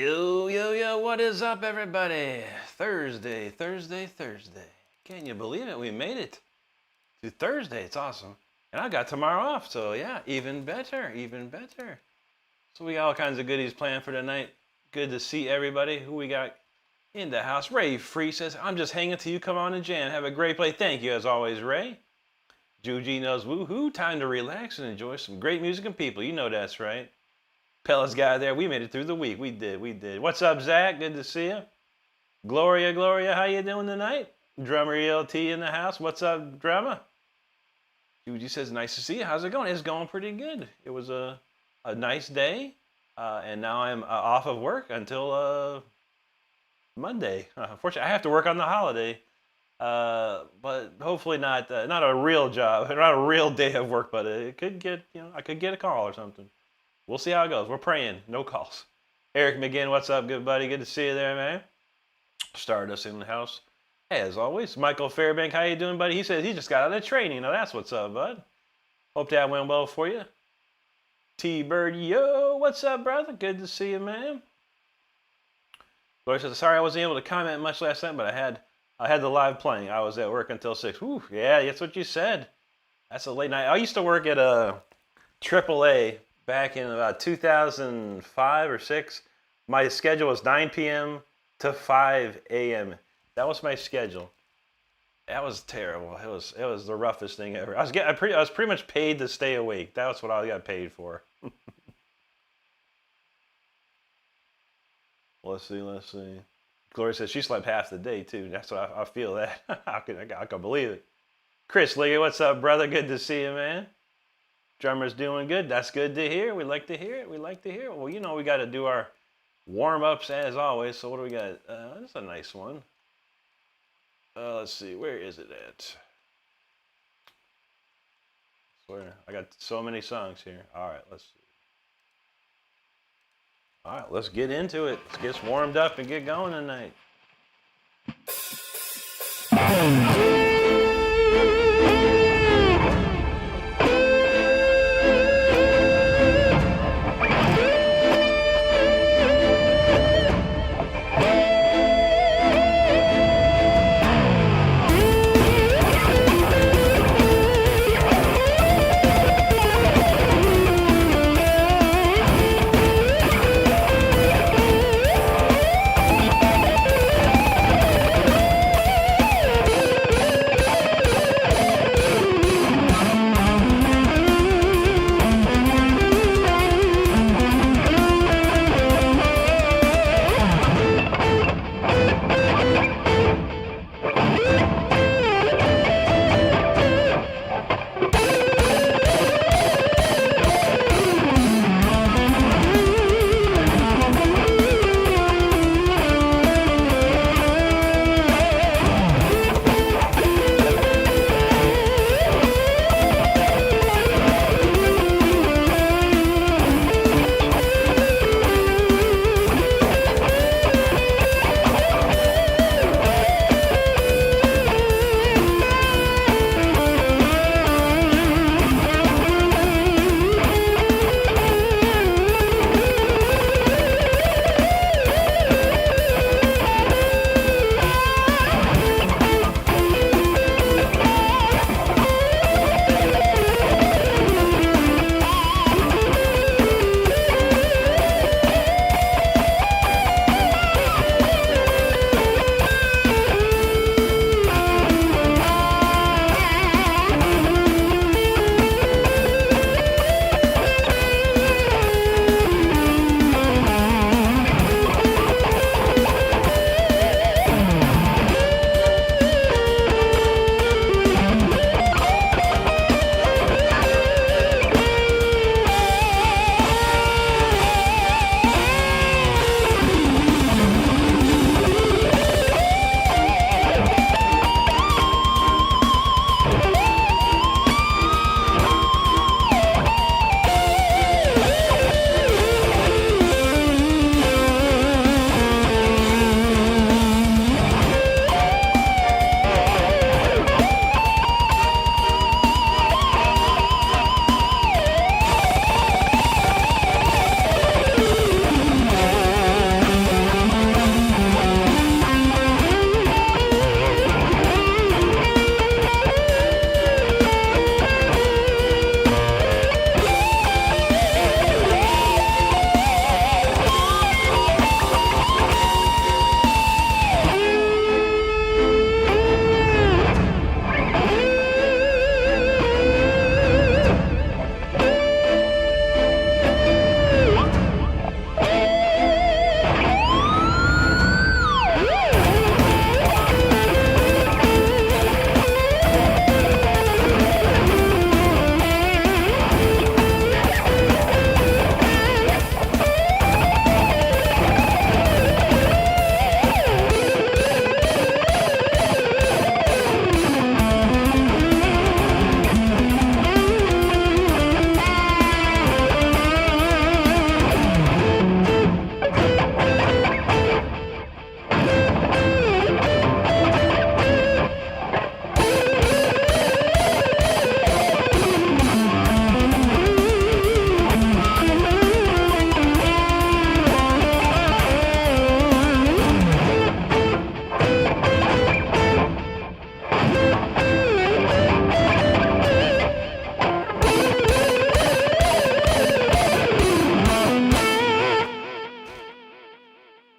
Yo, yo, yo, what is up, everybody? Thursday. Can you believe it? We made it to Thursday. It's awesome. And I got tomorrow off, so yeah, even better. So we got all kinds of goodies planned for tonight. Good to see everybody. Who we got in the house? Ray Free says, I'm just hanging till you come on and jam. Have a great play. Thank you, as always, Ray. Juji knows woohoo. Time to relax and enjoy some great music and people. You know that's right. Pella's guy there, we made it through the week. We did. What's up, Zach? Good to see you. Gloria, how you doing tonight? Drummer ELT in the house. What's up, drummer? Juji says, nice to see you. How's it going? It's going pretty good. It was a nice day, and now I'm off of work until Monday. Unfortunately, I have to work on the holiday, but hopefully not a real job, not a real day of work, but it could get, I could get a call or something. We'll see how it goes. We're praying. No calls. Eric McGinn, what's up, good buddy? Good to see you there, man. Stardust in the house. As always, Michael Fairbank, how you doing, buddy? He says he just got out of training. Now that's what's up, bud. Hope that went well for you. T-Bird, yo, what's up, brother? Good to see you, man. Gloria says, sorry I wasn't able to comment much last night, but I had the live playing. I was at work until 6. Whew, yeah, that's what you said. That's a late night. I used to work at a AAA back in about 2005 or 6. My schedule was 9 p.m. to 5 a.m. That was my schedule. That was terrible. It was the roughest thing ever. I was pretty much paid to stay awake. That was what I got paid for. Let's see. Gloria says she slept half the day too. That's what I feel that. I can believe it. Chris Liggett, what's up, brother? Good to see you, man. Drummer's doing good. That's good to hear. We like to hear it. Well, we got to do our warm-ups as always. So what do we got? That's a nice one. Let's see. Where is it at? I got so many songs here. All right, let's see. All right, let's get into it. Let's get warmed up and get going tonight.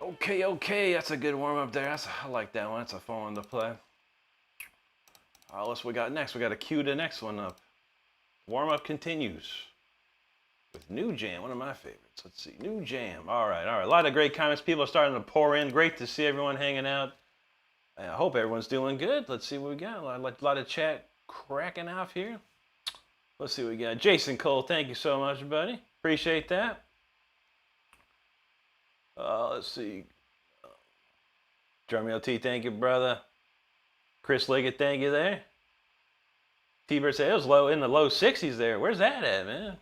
Okay, that's a good warm up there. I like that one. That's a fun one to play. All right, what we got next? We got to cue the next one up. Warm up continues with New Jam, one of my favorites. Let's see, New Jam. All right. A lot of great comments. People are starting to pour in. Great to see everyone hanging out. I hope everyone's doing good. Let's see what we got. A lot of chat cracking off here. Let's see what we got. Jason Cole, thank you so much, buddy. Appreciate that. Let's see. Jeremy LT, thank you, brother. Chris Liggett, thank you there. T-Bird said it was in the low 60s there. Where's that at, man?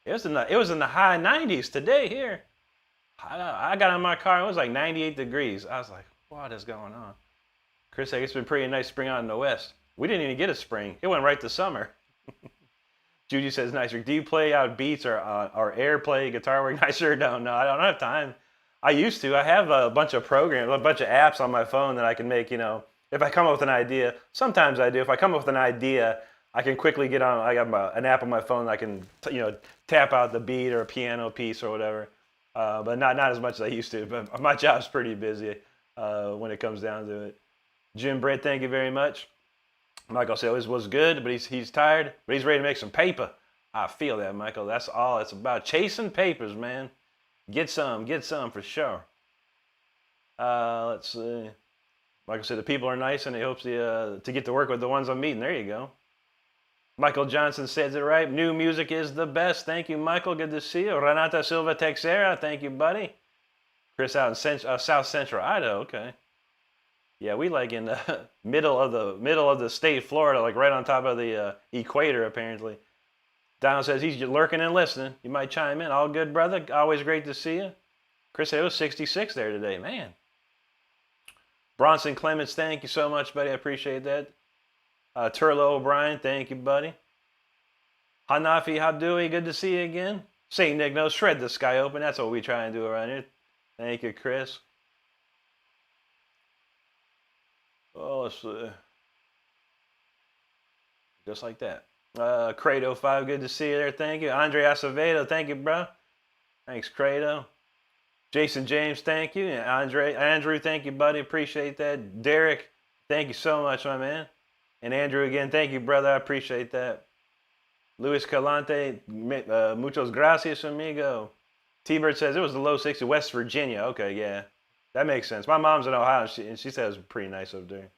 It was in the high 90s today here. I got in my car, it was like 98 degrees. I was like, what is going on? Chris said it's been pretty nice spring out in the west. We didn't even get a spring. It went right to summer. Judy says, nice. Do you play out beats or airplay guitar work? I sure don't know. I don't have time. I used to. I have a bunch of programs, a bunch of apps on my phone that I can make, if I come up with an idea. Sometimes I do. If I come up with an idea, I can quickly get on. I got an app on my phone that I can, tap out the beat or a piano piece or whatever. But not as much as I used to. But my job's pretty busy when it comes down to it. Jim Britt, thank you very much. Michael said it was good, but he's tired, but he's ready to make some paper. I feel that, Michael. That's all it's about. Chasing papers, man. Get some for sure. Let's see. Michael said the people are nice and he hopes to get to work with the ones I'm meeting. There you go. Michael Johnson says it right. New music is the best. Thank you, Michael. Good to see you. Renata Silva Texera. Thank you, buddy. Chris out in South Central Idaho. Okay. Yeah, we like in the middle of the state, Florida, like right on top of the equator, apparently. Donald says he's lurking and listening. You might chime in. All good, brother. Always great to see you. Chris said it was 66 there today. Man. Bronson Clements, thank you so much, buddy. I appreciate that. Turlo O'Brien, thank you, buddy. Hanafi Habdui, good to see you again. St. Nick knows, shred the sky open. That's what we try and do around here. Thank you, Chris. Oh, let's see. Just like that. Credo 5, good to see you there. Thank you. Andre Acevedo, thank you, bro. Thanks, Credo. Jason James, thank you. And Andrew, thank you, buddy. Appreciate that. Derek, thank you so much, my man. And Andrew again, thank you, brother. I appreciate that. Luis Calante, muchos gracias, amigo. T-Bird says it was the low 60, West Virginia. Okay, yeah. That makes sense. My mom's in Ohio, and she says it's pretty nice up there.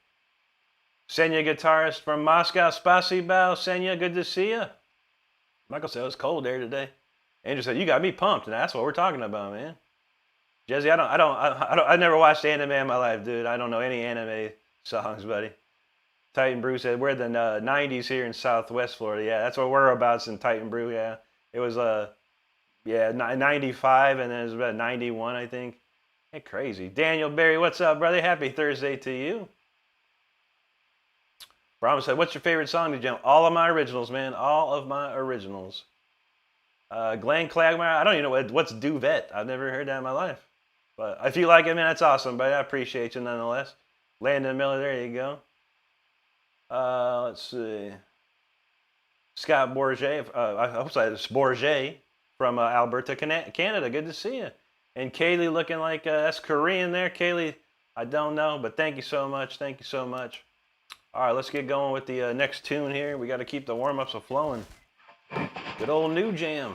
Senya guitarist from Moscow, Spasibo. Senya, good to see you. Michael said it was cold there today. Andrew said you got me pumped, and that's what we're talking about, man. Jesse, I never watched anime in my life, dude. I don't know any anime songs, buddy. Titan Brew said we're the 90s here in Southwest Florida. Yeah, that's what we're about in Titan Brew. Yeah, it was 95, and then it was about 91, I think. Hey, crazy. Daniel Berry, what's up, brother? Happy Thursday to you. Brahma said, what's your favorite song to jump? All of my originals, man. All of my originals. Glenn Clagmire, I don't even know what's Duvet. I've never heard that in my life. But if you like it, man, that's awesome, buddy. I appreciate you nonetheless. Landon Miller, there you go. Let's see. Scott Bourget, I hope it's Bourget from Alberta, Canada. Good to see you. And Kaylee looking like that's Korean there. Kaylee, I don't know, but thank you so much. Thank you so much. All right, let's get going with the next tune here. We got to keep the warm-ups flowing. Good old New Jam.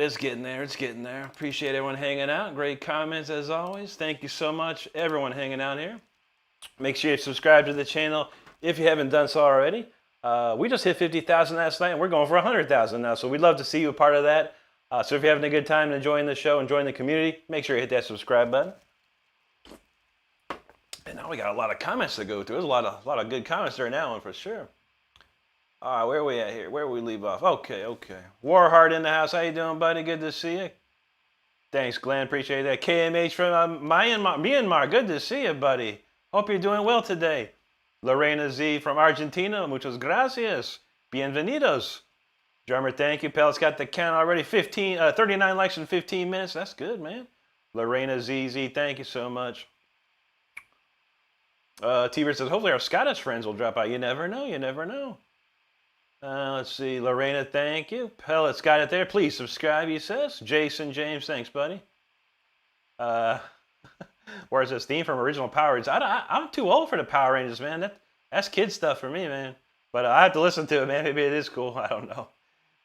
it's getting there. It's getting there. Appreciate everyone hanging out. Great comments as always. Thank you so much, everyone hanging out here. Make sure you subscribe to the channel if you haven't done so already. We just hit 50,000 last night, and we're going for 100,000 now. So we'd love to see you a part of that. So if you're having a good time enjoying the show, enjoying the community, make sure you hit that subscribe button. And now we got a lot of comments to go through. There's a lot of good comments there now, for sure. All right, where are we at here? Where we leave off? Okay. Warheart in the house. How you doing, buddy? Good to see you. Thanks, Glenn. Appreciate that. KMH from Myanmar. Good to see you, buddy. Hope you're doing well today. Lorena Z from Argentina. Muchas gracias. Bienvenidos. Drummer, thank you. Pellet's got the count already. 39 likes in 15 minutes. That's good, man. Lorena ZZ, thank you so much. T-Bird says, hopefully our Scottish friends will drop out. You never know. You never know. Let's see. Lorena, thank you. Pellet's got it there. Please subscribe, he says. Jason James, thanks, buddy. Where's this theme from original Power Rangers? I'm too old for the Power Rangers, man. That's kid stuff for me, man. But I have to listen to it, man. Maybe it is cool. I don't know.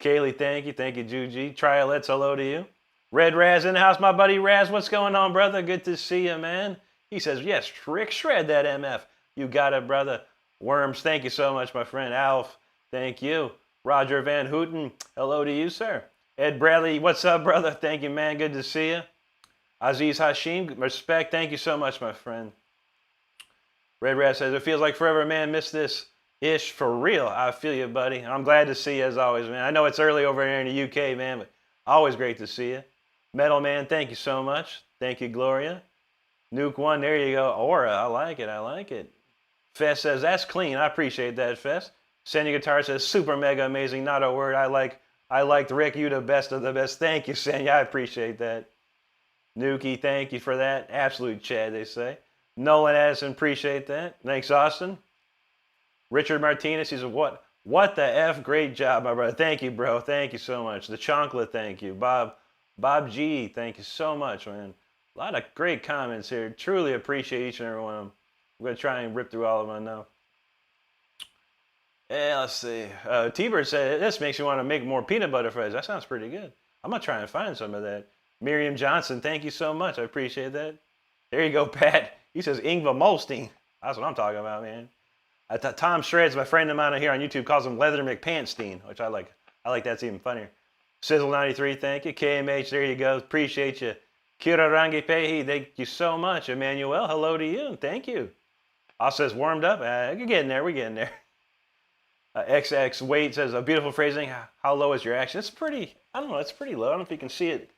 Kaylee, thank you. Thank you, Juji. Triolet's hello to you. Red Raz in the house. My buddy Raz, what's going on, brother? Good to see you, man. He says, yes, Rick, shred that MF. You got it, brother. Worms, thank you so much, my friend. Alf, thank you. Roger Van Houten, hello to you, sir. Ed Bradley, what's up, brother? Thank you, man. Good to see you. Aziz Hashim, respect. Thank you so much, my friend. Red Rat says, it feels like forever, man. Miss this ish for real. I feel you, buddy. I'm glad to see you as always, man. I know it's early over here in the UK, man, but always great to see you. Metal Man, thank you so much. Thank you, Gloria. Nuke One, there you go. Aura, I like it. I like it. Fest says, that's clean. I appreciate that, Fest. Sandy Guitar says, super mega amazing. Not a word. I liked Rick. You the best of the best. Thank you, Sandy. I appreciate that. Nuki, thank you for that. Absolute Chad, they say. Nolan Addison, appreciate that. Thanks, Austin. Richard Martinez, he says, what the F? Great job, my brother. Thank you, bro. Thank you so much. The Chonkla, thank you. Bob G, thank you so much, man. A lot of great comments here. Truly appreciate each and every one of them. I'm going to try and rip through all of them now. Yeah, let's see. T-Bird said, this makes me want to make more peanut butter fries. That sounds pretty good. I'm going to try and find some of that. Miriam Johnson, thank you so much. I appreciate that. There you go, Pat. He says Ingva Molstein. That's what I'm talking about, man. Tom Shreds, my friend of mine here on YouTube, calls him Leather McPantstein, which I like. I like that's even funnier. Sizzle93, thank you. KMH, there you go. Appreciate you. Kirarangi Pehi, thank you so much. Emmanuel, hello to you. Thank you. Also says warmed up. We're getting there. We're getting there. XX Wait says a beautiful phrasing. How low is your action? It's pretty. I don't know. It's pretty low. I don't know if you can see it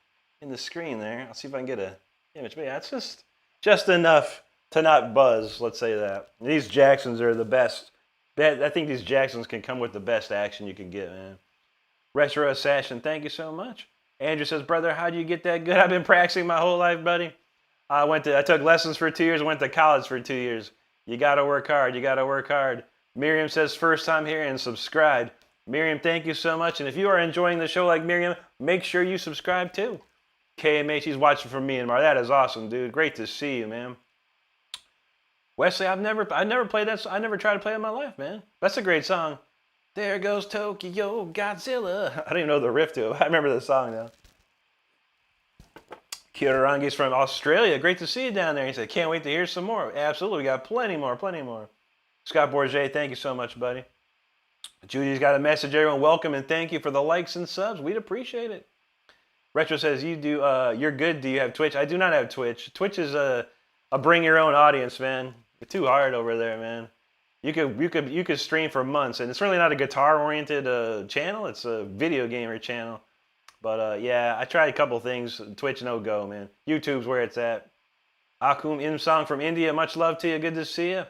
in the screen there. I'll see if I can get a image. But yeah, it's just enough to not buzz. Let's say that. These Jacksons are the best. I think these Jacksons can come with the best action you can get, man. Retro Assassin, thank you so much. Andrew says, brother, how do you get that good? I've been practicing my whole life, buddy. I took lessons for 2 years, went to college for 2 years. You got to work hard. You got to work hard. Miriam says, first time here and subscribe. Miriam, thank you so much. And if you are enjoying the show like Miriam, make sure you subscribe too. KMH, he's watching from Myanmar. That is awesome, dude. Great to see you, man. Wesley, I never played that. I never tried to play it in my life, man. That's a great song. There goes Tokyo Godzilla. I don't even know the riff to it. I remember the song now. Kirarangi's from Australia. Great to see you down there. He said, can't wait to hear some more. Absolutely. We got plenty more. Scott Bourget, thank you so much, buddy. Judy's got a message. Everyone, welcome and thank you for the likes and subs. We'd appreciate it. Retro says, you're good. Do you have Twitch? I do not have Twitch. Twitch is a bring your own audience, man. You're too hard over there, man. You could stream for months, and it's really not a guitar-oriented channel. It's a video gamer channel. But yeah, I tried a couple things. Twitch, no go, man. YouTube's where it's at. Akum Imsong from India, much love to you. Good to see you.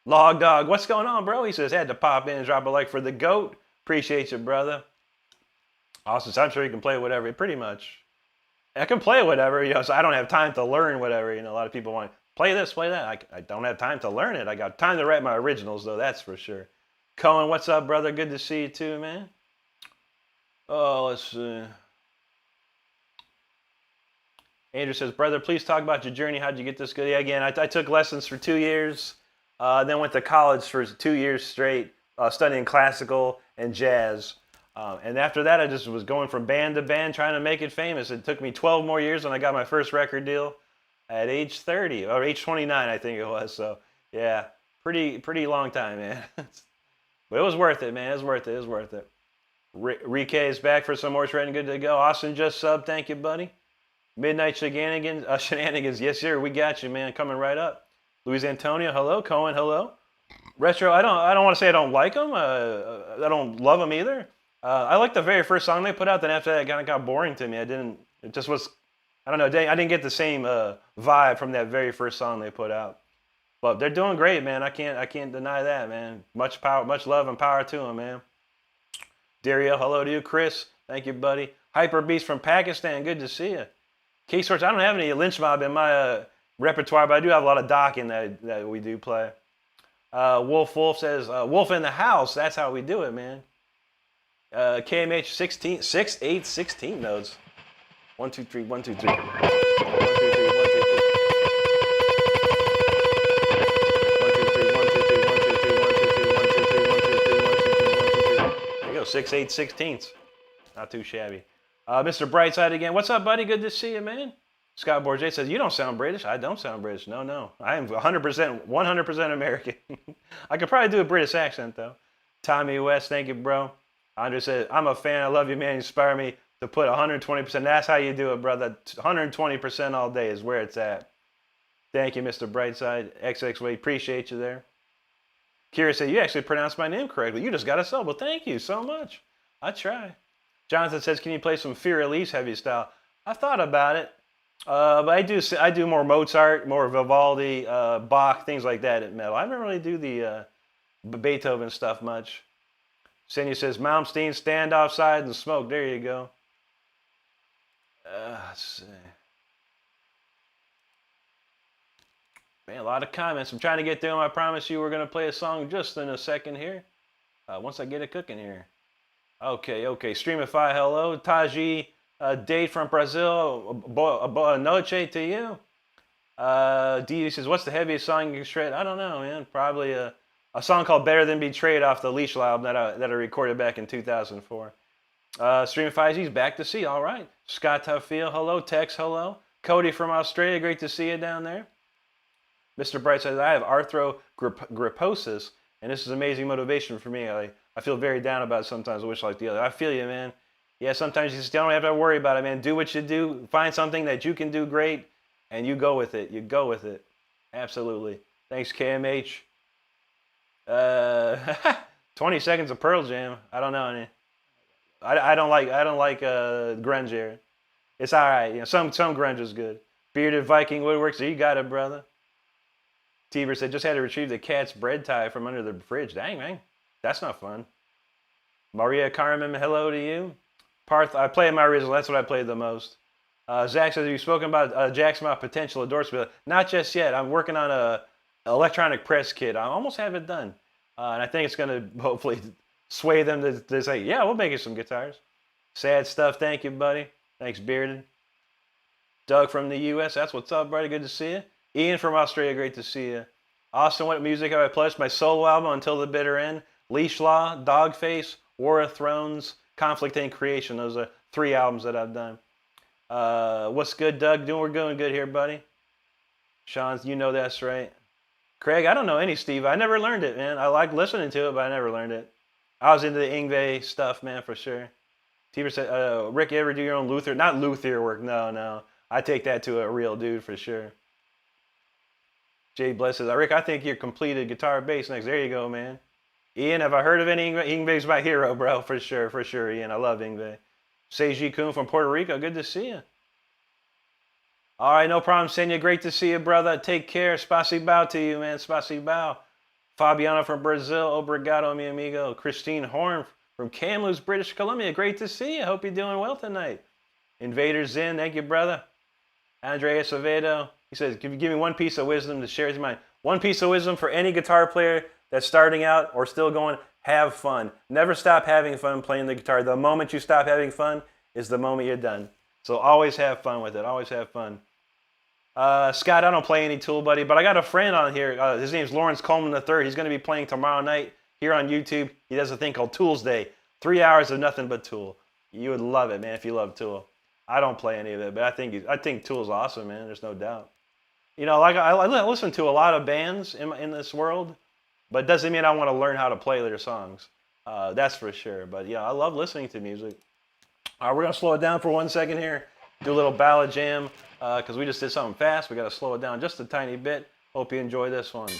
Log Dog, what's going on, bro? He says, had to pop in and drop a like for the GOAT. Appreciate you, brother. Austin, I'm sure you can play whatever, pretty much. I can play whatever, so I don't have time to learn whatever. A lot of people want, play this, play that. I don't have time to learn it. I got time to write my originals, though, that's for sure. Cohen, what's up, brother? Good to see you, too, man. Oh, let's see. Andrew says, brother, please talk about your journey. How'd you get this good? Yeah, again, I took lessons for 2 years. Then went to college for 2 years straight, studying classical and jazz. And after that, I just was going from band to band trying to make it famous. It took me 12 more years when I got my first record deal at age 30, or age 29, I think it was. So, yeah, pretty long time, man. But it was worth it, man. It was worth it. It was worth it. Rick is back for some more shredding. Good to go. Austin just subbed. Thank you, buddy. Midnight shenanigans. Yes, sir. We got you, man. Coming right up. Luis Antonio, hello. Cohen, hello. Retro, I don't want to say I don't like them. I don't love them either. I like the very first song they put out. Then after that, it kind of got boring to me. It just was, I don't know. I didn't get the same vibe from that very first song they put out. But they're doing great, man. I can't deny that, man. Much power, much love and power to them, man. Dario, hello to you. Chris, thank you, buddy. Hyper Beast from Pakistan, good to see you. Key Source, I don't have any Lynch Mob in my repertoire, but I do have a lot of docking that we do play. Wolf says, Wolf in the house, that's how we do it, man. KMH 16 nodes. 1, 2, 3, 1, 2, 3. 1, 2, 3, 1, 2, 3. 1, 2, 3, 1, 2, 3. 6, 8, 16ths. Not too shabby. Mr. Brightside again. What's up, buddy? Good to see you, man. Scott Bourget says, you don't sound British. I don't sound British. No. I am 100% American. I could probably do a British accent, though. Tommy West, thank you, bro. Andre says, I'm a fan. I love you, man. You inspire me to put 120%. That's how you do it, brother. 120% all day is where it's at. Thank you, Mr. Brightside. XXWay, appreciate you there. Kira said, you actually pronounced my name correctly. You just got a sub. Well, thank you so much. I try. Jonathan says, can you play some Fear Elise heavy style? I thought about it. But I do more Mozart, more Vivaldi, Bach, things like that at metal. I don't really do the Beethoven stuff much. Senya says, Malmsteen, stand offside and smoke. There you go. Let's see. Man, a lot of comments. I'm trying to get through them. I promise you we're going to play a song just in a second here. Once I get it cooking here. Okay. Streamify, hello. Taji, date from Brazil. Boa noche to you. Dee says, what's the heaviest song you can shred? I don't know, man. Probably a song called Better Than Betrayed off the Leash album that I recorded back in 2004. Streamify, he's back to see. All right. Scott Tuffield, hello. Tex, hello. Cody from Australia, great to see you down there. Mr. Bright says, I have arthrogryposis, and this is amazing motivation for me. I feel very down about it sometimes. I wish like the other. I feel you, man. Yeah, sometimes you just don't have to worry about it, man. Do what you do. Find something that you can do great, and you go with it. You go with it. Absolutely. Thanks, KMH. 20 seconds of Pearl Jam. I don't know. I don't like grunge here. It's all right. You know, some grunge is good. Bearded Viking Woodworks. So you got it, brother. Teaver said, just had to retrieve the cat's bread tie from under the fridge. Dang, man. That's not fun. Maria Carmen, hello to you. Parth, I play in my original. That's what I played the most. Zach says, you've spoken about Jack's Mouth potential endorsement. Not just yet. I'm working on a electronic press kit. I almost have it done. And I think it's going to hopefully sway them to say, yeah, we'll make you some guitars. Sad stuff. Thank you, buddy. Thanks, Bearded. Doug from the U.S. That's what's up, buddy. Good to see you. Ian from Australia, great to see you. Austin, what music have I pledged? My solo album, Until the Bitter End, Leash Law, Dogface, War of Thrones, Conflict and Creation. Those are 3 albums that I've done. What's good, Doug? We're doing good here, buddy. Sean, you know that's right. Craig, I don't know any Steve. I never learned it, man. I like listening to it, but I never learned it. I was into the Yngwie stuff, man, for sure. Tiber said, Rick, you ever do your own luthier? Not luthier work, no. I take that to a real dude for sure. Jay Bless says, Rick, I think you're completed guitar bass next. There you go, man. Ian, have I heard of any Yngwie? Yngwie's my hero, bro, for sure, Ian. I love Yngwie. Seiji Kun from Puerto Rico, good to see you. All right, no problem, Senya. Great to see you, brother. Take care. Spacibao to you, man. Spacibao. Fabiano from Brazil. Obrigado, mi amigo. Christine Horn from Kamloops, British Columbia. Great to see you. Hope you're doing well tonight. Invader Zen, thank you, brother. Andrea Acevedo. He says, give me one piece of wisdom to share with mine. One piece of wisdom for any guitar player that's starting out or still going, have fun. Never stop having fun playing the guitar. The moment you stop having fun is the moment you're done. So always have fun with it. Always have fun. Scott, I don't play any Tool, buddy, but I got a friend on here. His name's Lawrence Coleman III. He's going to be playing tomorrow night here on YouTube. He does a thing called Tools Day. 3 hours of nothing but Tool. You would love it, man, if you love Tool. I don't play any of it, but I think Tool's awesome, man. There's no doubt. You know, like I listen to a lot of bands in this world, but it doesn't mean I want to learn how to play their songs. That's for sure. But yeah, I love listening to music. All right, we're gonna slow it down for 1 second here. Do a little ballad jam because we just did something fast. We got to slow it down just a tiny bit. Hope you enjoy this one.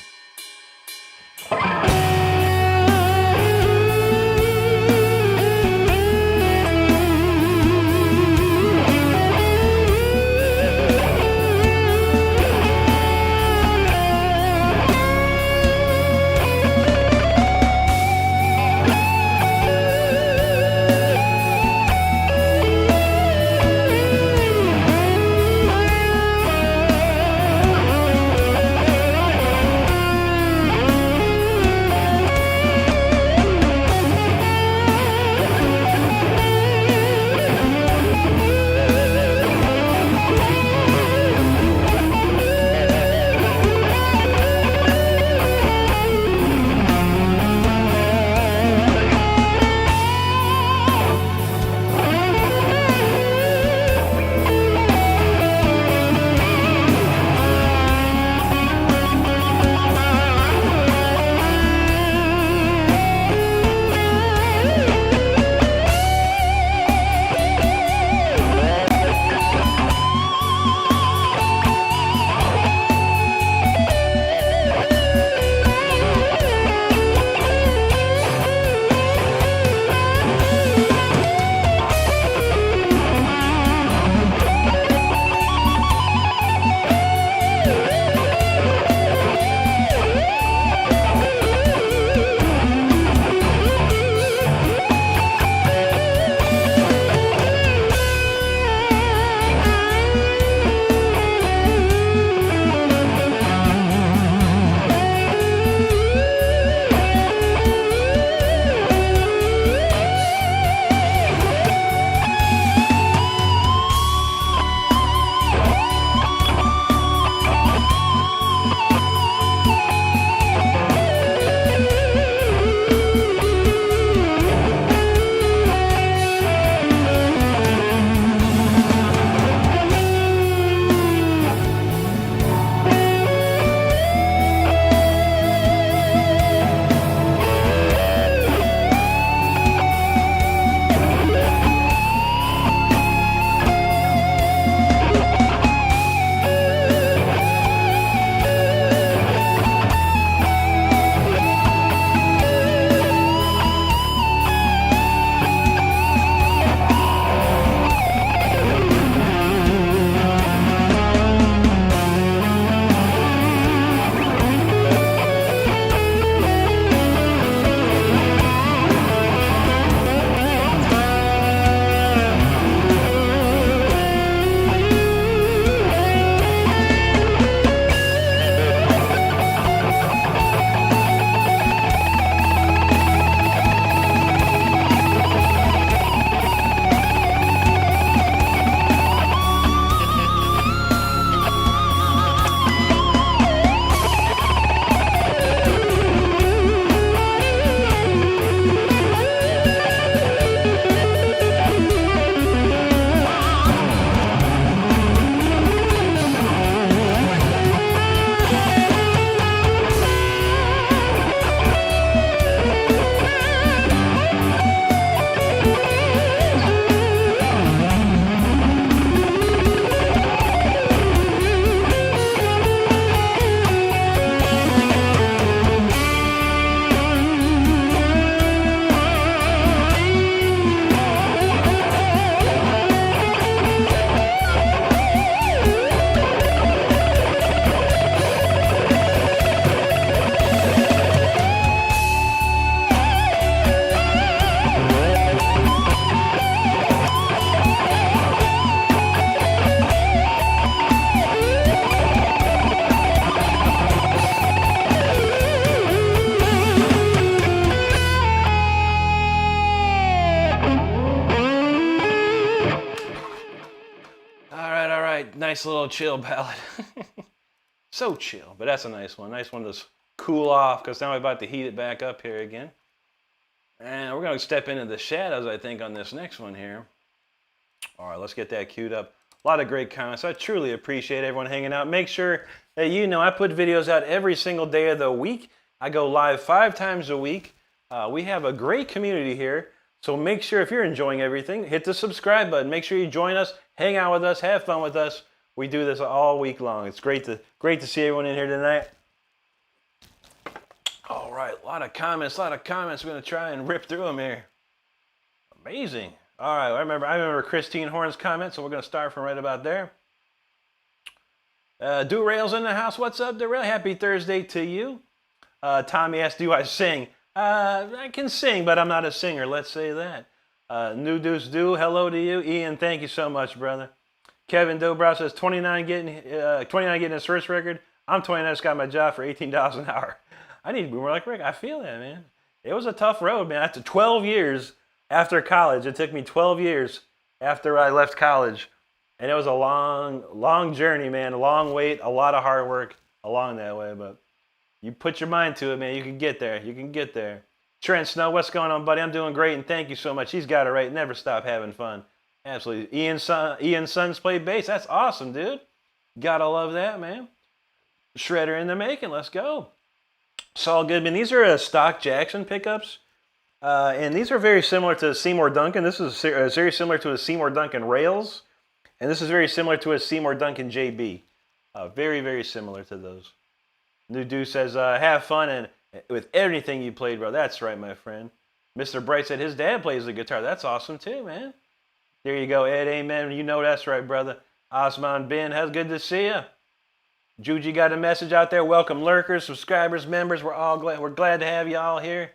Nice little chill ballad. So chill, but that's a nice one. Nice one to cool off because now we're about to heat it back up here again. And we're going to step into the shadows, I think, on this next one here. All right, let's get that queued up. A lot of great comments. I truly appreciate everyone hanging out. Make sure that you know I put videos out every single day of the week. I go live 5 times a week. We have a great community here. So make sure if you're enjoying everything, hit the subscribe button. Make sure you join us, hang out with us, have fun with us. We do this all week long. It's great to see everyone in here tonight. All right, a lot of comments. We're going to try and rip through them here. Amazing. All right, I remember Christine Horn's comment, so we're going to start from right about there. Derail's in the house. What's up, Derail? Happy Thursday to you. Tommy asked, do I sing? I can sing, but I'm not a singer. Let's say that. New Deuce Do, hello to you. Ian, thank you so much, brother. Kevin Dobrow says 29 getting his first record. I'm 29, just got my job for $18 an hour. I need to be more like Rick. I feel that, man. It was a tough road, man. After 12 years after college, it took me 12 years after I left college. And it was a long journey, man. A long wait, a lot of hard work along that way. But you put your mind to it, man. You can get there. You can get there. Trent Snow, what's going on, buddy? I'm doing great, and thank you so much. He's got it right. Never stop having fun. Absolutely. Ian's sons play bass. That's awesome, dude. Gotta love that, man. Shredder in the making. Let's go. Saul Goodman. These are stock Jackson pickups. And these are very similar to Seymour Duncan. This is very similar to a Seymour Duncan Rails. And this is very similar to a Seymour Duncan JB. Very, very similar to those. New Dude says, have fun and with everything you played, bro. That's right, my friend. Mr. Bright said his dad plays the guitar. That's awesome too, man. There you go, Ed. Amen. You know that's right, brother. Osman Ben, how's good to see you. Juji got a message out there. Welcome, lurkers, subscribers, members. We're glad to have you all here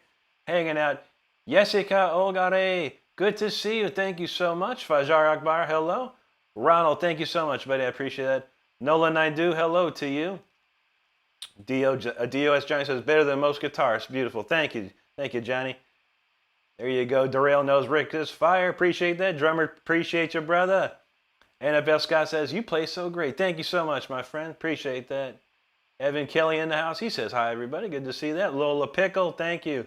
hanging out. Jessica Olgare, good to see you. Thank you so much. Fajar Akbar, hello. Ronald, thank you so much, buddy. I appreciate that. Nolan Naidu, hello to you. DOS Johnny says, better than most guitarists. Beautiful. Thank you. Thank you, Johnny. There you go. Derail knows Rick is fire. Appreciate that. Drummer, appreciate you, brother. NFL Scott says, you play so great. Thank you so much, my friend. Appreciate that. Evan Kelly in the house. He says, hi, everybody. Good to see that. Lola Pickle, thank you.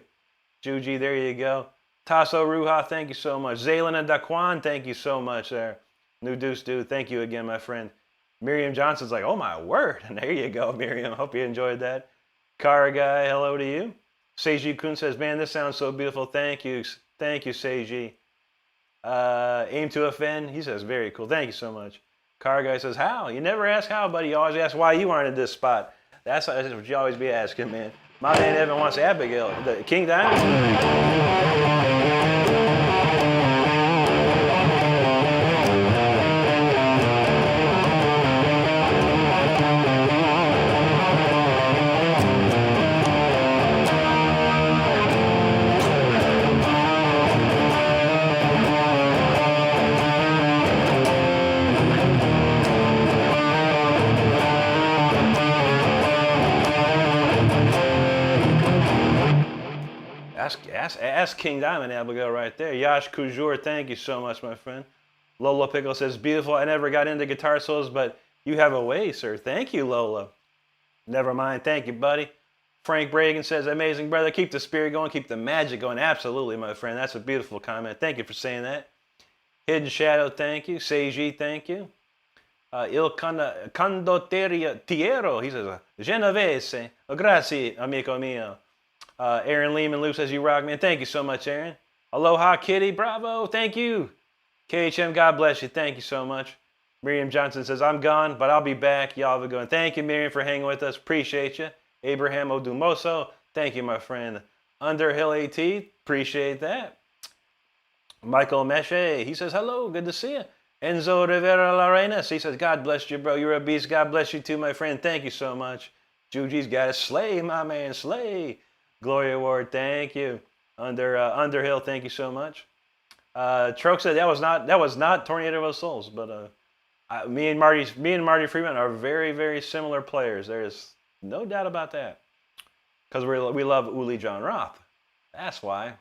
Juji, there you go. Tasso Ruha, thank you so much. Zaylin and Daquan, thank you so much there. New Deuce Dude, thank you again, my friend. Miriam Johnson's like, oh, my word. And there you go, Miriam. Hope you enjoyed that. Kara Guy, hello to you. Seiji Kun says, man, this sounds so beautiful. Thank you. Thank you, Seiji. Aim to Offend, he says, very cool. Thank you so much. Car Guy says, how? You never ask how, buddy. You always ask why you aren't in this spot. That's what you always be asking, man. My man Evan wants Abigail. The King Diamond? Ask King Diamond, Abigail, right there. Yash Kujur, thank you so much, my friend. Lola Pickle says, beautiful. I never got into guitar solos, but you have a way, sir. Thank you, Lola. Never mind. Thank you, buddy. Frank Bragan says, amazing, brother. Keep the spirit going. Keep the magic going. Absolutely, my friend. That's a beautiful comment. Thank you for saying that. Hidden Shadow, thank you. Seiji, thank you. Il Condottiero, he says, Genovese. Grazie, amico mio. Aaron Lehman Lou says, you rock, man. Thank you so much, Aaron. Aloha, Kitty. Bravo. Thank you. KHM, God bless you. Thank you so much. Miriam Johnson says, I'm gone, but I'll be back. Y'all have a good one. Thank you, Miriam, for hanging with us. Appreciate you. Abraham Odumoso, thank you, my friend. Underhill AT, appreciate that. Michael Meshe, he says, hello, good to see you. Enzo Rivera Larenas, he says, God bless you, bro. You're a beast. God bless you too, my friend. Thank you so much. Juji's got a slay, my man, slay. Gloria Ward, thank you. Underhill, thank you so much. Troke said that was not Tornado of Souls, but me and Marty Freeman are very, very similar players. There is no doubt about that. Because we love Uli John Roth. That's why.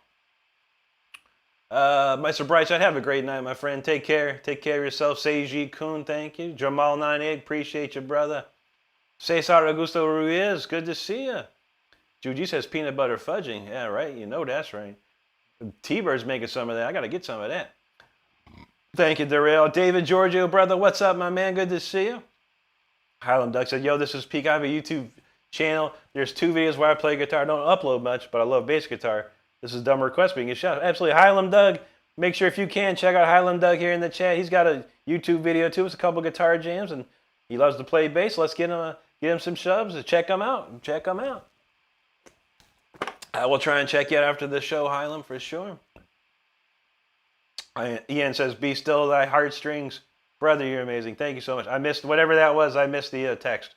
Mr. Brightside, have a great night, my friend. Take care. Take care of yourself. Seiji Kun, thank you. Jamal98, appreciate you, brother. Cesar Augusto Ruiz, good to see you. Juji says peanut butter fudging. Yeah, right. You know that's right. T-Bird's making some of that. I got to get some of that. Thank you, Darrell. David Giorgio, brother, what's up, my man? Good to see you. Highland Duck said, yo, this is Peak. I have a YouTube channel. There's 2 videos where I play guitar. I don't upload much, but I love bass guitar. This is dumb request, but you can get shout. Absolutely. Highland Doug, make sure if you can, check out Highland Doug here in the chat. He's got a YouTube video too. It's a couple guitar jams, and he loves to play bass. Let's get him some shoves and check him out. Check him out. I will try and check you out after the show, Highland, for sure. Ian says, be still thy heartstrings. Brother, you're amazing. Thank you so much. I missed whatever that was. I missed the text.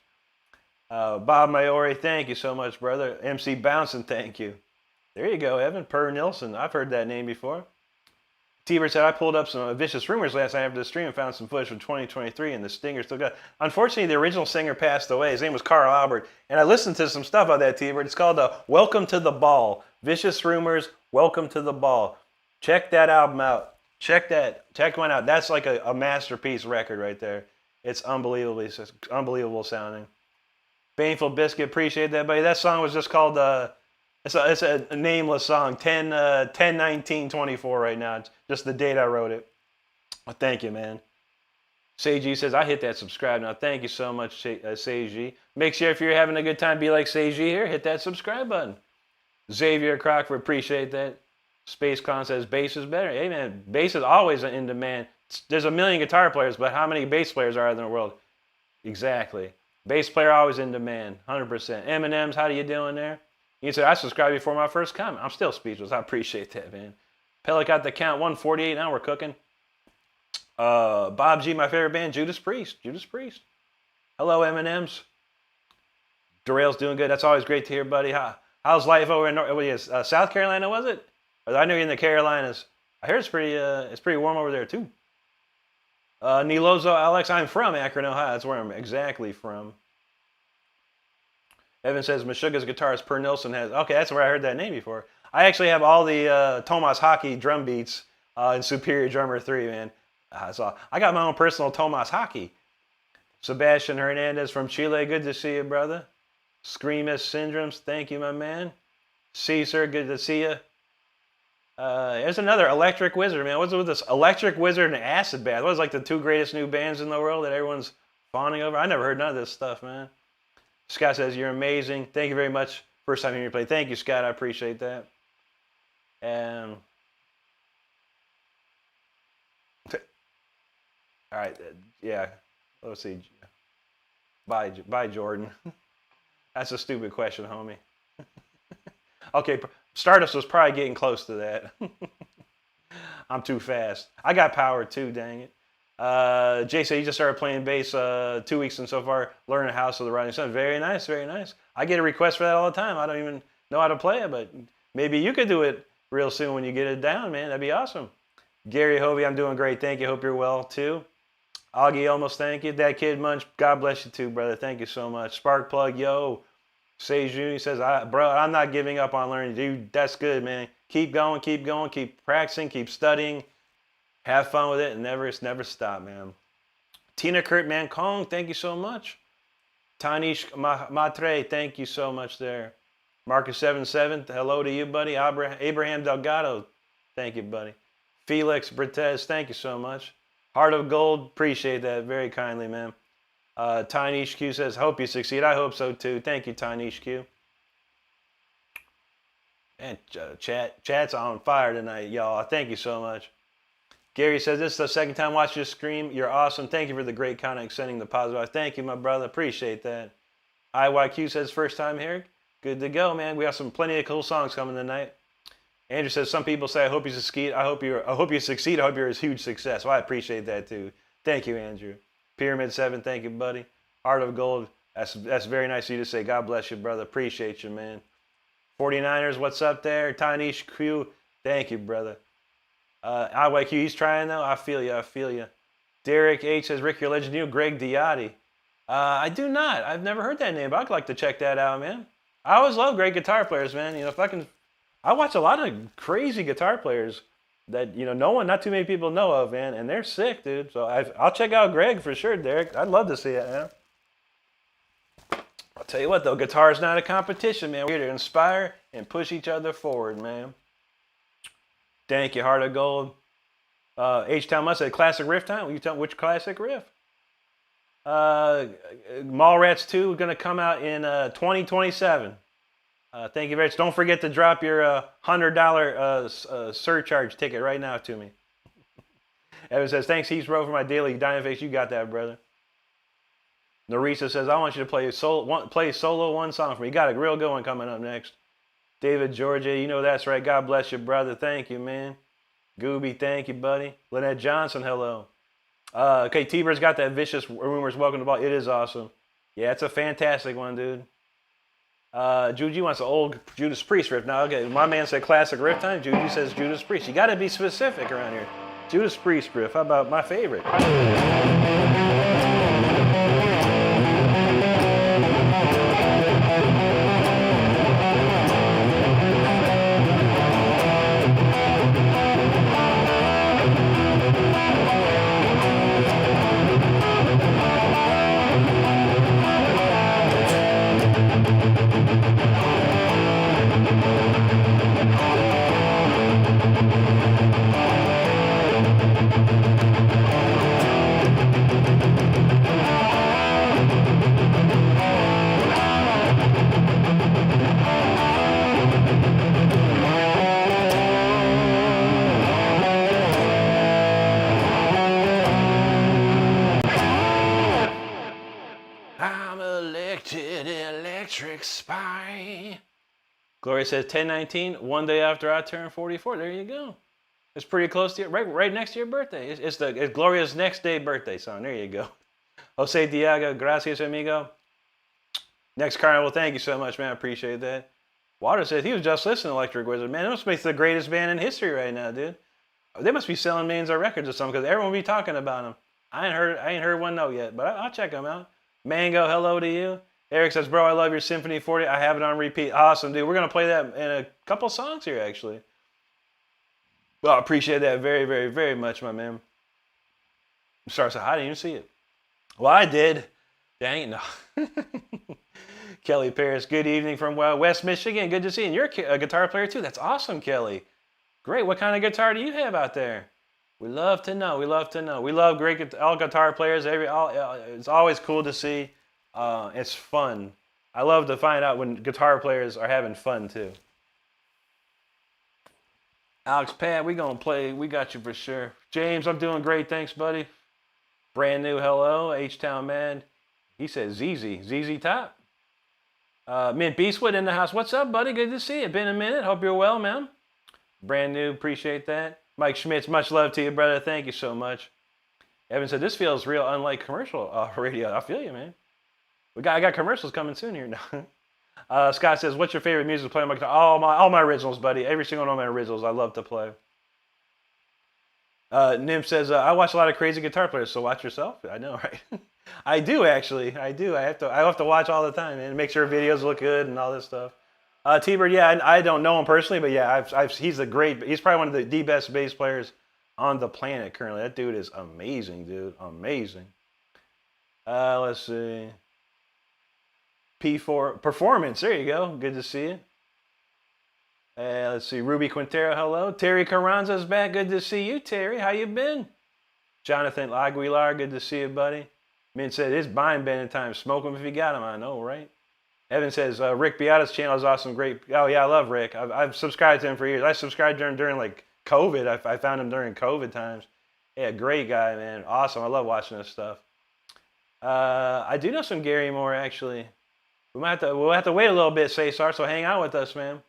Bob Maori, thank you so much, brother. MC Bouncing, thank you. There you go, Evan. Per Nilsson. I've heard that name before. T-Bird said, I pulled up some Vicious Rumors last night after the stream and found some footage from 2023, and the Stinger still got. Unfortunately, the original singer passed away. His name was Carl Albert, and I listened to some stuff on that, T-Bird. It's called Welcome to the Ball. Vicious Rumors, Welcome to the Ball. Check that album out. Check one out. That's like a masterpiece record right there. It's unbelievable sounding. Baneful Biscuit, appreciate that, buddy. That song was just called, it's a nameless song, 10/19/24 right now. It's just the date I wrote it. Well, thank you, man. Seiji says, I hit that subscribe now. Thank you so much, Seiji. Make sure if you're having a good time, be like Seiji here, hit that subscribe button. Xavier Crockford, appreciate that. Space Con says, bass is better. Hey, man, bass is always in demand. There's a million guitar players, but how many bass players are there in the world? Exactly. Bass player always in demand, 100%. M&M's, how you doing there? You said, I subscribed before my first comment. I'm still speechless. I appreciate that, man. Pellet got the count, 148. Now we're cooking. Bob G, my favorite band, Judas Priest. Judas Priest. Hello, M&M's. Darrell's doing good. That's always great to hear, buddy. How's life over in South Carolina, was it? I know you're in the Carolinas. I hear it's pretty warm over there, too. Nilozo Alex, I'm from Akron, Ohio. That's where I'm exactly from. Evan says, Meshuggah's guitarist Per Nilsson has... Okay, that's where I heard that name before. I actually have all the Tomas Hockey drum beats in Superior Drummer 3, man. So I got my own personal Tomas Hockey. Sebastian Hernandez from Chile, good to see you, brother. Screamist Syndromes, thank you, my man. Caesar, good to see you. There's another Electric Wizard, man. What's with this Electric Wizard and Acid Bath? What is like the 2 greatest new bands in the world that everyone's fawning over? I never heard none of this stuff, man. Scott says, you're amazing. Thank you very much. First time hearing you play. Thank you, Scott. I appreciate that. All right. Yeah. Let's see. Bye, Jordan. That's a stupid question, homie. Okay. Stardust was probably getting close to that. I'm too fast. I got power too, dang it. Jay said he just started playing bass 2 weeks and so far, learning House of the Rising Sun. Very nice, very nice. I get a request for that all the time. I don't even know how to play it, but maybe you could do it real soon when you get it down, man. That'd be awesome. Gary Hovey, I'm doing great. Thank you. Hope you're well too. Augie, almost thank you. That Kid Munch, God bless you too, brother. Thank you so much. Sparkplug, yo. Sejun, he says, bro, I'm not giving up on learning. Dude, that's good, man. Keep going, keep practicing, keep studying. Have fun with it and never stop, man. Tina Kurt Mancong, thank you so much. Tanish Matre, thank you so much there. Marcus77, hello to you, buddy. Abraham Delgado, thank you, buddy. Felix Bertez, thank you so much. Heart of Gold, appreciate that very kindly, man. Tinish Q says, hope you succeed. I hope so too. Thank you, Tinish Q. And chat's on fire tonight, y'all. Thank you so much. Gary says, this is the second time watching your stream. You're awesome. Thank you for the great content, sending the positive. Thank you, my brother. Appreciate that. IYQ says, first time here. Good to go, man. We got plenty of cool songs coming tonight. Andrew says, some people say, I hope you succeed. I hope you succeed. I hope you're a huge success. Well, I appreciate that too. Thank you, Andrew. Pyramid 7, thank you, buddy. Heart of Gold, that's very nice of you to say. God bless you, brother. Appreciate you, man. 49ers, what's up there? Tinish Q, thank you, brother. IYQ, he's trying though. I feel you. Derek H says, Rick, your legend, you, Greg Diotti. I do not. I've never heard that name, but I'd like to check that out, man. I always love great guitar players, man. You know, I watch a lot of crazy guitar players that, you know, not too many people know of, man, and they're sick, dude. So I'll check out Greg for sure, Derek. I'd love to see it, man. I'll tell you what, though, guitar is not a competition, man. We're here to inspire and push each other forward, man. Thank you, Heart of Gold. H-Town must say classic riff time. Will you tell me which classic riff? Mallrats 2 is going to come out in 2027. Thank you very much. Don't forget to drop your $100 surcharge ticket right now to me. Evan says, thanks, Heath Row, for my daily Diamond Face. You got that, brother. Narisa says, I want you to play solo one song for me. You got a real good one coming up next. David Georgia, you know that's right. God bless you, brother. Thank you, man. Gooby, thank you, buddy. Lynette Johnson, hello. Okay, T-Bird's got that Vicious Rumors Welcome to Ball. It is awesome. Yeah, it's a fantastic one, dude. Juju wants an old Judas Priest riff. Now, okay, my man said classic riff time. Juju says Judas Priest. You got to be specific around here. Judas Priest riff. How about my favorite? Electric spy. Gloria says 10/19, one day after I turn 44. There you go. It's pretty close to right next to your birthday. It's Gloria's next day birthday song. There you go. Jose Diago, gracias amigo. Next Carnival, thank you so much, man. I appreciate that. Water says he was just listening to Electric Wizard. Man, it must be the greatest band in history right now, dude. They must be selling millions of records or something because everyone will be talking about them. I ain't heard one note yet, but I'll check them out. Mango, hello to you. Eric says, bro, I love your Symphony 40. I have it on repeat. Awesome, dude. We're going to play that in a couple songs here, actually. Well, I appreciate that very, very, very much, my man. Sorry, so I didn't even see it. Well, I did. Dang it, no. Kelly Paris, good evening from West Michigan. Good to see you. And you're a guitar player, too. That's awesome, Kelly. Great. What kind of guitar do you have out there? We love to know. We love to know. We love all guitar players. It's always cool to see. It's fun. I love to find out when guitar players are having fun too. Alex Pat, we gonna play. We got you for sure. James, I'm doing great. Thanks, buddy. Brand new hello. H-Town Man. He says ZZ Top. Mint Beastwood in the house. What's up, buddy? Good to see you. Been a minute. Hope you're well, man. Brand new. Appreciate that. Mike Schmitz, much love to you, brother. Thank you so much. Evan said, this feels real unlike commercial radio. I feel you, man. I got commercials coming soon here now. Scott says, what's your favorite music to play on my guitar? All my originals, buddy. Every single one of my originals I love to play. Nim says, I watch a lot of crazy guitar players, so watch yourself. I know, right? I do, actually. I do. I have to watch all the time and make sure videos look good and all this stuff. T-Bird, yeah, I don't know him personally, but yeah, he's probably one of the best bass players on the planet currently. That dude is amazing, dude. Amazing. Let's see. P4 Performance. There you go. Good to see you. Let's see. Ruby Quintero, hello. Terry Carranza's back. Good to see you, Terry. How you been? Jonathan Aguilar, good to see you, buddy. Mint said, it's buying band in time. Smoke them if you got them. I know, right? Evan says, Rick Beata's channel is awesome. Great. Oh, yeah, I love Rick. I've subscribed to him for years. I subscribed to him during like COVID. I found him during COVID times. Yeah, great guy, man. Awesome. I love watching this stuff. I do know some Gary Moore, actually. We'll have to wait a little bit, Cesar, so hang out with us, man.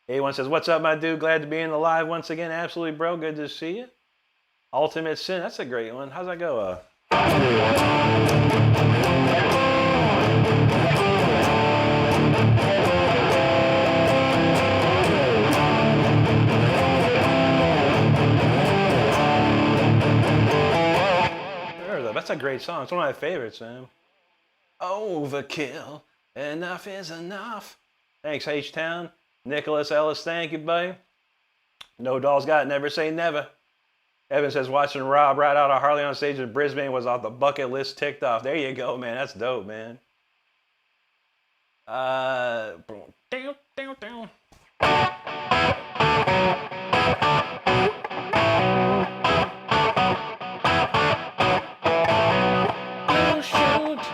A1 says, what's up, my dude? Glad to be in the live once again. Absolutely, bro. Good to see you. Ultimate Sin. That's a great one. How's that go? That's a great song. It's one of my favorites, man. Overkill. Enough is enough. Thanks, H-Town. Nicholas Ellis, thank you, buddy. No Dolls Got It, Never Say Never. Evan says, watching Rob ride out a Harley on stage in Brisbane was off the bucket list ticked off. There you go, man. That's dope, man. boat.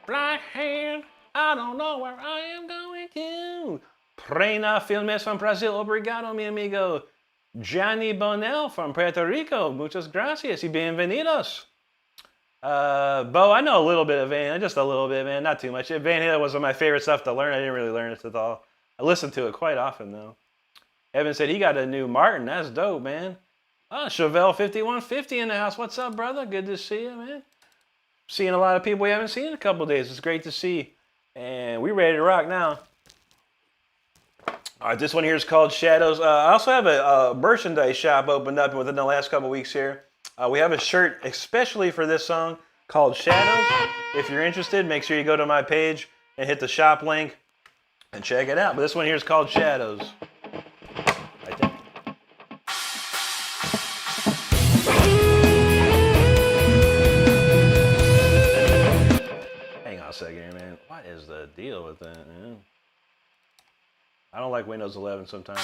Black hand, I don't know where I am going to. Prena Filmes from Brazil, obrigado, mi amigo. Johnny Bonell from Puerto Rico, muchas gracias y bienvenidos. Bo, I know a little bit of Van, just a little bit, man, not too much. Van Halen was one of my favorite stuff to learn. I didn't really learn it at all. I listened to it quite often, though. Evan said he got a new Martin. That's dope, man. Oh, Chevelle 5150 in the house. What's up, brother? Good to see you, man. Seeing a lot of people we haven't seen in a couple days. It's great to see. And we ready to rock now. All right, this one here is called Shadows. I also have a merchandise shop opened up within the last couple weeks here. We have a shirt especially for this song called Shadows. If you're interested, make sure you go to my page and hit the shop link and check it out. But this one here is called Shadows. Right there. Hang on a second here, man. What is the deal with that, man? I don't like Windows 11 sometimes.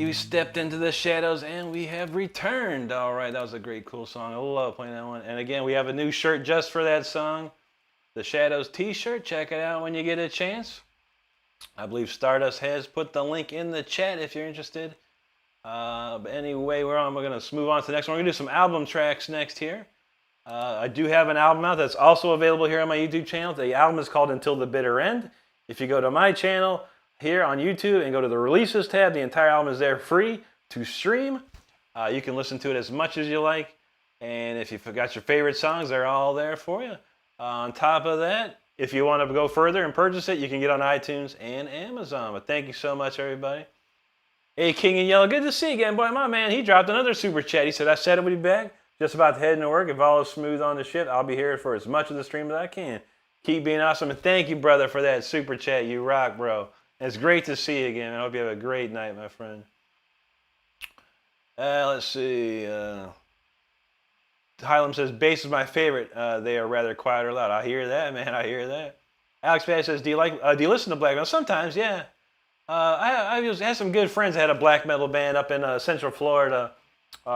you stepped into the shadows and we have returned. All right, that was a great, cool song. I love playing that one. And again, we have a new shirt just for that song. The Shadows t-shirt. Check it out when you get a chance. I believe Stardust has put the link in the chat if you're interested. But anyway, we're going to move on to the next one. We're going to do some album tracks next here. I do have an album out that's also available here on my YouTube channel. The album is called Until the Bitter End. If you go to my channel here on YouTube and go to the releases tab, the entire album is there free to stream. You can listen to it as much as you like. And if you forgot your favorite songs, they're all there for you. On top of that, if you want to go further and purchase it, you can get on iTunes and Amazon. But thank you so much, everybody. Hey, King in Yellow, good to see you again. Boy, my man, he dropped another super chat. He said, I said I would be back. Just about to head into work. If all is smooth on the ship, I'll be here for as much of the stream as I can. Keep being awesome. And thank you, brother, for that super chat. You rock, bro. And it's great to see you again. I hope you have a great night, my friend. Let's see. Hylam says, bass is my favorite. They are rather quiet or loud. I hear that, man. I hear that. Alex Bass says, do you listen to black metal? Sometimes, yeah. I had some good friends that had a black metal band up in Central Florida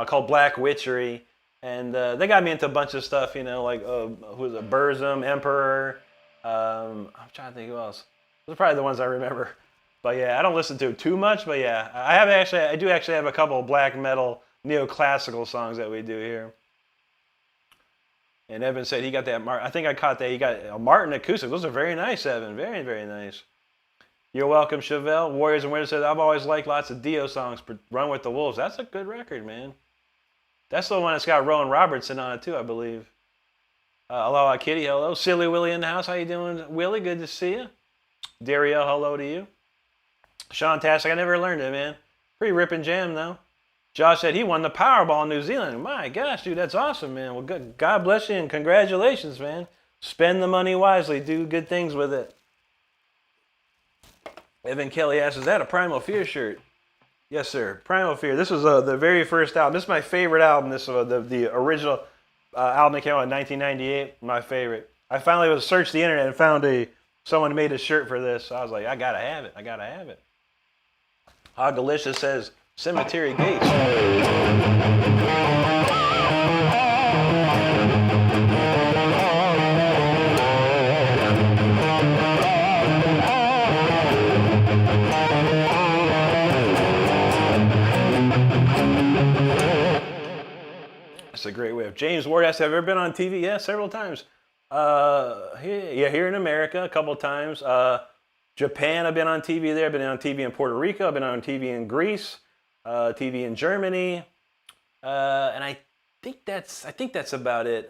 called Black Witchery. And they got me into a bunch of stuff, you know, like, who was it? Burzum, Emperor. I'm trying to think who else. Those are probably the ones I remember. But yeah, I don't listen to it too much, but yeah. I do actually have a couple of black metal neoclassical songs that we do here. And Evan said he got that, I think I caught that, he got a Martin acoustic. Those are very nice, Evan. Very, very nice. You're welcome, Chevelle. Warriors and Winners said, I've always liked lots of Dio songs, Run with the Wolves. That's a good record, man. That's the one that's got Rowan Robertson on it too, I believe. Aloha Kitty, hello. Silly Willie in the house. How you doing, Willie? Good to see you. Dario, hello to you. Sean Tastic, I never learned it, man. Pretty ripping jam, though. Josh said he won the Powerball in New Zealand. My gosh, dude, that's awesome, man. Well, good. God bless you and congratulations, man. Spend the money wisely. Do good things with it. Evan Kelly asks, is that a Primal Fear shirt? Yes, sir. Primal Fear. This was the very first album. This is my favorite album. This is the original album that came out in 1998. My favorite. I finally searched the internet and found someone made a shirt for this. So I was like, I gotta have it. I gotta have it. Delicious says Cemetery Gates. That's a great way of. James Ward asks, have you ever been on TV? Yeah, several times. Here in America, a couple of times. Japan, I've been on TV there. I've been on TV in Puerto Rico. I've been on TV in Greece. TV in Germany. And I think that's about it.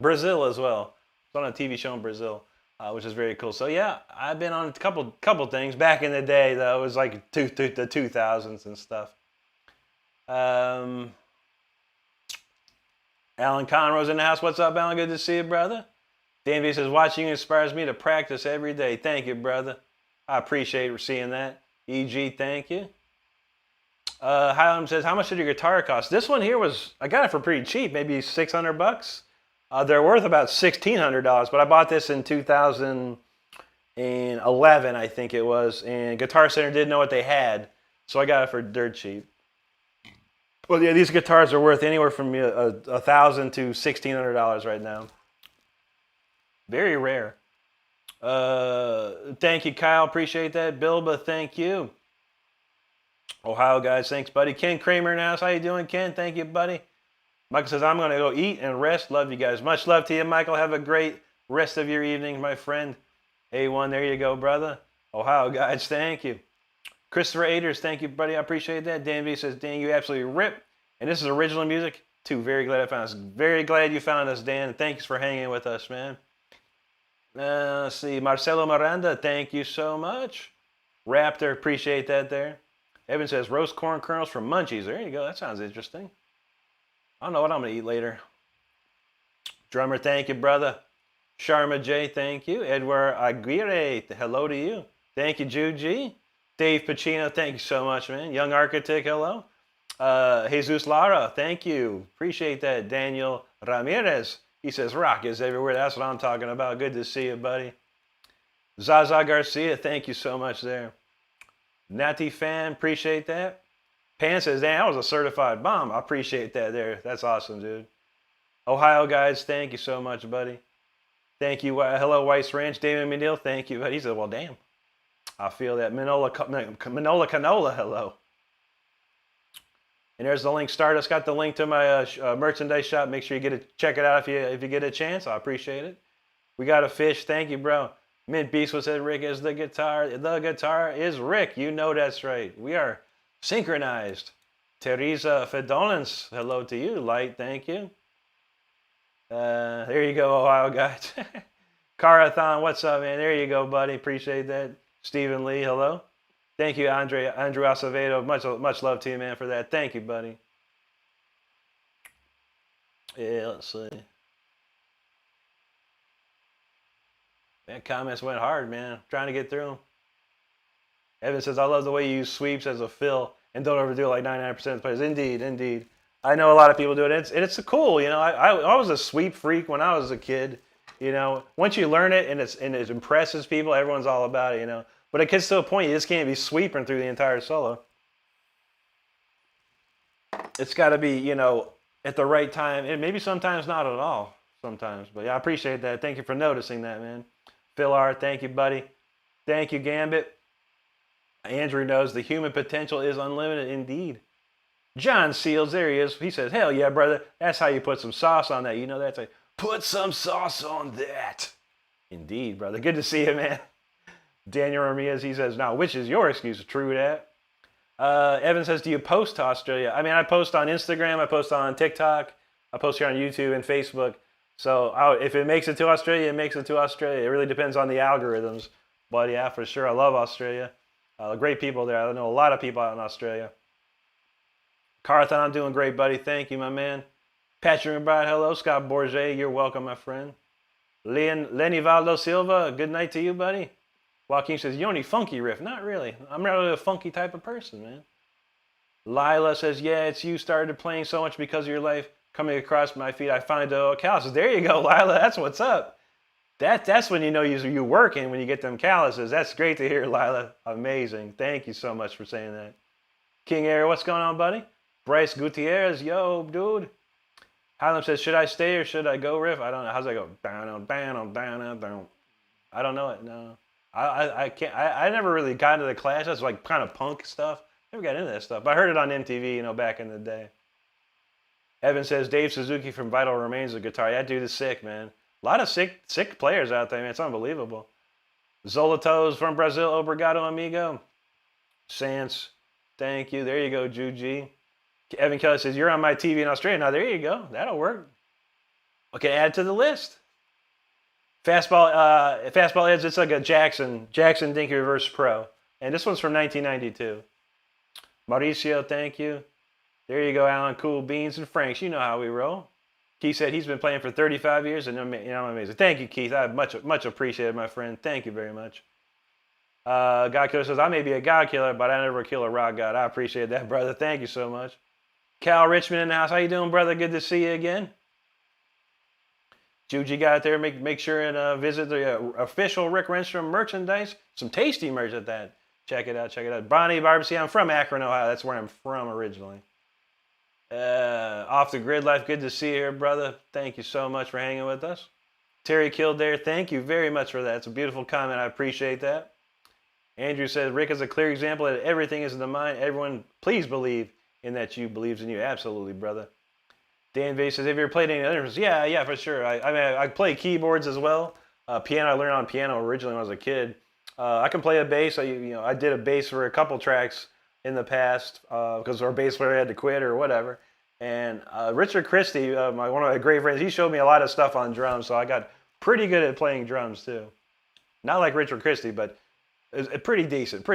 Brazil as well. I was on a TV show in Brazil, which is very cool. So yeah, I've been on a couple things. Back in the day, though, it was like the 2000s and stuff. Alan Conroe's in the house. What's up, Alan? Good to see you, brother. Danby says, watching you inspires me to practice every day. Thank you, brother. I appreciate seeing that. EG, thank you. Highland says, how much did your guitar cost? This one here I got it for pretty cheap, maybe $600. They're worth about $1,600, but I bought this in 2011, I think it was, and Guitar Center didn't know what they had, so I got it for dirt cheap. Well, yeah, these guitars are worth anywhere from $1,000 to $1,600 right now. Very rare. Thank you, Kyle. Appreciate that. Bilba, thank you. Ohio guys, thanks, buddy. Ken Kramer now. How you doing, Ken? Thank you, buddy. Michael says, I'm going to go eat and rest. Love you guys. Much love to you, Michael. Have a great rest of your evening, my friend. A1, there you go, brother. Ohio guys, thank you. Christopher Aders, thank you, buddy. I appreciate that. Dan V says, Dan, you absolutely rip. And this is original music, too. Very glad I found us. Very glad you found us, Dan. Thanks for hanging with us, man. Let's see. Marcelo Miranda, thank you so much. Raptor, appreciate that there. Evan says, roast corn kernels from Munchies. There you go. That sounds interesting. I don't know what I'm going to eat later. Drummer, thank you, brother. Sharma J, thank you. Edward Aguirre, hello to you. Thank you, Jude G. Dave Pacino, thank you so much, man. Young Architect, hello. Jesus Lara, thank you. Appreciate that. Daniel Ramirez, he says, rock is everywhere. That's what I'm talking about. Good to see you, buddy. Zaza Garcia, thank you so much there. Natty Fan, appreciate that. Pan says, damn, that was a certified bomb. I appreciate that there. That's awesome, dude. Ohio guys, thank you so much, buddy. Thank you. Hello, Weiss Ranch. David McNeil, thank you. He said, well, damn. I feel that. Manola Canola, hello. And there's the link. Stardust got the link to my merchandise shop. Make sure you check it out if you get a chance. I appreciate it. We got a fish. Thank you, bro. Mint Beast was said, Rick is the guitar. The guitar is Rick. You know that's right. We are synchronized. Teresa Fedolens, hello to you. Light, thank you. There you go, Ohio guys. Carathon, what's up, man? There you go, buddy. Appreciate that. Stephen Lee, hello. Thank you, Andrew Acevedo. Much love to you, man, for that. Thank you, buddy. Yeah, let's see. Man, comments went hard, man. I'm trying to get through them. Evan says, I love the way you use sweeps as a fill and don't overdo it like 99% of the players. Indeed, indeed. I know a lot of people do it. It's cool, you know. I was a sweep freak when I was a kid. You know, once you learn it and it impresses people, everyone's all about it, you know. But it gets to a point you just can't be sweeping through the entire solo. It's got to be, you know, at the right time, and maybe sometimes not at all. Sometimes, but yeah, I appreciate that. Thank you for noticing that, man. Phil R, thank you, buddy. Thank you, Gambit. Andrew knows the human potential is unlimited, indeed. John Seals, there he is. He says, hell yeah, brother. That's how you put some sauce on that. You know, that's like, put some sauce on that. Indeed, brother. Good to see you, man. Daniel Ramirez, he says, now, which is your excuse? True that. Evan says, do you post to Australia? I mean, I post on Instagram. I post on TikTok. I post here on YouTube and Facebook. So if it makes it to Australia, it makes it to Australia. It really depends on the algorithms. But yeah, for sure. I love Australia. Great people there. I know a lot of people out in Australia. Carthon, I'm doing great, buddy. Thank you, my man. Patrick McBride, hello. Scott Bourget, you're welcome, my friend. Lenivaldo Silva, good night to you, buddy. Joaquin says, you only funky riff. Not really. I'm not really a funky type of person, man. Lila says, yeah, it's you started playing so much because of your life. Coming across my feet, I finally developed calluses. There you go, Lila. That's what's up. That's when you know you're working, when you get them calluses. That's great to hear, Lila. Amazing. Thank you so much for saying that. King Air, what's going on, buddy? Bryce Gutierrez, yo, dude. Highland says, should I stay or should I go riff? I don't know. How's that go? I don't know it, no. I can't. I never really got into the Clash. That's like kind of punk stuff. Never got into that stuff. But I heard it on MTV, you know, back in the day. Evan says, Dave Suzuki from Vital Remains of guitar. Yeah, that dude is sick, man. A lot of sick players out there, man. It's unbelievable. Zolatos from Brazil. Obrigado, amigo. Sans, thank you. There you go, Juji. Evan Kelly says, you're on my TV in Australia. Now, there you go. That'll work. Okay, add to the list. Fastball Eds, it's like a Jackson Dinky Reverse Pro. And this one's from 1992. Mauricio, thank you. There you go, Alan. Cool Beans and Franks. You know how we roll. Keith said he's been playing for 35 years, and I'm amazing. Thank you, Keith. I much appreciated, my friend. Thank you very much. God Killer says, I may be a God killer, but I never kill a rock god. I appreciate that, brother. Thank you so much. Cal Richmond in the house. How you doing, brother? Good to see you again. Juji got out there. Make sure and visit the official Rick Renstrom merchandise. Some tasty merch at that. Check it out. Check it out. Bonnie Barbecue. I'm from Akron, Ohio. That's where I'm from originally. Off the Grid Life. Good to see you here, brother. Thank you so much for hanging with us. Terry Kildare. Thank you very much for that. It's a beautiful comment. I appreciate that. Andrew says, Rick is a clear example that everything is in the mind. Everyone, please believe in that you believes in you. Absolutely, brother. Dan Vase says, have you ever played any other instruments? Yeah, for sure. I play keyboards as well. Piano, I learned on piano originally when I was a kid. I can play a bass. I did a bass for a couple tracks in the past because our bass player had to quit or whatever. And Richard Christie, one of my great friends, he showed me a lot of stuff on drums, so I got pretty good at playing drums too. Not like Richard Christie, but it's pretty decent.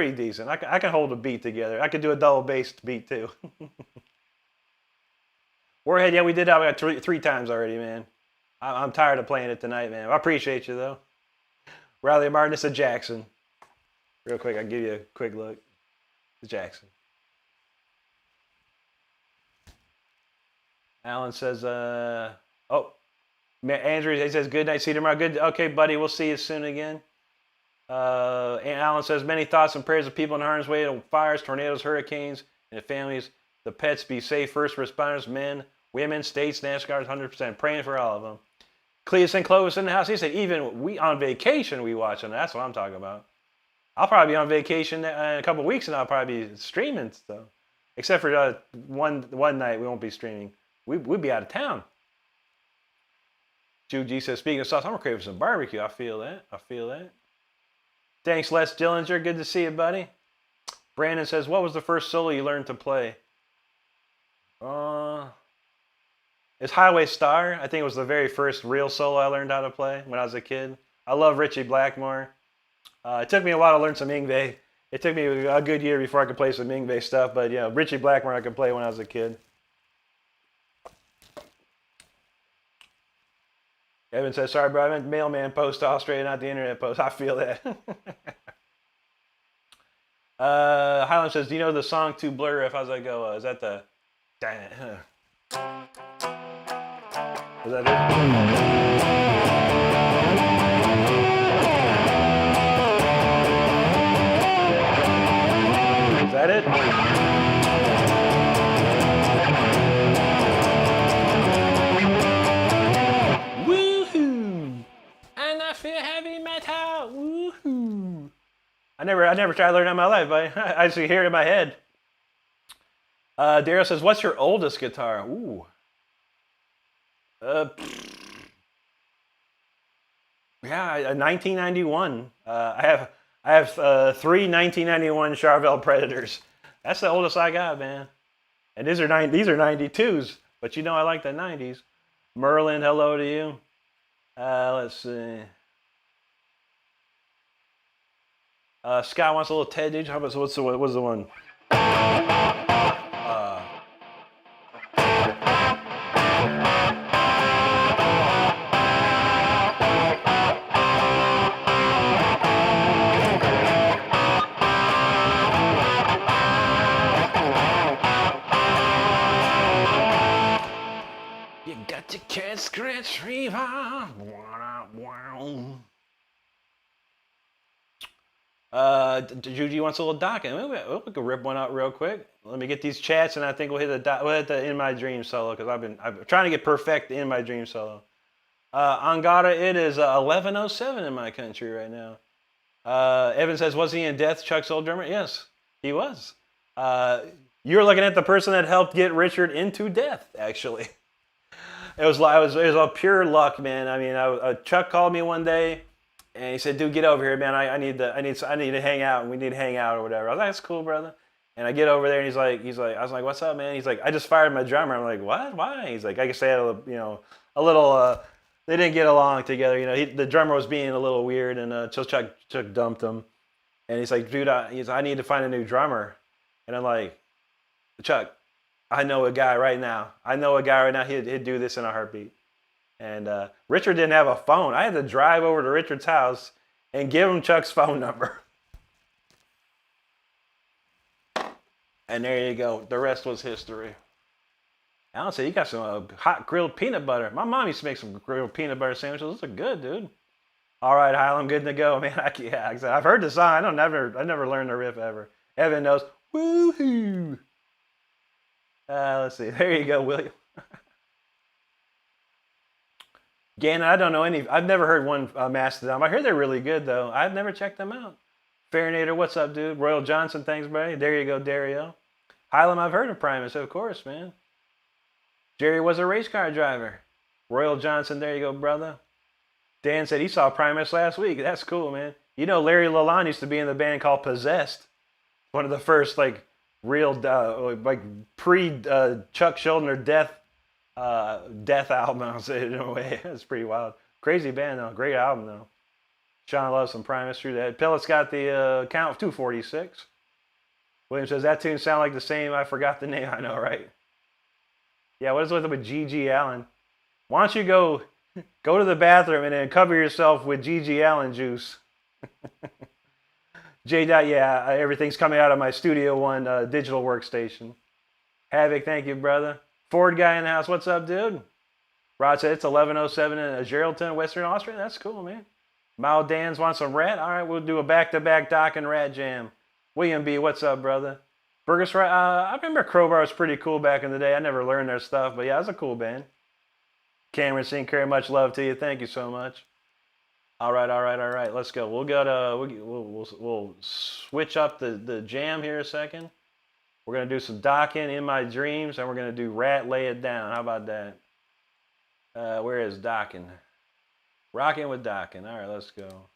I can hold a beat together. I can do a double bass beat too. Warhead, yeah, we did that. We got three times already, man. I'm tired of playing it tonight, man. I appreciate you, though. Riley Martin, it's a Jackson. Real quick, I'll give you a quick look. It's a Jackson. Alan says, Andrew, he says, good night, see you tomorrow. Good, okay, buddy, we'll see you soon again. And Alan says, many thoughts and prayers of people in harm's way to fires, tornadoes, hurricanes, and families, the pets be safe, first responders, men, women, states, NASCARs, 100%. Praying for all of them. Cletus and Clovis in the house. He said, even we on vacation, we watching. That's what I'm talking about. I'll probably be on vacation in a couple of weeks, and I'll probably be streaming stuff. Except for one night, we won't be streaming. We'll be out of town. Juji says, speaking of sauce, I'm craving some barbecue. I feel that. Thanks, Les Dillinger. Good to see you, buddy. Brandon says, what was the first solo you learned to play? It's Highway Star. I think it was the very first real solo I learned how to play when I was a kid. I love Richie Blackmore. It took me a while to learn some Yngwie. It took me a good year before I could play some Yngwie stuff, but yeah, Richie Blackmore I could play when I was a kid. Evan says, sorry, bro, I meant mailman post to Australia, not the internet post. I feel that. Highland says, do you know the song To Blur If? How's that go? Is that the... Is that it? Is that it? Woohoo! And I feel heavy metal. Woohoo! I never tried to learn that in my life, but I just hear it in my head. Daryl says, what's your oldest guitar? Ooh. Yeah, 1991. I have three 1991 Charvel Predators. That's the oldest I got, man. And these are 92s, but you know I like the 90s. Merlin, hello to you. Let's see. Scott wants a little Ted Nugent. How about what's the one? You got your cat scratch revive. Judy wants a little docket. We can rip one out real quick. Let me get these chats, and I think we'll hit the In My Dream solo, because I've been trying to get perfect In My Dream solo. Angara, it is 11:07 in my country right now. Evan says, was he in Death, Chuck's old drummer? Yes, he was. You're looking at the person that helped get Richard into Death, actually. It was a pure luck, man. I mean, Chuck called me one day, and he said, "Dude, get over here, man. I need to hang out, and we need to hang out or whatever." I was like, "That's cool, brother." And I get over there, and he's like, I was like, "What's up, man?" He's like, "I just fired my drummer." I'm like, "What? Why?" He's like, "I guess they had a little. They didn't get along together. The drummer was being a little weird, and Chuck dumped him." And he's like, "Dude, I need to find a new drummer." And I'm like, "Chuck, I know a guy right now. He'd do this in a heartbeat." And Richard didn't have a phone. I had to drive over to Richard's house and give him Chuck's phone number. And there you go. The rest was history. Alan said, you got some hot grilled peanut butter. My mom used to make some grilled peanut butter sandwiches. Those are good, dude. All right, Hylam, good to go, man. I've heard the song. I never learned the riff ever. Evan knows. Woohoo! Let's see. There you go, William. Gannon, I don't know any. I've never heard one Mastodon. I heard they're really good, though. I've never checked them out. Farinator, what's up, dude? Royal Johnson, thanks, buddy. There you go, Dario. Hylam, I've heard of Primus, of course, man. Jerry was a race car driver. Royal Johnson, there you go, brother. Dan said he saw Primus last week. That's cool, man. You know, Larry Lalonde used to be in the band called Possessed. One of the first, real, pre-Chuck Schuldiner death album, I'll say it in a way. It's pretty wild. Crazy band, though. Great album, though. Sean loves some Primus through that. Pilot's got the count of 246. William says, that tune sound like the same. I forgot the name. I know, right? Yeah, what is with it with G.G. Allen? Why don't you go to the bathroom and then cover yourself with G.G. Allen juice? J. Yeah, everything's coming out of my Studio One digital workstation. Havoc, thank you, brother. Ford guy in the house, what's up, dude? Rod said it's 11:07 in Geraldton, Western Australia. That's cool, man. Mao Dans wants some Rat. All right, we'll do a back-to-back Doc and Rat jam. William B, what's up, brother? Burgess, right? I remember Crowbar was pretty cool back in the day. I never learned their stuff, but yeah, it's a cool band. Cameron Sinclair, much love to you. Thank you so much. All right. Let's go. We'll go to we'll switch up the jam here a second. We're gonna do some Dockin' in My Dreams, and we're gonna do Rat Lay It Down. How about that? Where is Dockin'? Rockin' with Dockin'. All right, let's go.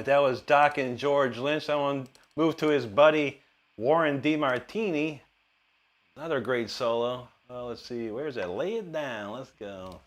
That was Doc and George Lynch. That one moved to his buddy Warren DeMartini. Another great solo. Let's see, where's that? Lay It Down. Let's go.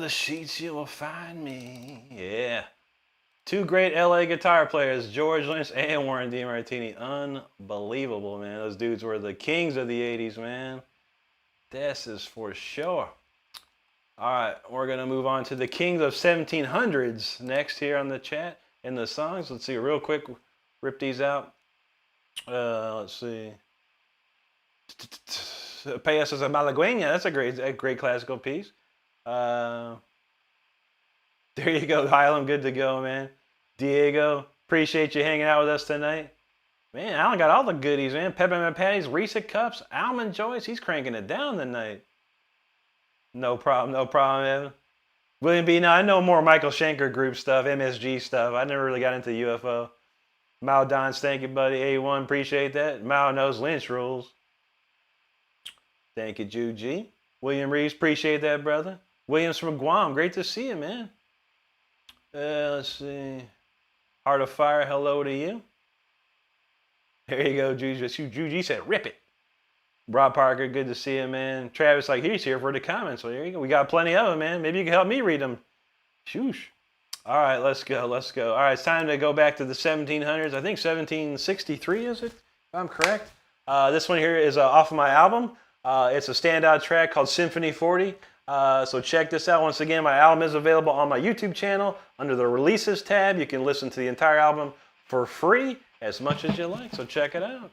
Sheets you will find me. Yeah. Two great LA guitar players, George Lynch and Warren DeMartini. Unbelievable, man. Those dudes were the kings of the 80s, man. This is for sure. All right, we're going to move on to the kings of 1700s next here on the chat and the songs. Let's see, real quick, rip these out. Let's see. Payasos of Malagueña. That's a great classical piece. There you go, Hylam. Good to go, man. Diego, appreciate you hanging out with us tonight. Man, Alan got all the goodies, man. Peppermint Patties, Reese Cups, Almond Joys. He's cranking it down tonight. No problem, Evan. William B. Now, I know more Michael Schenker group stuff, MSG stuff. I never really got into UFO. Mao Don, thank you, buddy. A1, appreciate that. Mao knows Lynch rules. Thank you, Jude G. William Reeves, appreciate that, brother. Williams from Guam, great to see you, man. Let's see. Heart of Fire, hello to you. There you go, Juju said, rip it. Rob Parker, good to see you, man. Travis, like, he's here for the comments. So there you go. We got plenty of them, man. Maybe you can help me read them. Shoosh. All right, let's go. All right, it's time to go back to the 1700s. I think 1763 is it, if I'm correct. This one here is off of my album. It's a standout track called Symphony 40. So check this out. Once again, my album is available on my YouTube channel under the Releases tab. You can listen to the entire album for free as much as you like. So check it out.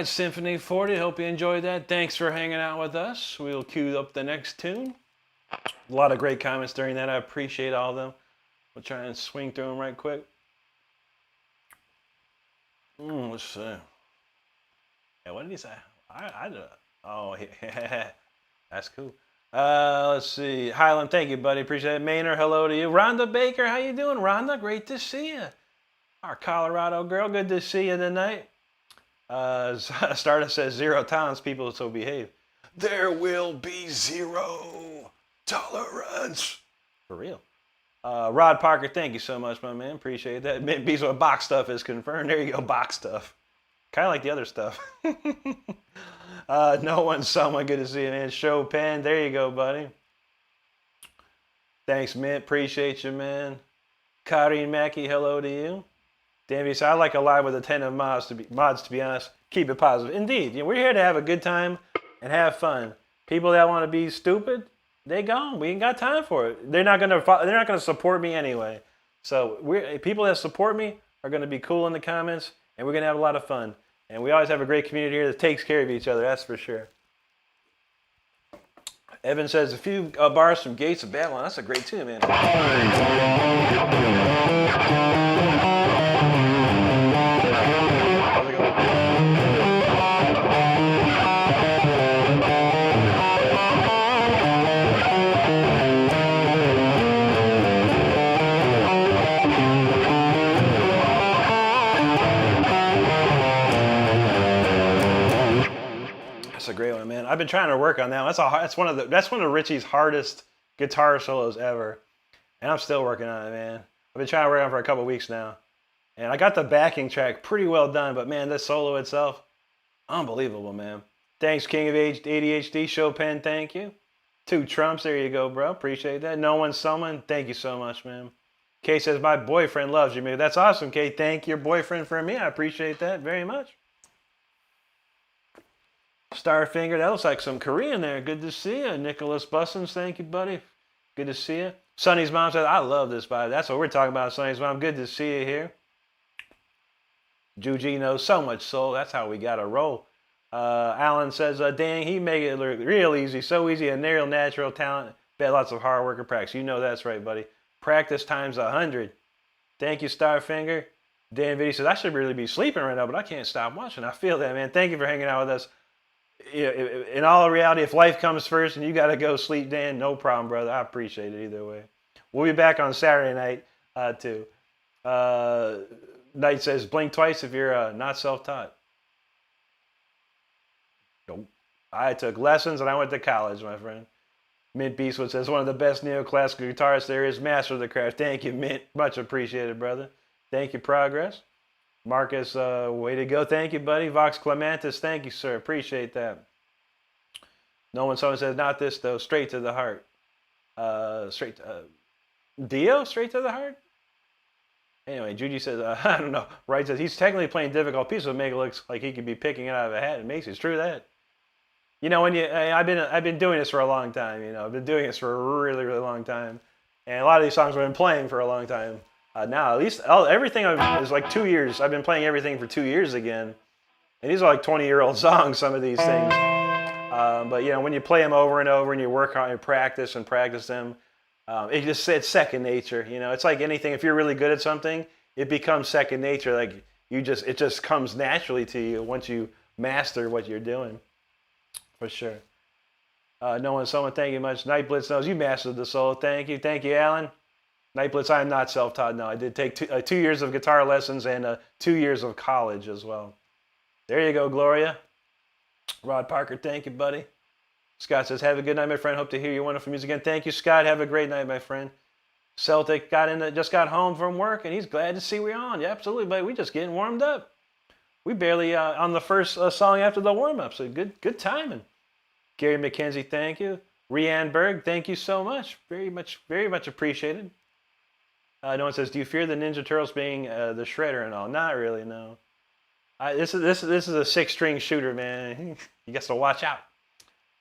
right, Symphony 40. Hope you enjoyed that. Thanks for hanging out with us. We'll cue up the next tune. A lot of great comments during that. I appreciate all of them. We'll try and swing through them right quick. Let's see. Yeah, what did he say? Oh, yeah. That's cool. Let's see. Highland, thank you, buddy. Appreciate it. Maynard, hello to you. Rhonda Baker, how you doing? Rhonda, great to see you. Our Colorado girl, good to see you tonight. Stardust says 0 tolerance, people, so behave. There will be 0 tolerance. For real. Rod Parker, thank you so much, my man. Appreciate that. Beats what box stuff is confirmed. There you go, box stuff. Kind of like the other stuff. No one, someone, good to see you, man. Chopin, there you go, buddy. Thanks, Mint. Appreciate you, man. Karine Mackey, hello to you. Danby said, I like a live with attentive mods, to be honest. Keep it positive. Indeed. You know, we're here to have a good time and have fun. People that want to be stupid, they gone. We ain't got time for it. They're not gonna support me anyway. So people that support me are gonna be cool in the comments, and we're gonna have a lot of fun. And we always have a great community here that takes care of each other. That's for sure. Evan says a few bars from Gates of Babylon. That's a great tune, man. That's a great one, man. I've been trying to work on that one. That's one of Richie's hardest guitar solos ever, and I'm still working on it, man. I've been trying to work on it for a couple of weeks now, and I got the backing track pretty well done. But man, this solo itself, unbelievable, man. Thanks, King of ADHD, Chopin. Thank you. 2 Trumps, there you go, bro. Appreciate that. No one, someone. Thank you so much, man. Kay says my boyfriend loves you, man. That's awesome, Kay. Thank your boyfriend for me. I appreciate that very much. Starfinger, that looks like some Korean there. Good to see you. Nicholas Bussins, thank you, buddy. Good to see you. Sonny's mom says, I love this vibe. That's what we're talking about, Sonny's mom. Good to see you here. Juji knows so much soul. That's how we got to roll. Alan says, dang, he made it look real easy. So easy. A real natural talent. Bet lots of hard work and practice. You know that's right, buddy. Practice times 100. Thank you, Starfinger. Dan Vitti says, I should really be sleeping right now, but I can't stop watching. I feel that, man. Thank you for hanging out with us. In all reality, if life comes first and you got to go sleep, Dan, no problem, brother. I appreciate it either way. We'll be back on Saturday night, too. Knight says, blink twice if you're not self-taught. Nope. I took lessons and I went to college, my friend. Mint Beastwood says, one of the best neoclassical guitarists there is, master of the craft. Thank you, Mint. Much appreciated, brother. Thank you, Progress. Marcus, way to go. Thank you, buddy. Vox Clementis, thank you, sir. Appreciate that. No one, someone says, not this, though. Straight to the heart. Dio, straight to the heart? Anyway, Judy says, I don't know. Wright says, he's technically playing difficult pieces, but make it look like he could be picking it out of a hat. It makes it true that. You know, I've been doing this for a long time. You know, I've been doing this for a really, really long time. And a lot of these songs I've been playing for a long time. Now, at least everything is like 2 years. I've been playing everything for 2 years again. And these are like 20-year-old songs, some of these things. But, you know, when you play them over and over and you work on and practice them, it's second nature. You know, it's like anything. If you're really good at something, it becomes second nature. Like it just comes naturally to you once you master what you're doing. For sure. Someone, thank you much. Night Blitz knows you mastered the solo. Thank you, Alan. Night Blitz, I am not self-taught. No, I did take 2 years of guitar lessons and 2 years of college as well. There you go, Gloria. Rod Parker, thank you, buddy. Scott says, have a good night, my friend. Hope to hear your wonderful music again. Thank you, Scott. Have a great night, my friend. Celtic just got home from work, and he's glad to see we're on. Yeah, absolutely, buddy. We're just getting warmed up. We barely on the first song after the warm-up, so good timing. Gary McKenzie, thank you. Rianne Berg, thank you so much. Very much appreciated. No one says, do you fear the Ninja Turtles being the Shredder and all? Not really, no. This is a 6-string shooter, man. You got to watch out.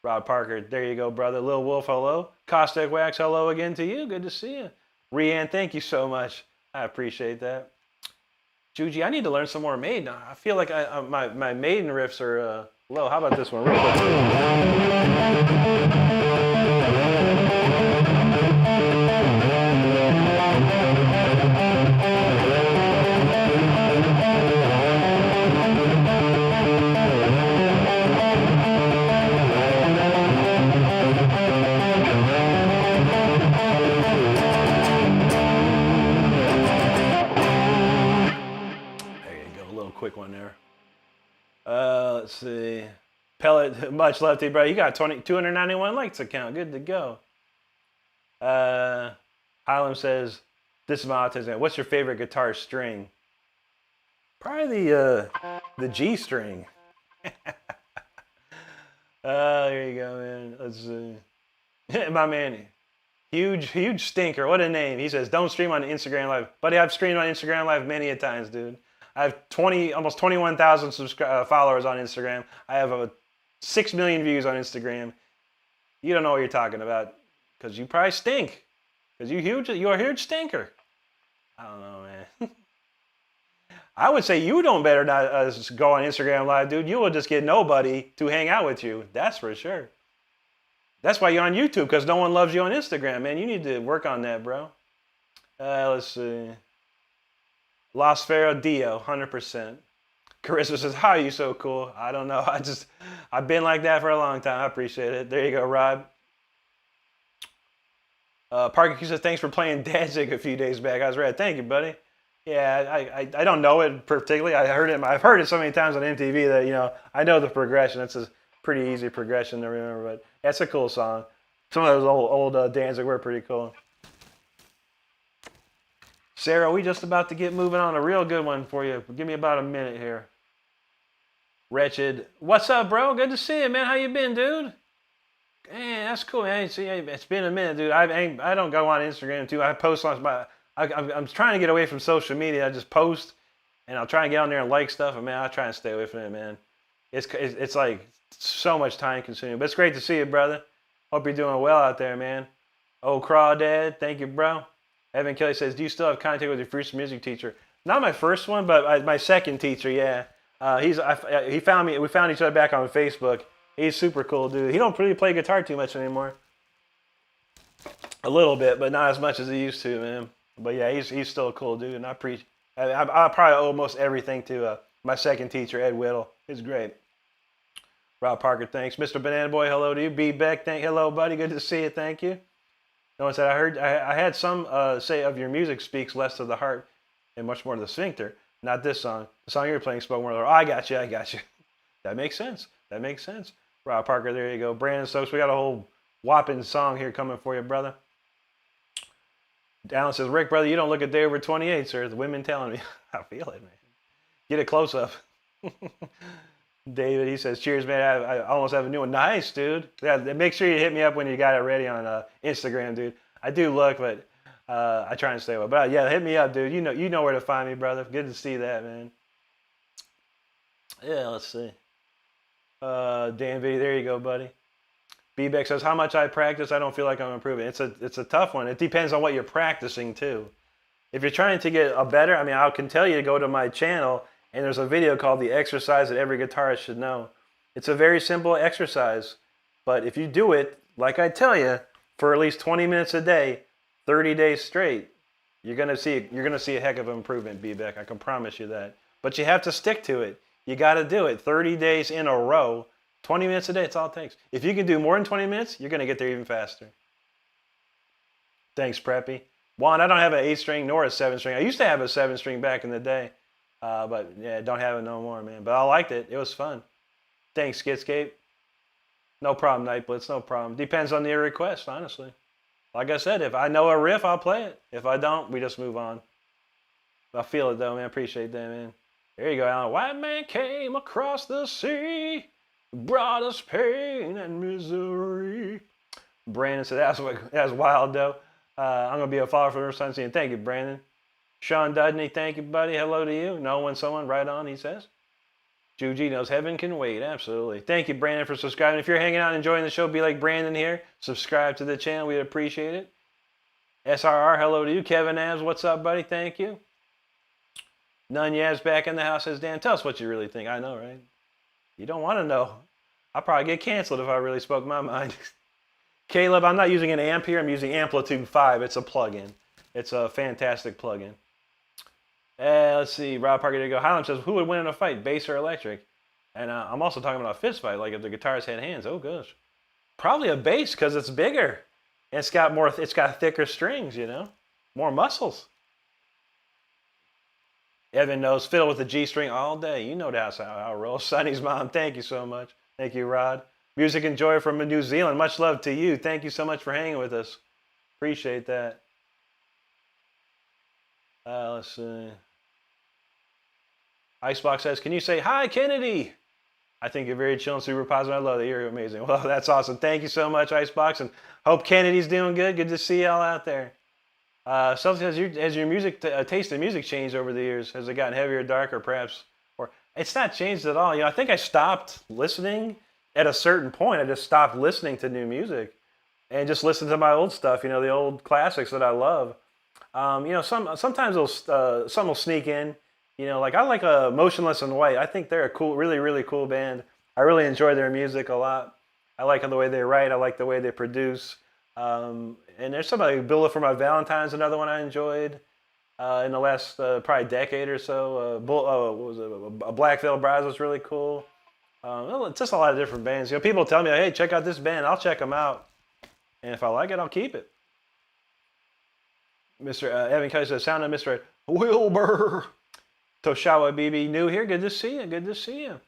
Rod Parker, there you go, brother. Lil Wolf, hello. Caustic Wax, hello again to you. Good to see you. Rianne, thank you so much. I appreciate that. Juji, I need to learn some more Maiden. I feel like my Maiden riffs are low. How about this one real quick? Quick one there. Let's see. Pellet, much love to you, bro. You got 291 likes account. Good to go. Highland says, this is my autism. What's your favorite guitar string? Probably the G string. There you go, man. Let's see. My man, huge stinker. What a name. He says, don't stream on Instagram Live. Buddy, I've streamed on Instagram Live many a times, dude. I have almost 21,000 followers on Instagram. I have 6 million views on Instagram. You don't know what you're talking about because you probably stink. Because you're a huge stinker. I don't know, man. I would say you don't better not go on Instagram Live, dude. You will just get nobody to hang out with you. That's for sure. That's why you're on YouTube, because no one loves you on Instagram, man. You need to work on that, bro. Let's see. Los Ferro Dio, 100%. Carissa says, how are you so cool? I don't know. I've been like that for a long time. I appreciate it. There you go, Rob. Parker says, thanks for playing Danzig a few days back. I was ready. Thank you, buddy. Yeah, I don't know it particularly. I've heard it so many times on MTV that, you know, I know the progression. It's a pretty easy progression to remember, but that's a cool song. Some of those old Danzig were pretty cool. Sarah, we just about to get moving on a real good one for you. Give me about a minute here. Wretched. What's up, bro? Good to see you, man. How you been, dude? Man, that's cool, man. See, it's been a minute, dude. I don't go on Instagram, too. I post on I'm trying to get away from social media. I just post, and I'll try and get on there and like stuff, and, man, I try and stay away from it, man. It's like so much time consuming. But it's great to see you, brother. Hope you're doing well out there, man. Oh, Crawdad. Thank you, bro. Evan Kelly says, do you still have contact with your first music teacher? Not my first one, but my second teacher, yeah. He found me. We found each other back on Facebook. He's super cool, dude. He don't really play guitar too much anymore. A little bit, but not as much as he used to, man. But yeah, he's still a cool dude, and I probably owe almost everything to my second teacher, Ed Whittle. He's great. Rob Parker, thanks. Mr. Banana Boy, hello to you. B. Beck, hello, buddy. Good to see you. Thank you. No one said, I had some say of your music speaks less to the heart and much more to the sphincter. Not this song. The song you're playing spoke more to the heart. I got you. That makes sense. Rob Parker, there you go. Brandon Stokes, we got a whole whopping song here coming for you, brother. Alan says, Rick, brother, you don't look a day over 28, sir. The women telling me. I feel it, man. Get it close up. David, he says, cheers, man. I almost have a new one. Nice, dude. Yeah, make sure you hit me up when you got it ready on Instagram, dude. I do look, but I try and stay away. But yeah, hit me up, dude. You know where to find me, brother. Good to see that, man. Yeah, let's see. Dan V, there you go, buddy. B-Beck says, how much I practice, I don't feel like I'm improving. It's a tough one. It depends on what you're practicing, too. If you're trying to get a better, I mean, I can tell you to go to my channel, and there's a video called The Exercise That Every Guitarist Should Know. It's a very simple exercise, but if you do it, like I tell you, for at least 20 minutes a day, 30 days straight, you're gonna see a heck of an improvement, B-Beck. I can promise you that. But you have to stick to it. You got to do it 30 days in a row, 20 minutes a day. It's all it takes. If you can do more than 20 minutes, you're gonna get there even faster. Thanks, Preppy. Juan, I don't have an 8-string nor a 7-string. I used to have a 7-string back in the day. But yeah, don't have it no more, man. But I liked it. It was fun. Thanks, Skitscape. No problem, Nightblitz. No problem. Depends on your request, honestly. Like I said, if I know a riff, I'll play it. If I don't, we just move on. I feel it, though, man. Appreciate that, man. There you go, Alan. White man came across the sea, brought us pain and misery. Brandon said, that's wild, though. I'm going to be a follower for the first time seeing. Thank you, Brandon. Sean Dudney, thank you, buddy. Hello to you. Knowing someone, right on, he says. Juji knows heaven can wait. Absolutely. Thank you, Brandon, for subscribing. If you're hanging out and enjoying the show, be like Brandon here. Subscribe to the channel. We'd appreciate it. SRR, hello to you. Kevin Abs, what's up, buddy? Thank you. None Yaz back in the house, says Dan. Tell us what you really think. I know, right? You don't want to know. I'll probably get canceled if I really spoke my mind. Caleb, I'm not using an amp here. I'm using Amplitude 5. It's a plugin. It's a fantastic plugin. Let's see. Rob Parker, there you go. Highland says, who would win in a fight, bass or electric? And I'm also talking about a fist fight, like if the guitars had hands. Oh, gosh. Probably a bass because it's bigger. And it's got thicker strings, you know, more muscles. Evan knows fiddle with the G string all day. You know that's how I roll. Sonny's mom, thank you so much. Thank you, Rod. Music and Joy from New Zealand. Much love to you. Thank you so much for hanging with us. Appreciate that. Let's see. Icebox says, can you say, hi, Kennedy? I think you're very chill and super positive. I love that. You're amazing. Well, that's awesome. Thank you so much, Icebox. And hope Kennedy's doing good. Good to see y'all out there. Something has your music taste in music changed over the years? Has it gotten heavier, darker, perhaps? Or it's not changed at all. You know, I think I stopped listening at a certain point. I just stopped listening to new music and just listened to my old stuff. You know, the old classics that I love. You know, sometimes some will sneak in. You know, like I like Motionless in White. I think they're a cool, really, really cool band. I really enjoy their music a lot. I like the way they write. I like the way they produce. And there's somebody, Billa for My Valentine's, another one I enjoyed in the last probably decade or so. What was it? Black Veil Brides was really cool. It's just a lot of different bands. You know, people tell me, hey, check out this band. I'll check them out. And if I like it, I'll keep it. Mr. Evan Kelly says, sound of Mr. Wilbur. Toshawa BB, new here. Good to see you. Good to see you.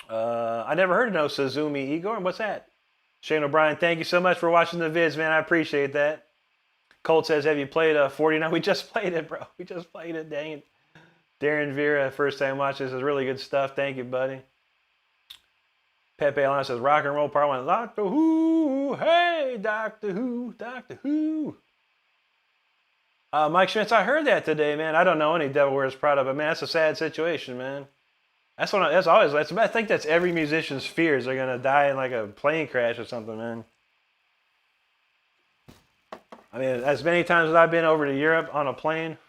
I never heard of no Suzumi Igor. What's that? Shane O'Brien, thank you so much for watching the vids, man. I appreciate that. Colt says, have you played 49? We just played it, bro. We just played it. Dang it. Darren Vera, first time watching. This is really good stuff. Thank you, buddy. Pepe Alana says, rock and roll part 1. Doctor Who. Hey, Doctor Who. Doctor Who. Mike Schmitz, I heard that today, man. I don't know any Devil Wears Prada, but man, that's a sad situation, man. I think that's every musician's fears. They're gonna die in like a plane crash or something, man. I mean, as many times as I've been over to Europe on a plane,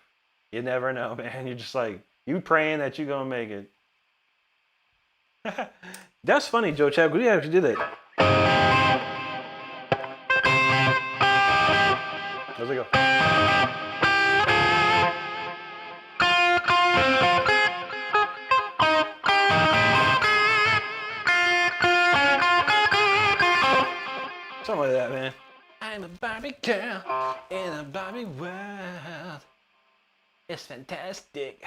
you never know, man. You're just like, you praying that you're gonna make it. That's funny, Joe Chad. We have to do that. How's it go? Something like that, man. I'm a Barbie girl in a Barbie world. It's fantastic.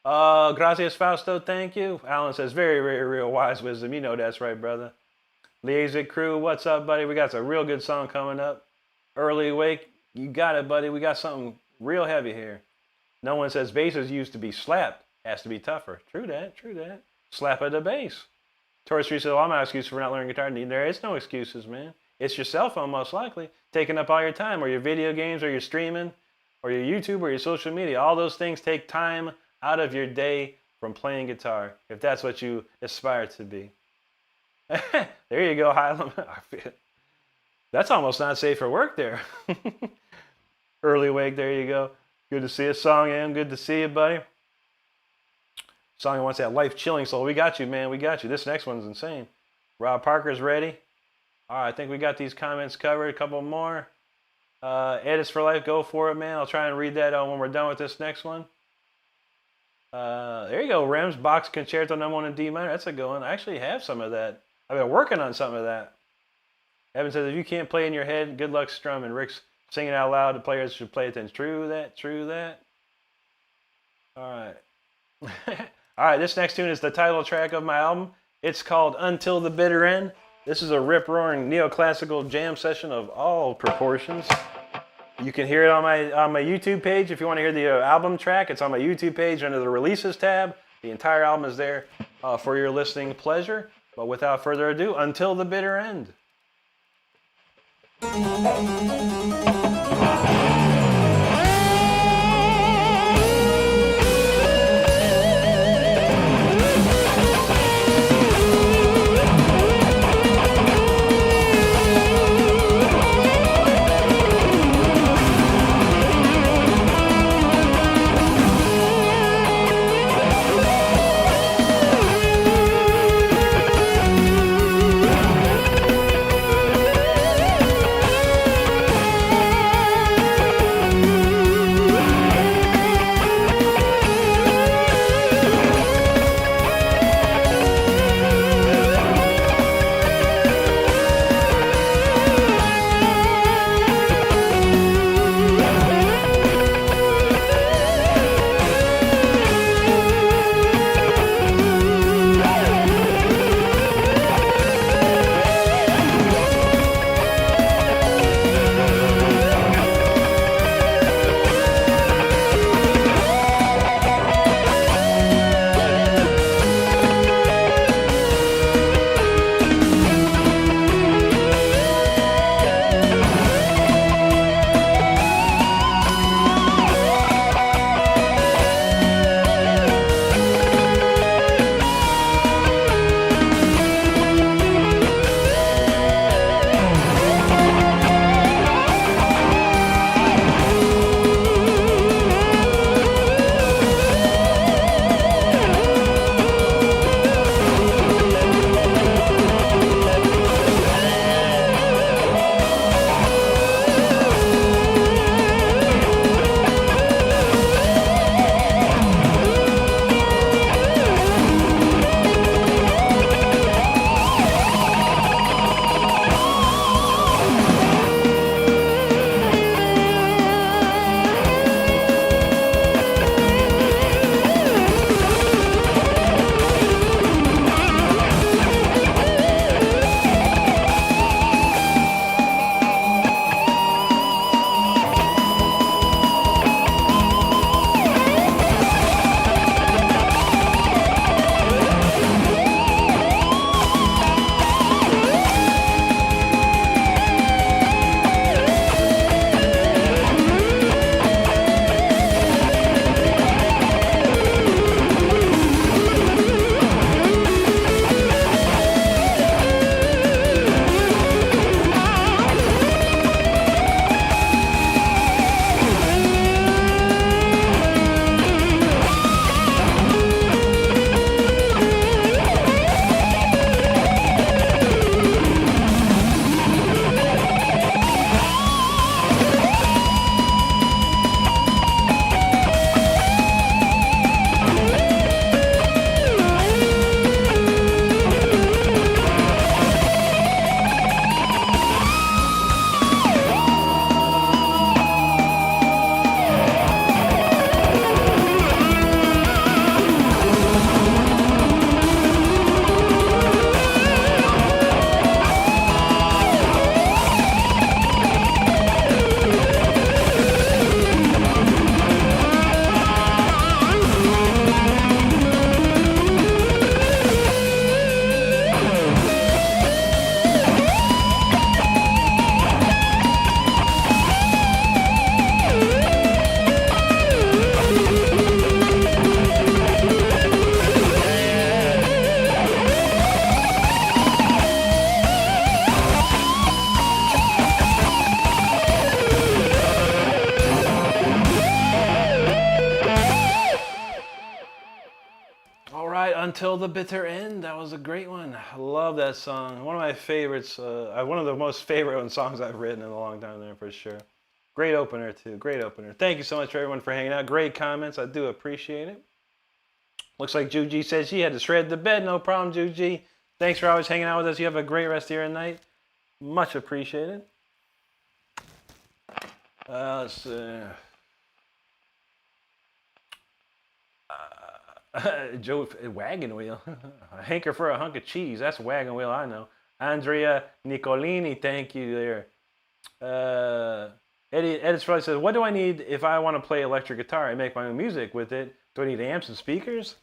Gracias, Fausto. Thank you. Alan says, very, very real wise wisdom. You know that's right, brother. Liaison crew, what's up, buddy? We got some real good song coming up. Early Wake, you got it, buddy. We got something real heavy here. No one says basses used to be slapped. Has to be tougher. True that, true that. Slap at the bass. Torres Street says, well, I'm not excuse for not learning guitar. There is no excuses, man. It's your cell phone, most likely, taking up all your time, or your video games, or your streaming, or your YouTube, or your social media. All those things take time out of your day from playing guitar, if that's what you aspire to be. There you go, Highland. That's almost not safe for work there. Early Wake, there you go. Good to see you, Song M. Good to see you, buddy. Song wants that life chilling soul. We got you, man. We got you. This next one's insane. Rob Parker's ready. All right, I think we got these comments covered. A couple more. Edits for life. Go for it, man. I'll try and read that when we're done with this next one. There you go, Rems. Bach Concerto No. 1 in D minor. That's a good one. I actually have some of that. I've been working on some of that. Evan says, if you can't play in your head, good luck strumming. Rick's singing out loud. The players should play it then. True that, true that. All right. All right, this next tune is the title track of my album. It's called Until the Bitter End. This is a rip-roaring neoclassical jam session of all proportions. You can hear it on my YouTube page. If you want to hear the album track, it's on my YouTube page under the Releases tab. The entire album is there for your listening pleasure. But without further ado, Until the Bitter End. Until the Bitter End. That was a great one. I love that song. One of my favorites. One of the most favorite songs I've written in a long time there for sure. Great opener too. Great opener. Thank you so much for everyone for hanging out. Great comments. I do appreciate it. Looks like Juji says she had to shred the bed. No problem, Juji. Thanks for always hanging out with us. You have a great rest of your night. Much appreciated. Let's see. Joe, wagon wheel. A hanker for a hunk of cheese. That's wagon wheel, I know. Andrea Nicolini, thank you there. Edith probably says, what do I need if I want to play electric guitar and make my own music with it? Do I need amps and speakers?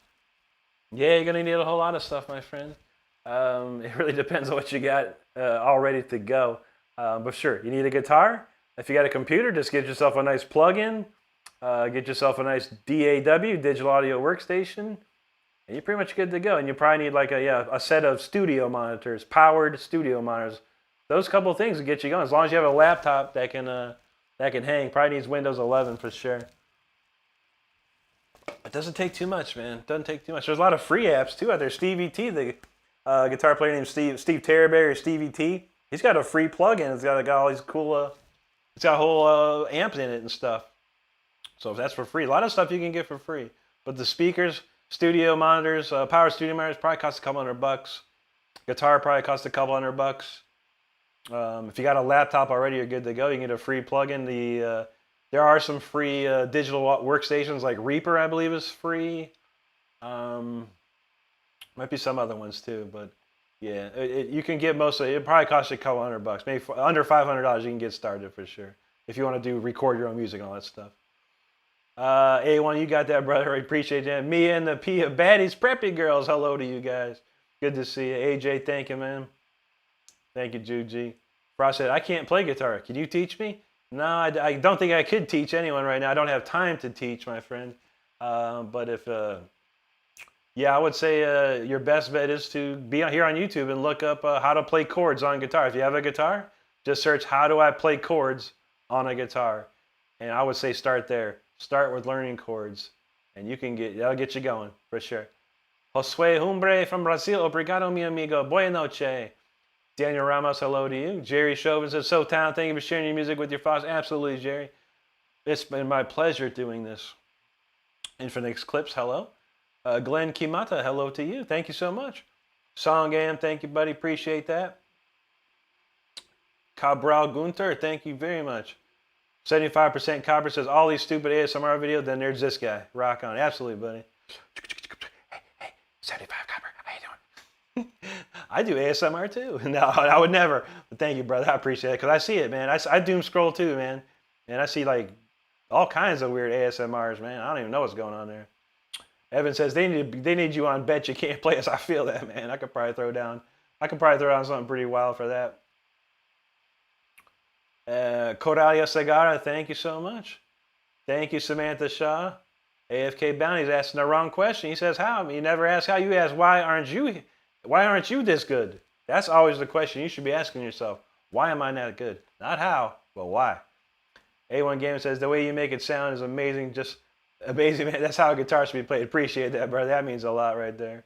Yeah, you're going to need a whole lot of stuff, my friend. It really depends on what you got all ready to go. But sure, you need a guitar. If you got a computer, just get yourself a nice plug-in. Get yourself a nice DAW, digital audio workstation, and you're pretty much good to go. And you probably need like a set of studio monitors, powered studio monitors. Those couple things will get you going. As long as you have a laptop that can hang. Probably needs Windows 11 for sure. It doesn't take too much, man. It doesn't take too much. There's a lot of free apps too out there. Stevie T, the guitar player named Steve Terryberry, or Stevie T. He's got a free plug-in. It's got all these cool. It's got whole amps in it and stuff. So if that's for free, a lot of stuff you can get for free. But the speakers, studio monitors, power studio monitors probably cost a couple $100. Guitar probably costs a couple $100. If you got a laptop already, you're good to go. You can get a free plug-in. There are some free digital workstations like Reaper, I believe, is free. Might be some other ones too, but yeah, you can get most of it. It probably costs you a couple $100. Maybe under $500, you can get started for sure. If you want to record your own music and all that stuff. A1, you got that, brother. I appreciate that. Mia and the P of Baddies Preppy Girls. Hello to you guys. Good to see you. AJ, thank you, man. Thank you, Juji. Frost said, I can't play guitar. Can you teach me? No, I don't think I could teach anyone right now. I don't have time to teach, my friend. But if, yeah, I would say your best bet is to be here on YouTube and look up how to play chords on guitar. If you have a guitar, just search how do I play chords on a guitar. And I would say start there. Start with learning chords, and that'll get you going for sure. Josue Humbre from Brazil, obrigado mi amigo, buena noche. Daniel Ramos, hello to you. Jerry Chauvin says, so talented, thank you for sharing your music with your followers. Absolutely, Jerry. It's been my pleasure doing this. Infinix Clips, hello. Glenn Kimata, hello to you. Thank you so much. Songam, thank you, buddy. Appreciate that. Cabral Gunter, thank you very much. 75% Copper says, all these stupid ASMR videos, then there's this guy. Rock on. Absolutely, buddy. Hey, 75 Copper, how you doing? I do ASMR too. No, I would never. But thank you, brother. I appreciate it. Because I see it, man. I doom scroll too, man. And I see like all kinds of weird ASMRs, man. I don't even know what's going on there. Evan says, they need you on Bet You Can't Play Us. I feel that, man. I could probably throw down something pretty wild for that. Coralia Segara, thank you so much. Thank you, Samantha Shaw. AFK Bounty's asking the wrong question. He says, how? You never ask how. You ask, why aren't you this good? That's always the question you should be asking yourself. Why am I not good? Not how, but why. A1 Gamer says, the way you make it sound is amazing. Just amazing, man. That's how a guitar should be played. Appreciate that, brother. That means a lot right there.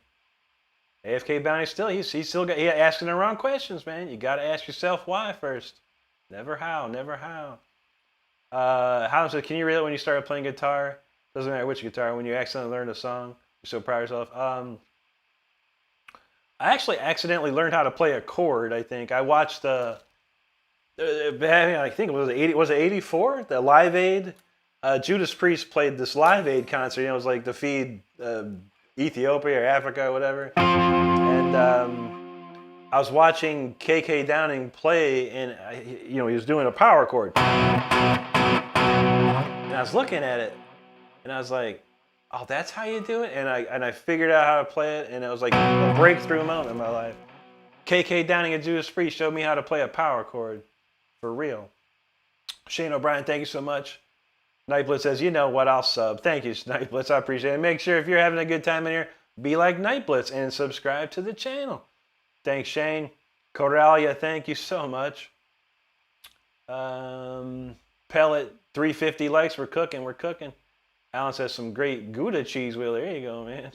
AFK Bounty he's still asking the wrong questions, man. You got to ask yourself why first. Never how, never how. How says, can you relate when you started playing guitar? Doesn't matter which guitar. When you accidentally learned a song, you're so proud of yourself. I actually accidentally learned how to play a chord. I think I watched I think it was 84, the Live Aid. Judas Priest played this Live Aid concert. You know, it was like to feed Ethiopia or Africa or whatever. And I was watching KK Downing play, and he was doing a power chord. And I was looking at it, and I was like, "Oh, that's how you do it." And I figured out how to play it, and it was like a breakthrough moment in my life. KK Downing and Judas Priest showed me how to play a power chord, for real. Shane O'Brien, thank you so much. Nightblitz says, you know what, I'll sub. Thank you, Nightblitz, I appreciate it. Make sure if you're having a good time in here, be like Nightblitz and subscribe to the channel. Thanks, Shane. Coralia, thank you so much. Pellet, 350 likes. We're cooking. Alan says some great Gouda cheese wheel. There you go, man.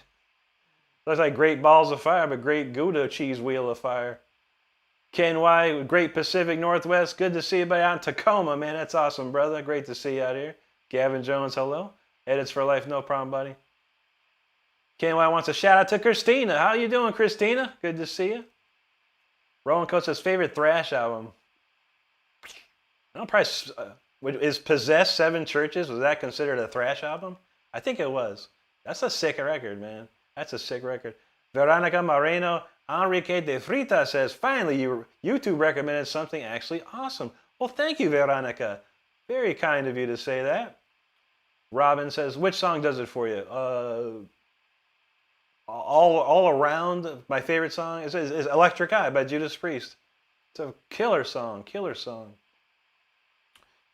Looks like Great Balls of Fire, but Great Gouda Cheese Wheel of Fire. Ken Y, Great Pacific Northwest. Good to see you out in Tacoma, man. That's awesome, brother. Great to see you out here. Gavin Jones, hello. Edits for Life, no problem, buddy. Ken Y wants a shout out to Christina. How you doing, Christina? Good to see you. Roland Coates says favorite thrash album. I don't probably is Possessed Seven Churches. Was that considered a thrash album? I think it was. That's a sick record, man. That's a sick record. Veronica Moreno Enrique de Frita says, finally, YouTube recommended something actually awesome. Well, thank you, Veronica. Very kind of you to say that. Robin says, which song does it for you? All Around, my favorite song, is Electric Eye by Judas Priest. It's a killer song, killer song.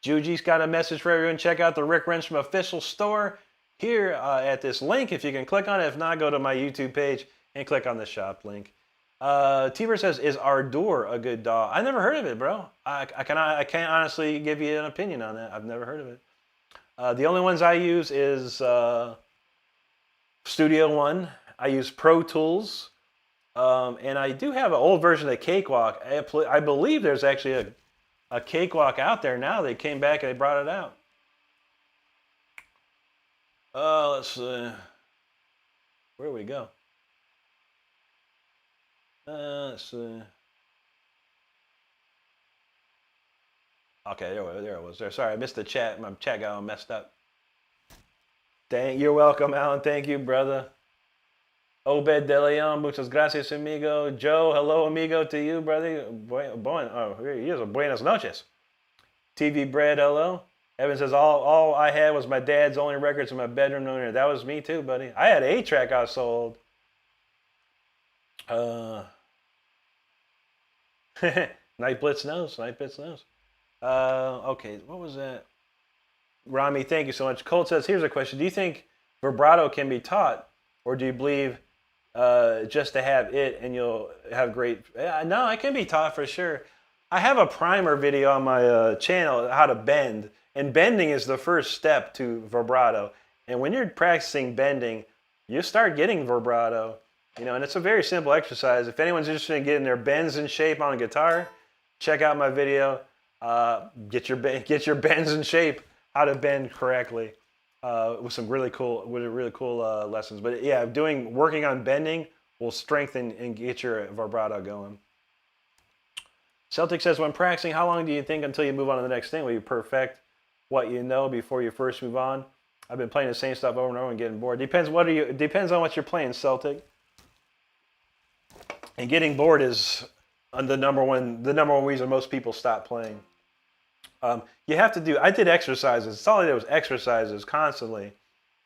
Juji's got a message for everyone. Check out the Rick Renstrom official store here at this link. If you can click on it. If not, go to my YouTube page and click on the shop link. T-Bird says, is Ardor a good DAW? I never heard of it, bro. I can't honestly give you an opinion on that. I've never heard of it. The only ones I use is Studio One. I use Pro Tools. And I do have an old version of Cakewalk. I believe there's actually a Cakewalk out there now. They came back and they brought it out. Let's see. Where do we go? Let's see. Okay, there it was. Sorry, I missed the chat. My chat got all messed up. You're welcome, Alan. Thank you, brother. Obed De Leon, muchas gracias, amigo. Joe, hello, amigo, to you, brother. Buenas noches. TV Bread, hello. Evan says, all I had was my dad's only records in my bedroom. That was me too, buddy. I had an 8-track I sold. Night Blitz knows. Night Blitz knows. Okay, what was that? Rami, thank you so much. Colt says, here's a question. Do you think vibrato can be taught, or do you believe just to have it and you'll have great... No, it can be taught for sure. I have a primer video on my channel, how to bend, and bending is the first step to vibrato. And when you're practicing bending, you start getting vibrato. You know, and it's a very simple exercise. If anyone's interested in getting their bends in shape on a guitar, check out my video. Get your bends in shape, how to bend correctly, with some really cool lessons. But yeah, working on bending will strengthen and get your vibrato going. Celtic says, when practicing, how long do you think until you move on to the next thing? Will you perfect what you know before you first move on? I've been playing the same stuff over and over and getting bored. Depends on what you're playing, Celtic. And getting bored is the number one reason most people stop playing. You have to do, I did exercises. That's all I did was exercises constantly.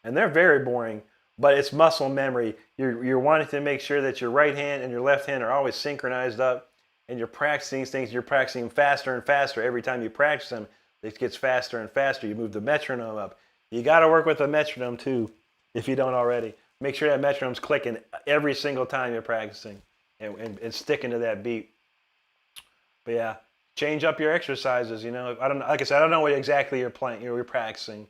And they're very boring, but it's muscle memory. You're wanting to make sure that your right hand and your left hand are always synchronized up, and you're practicing these things. You're practicing faster and faster. Every time you practice them, it gets faster and faster. You move the metronome up. You got to work with the metronome too, if you don't already. Make sure that metronome's clicking every single time you're practicing. And sticking to that beat. But yeah, change up your exercises. You know, like I said, I don't know what exactly you're playing, you're practicing.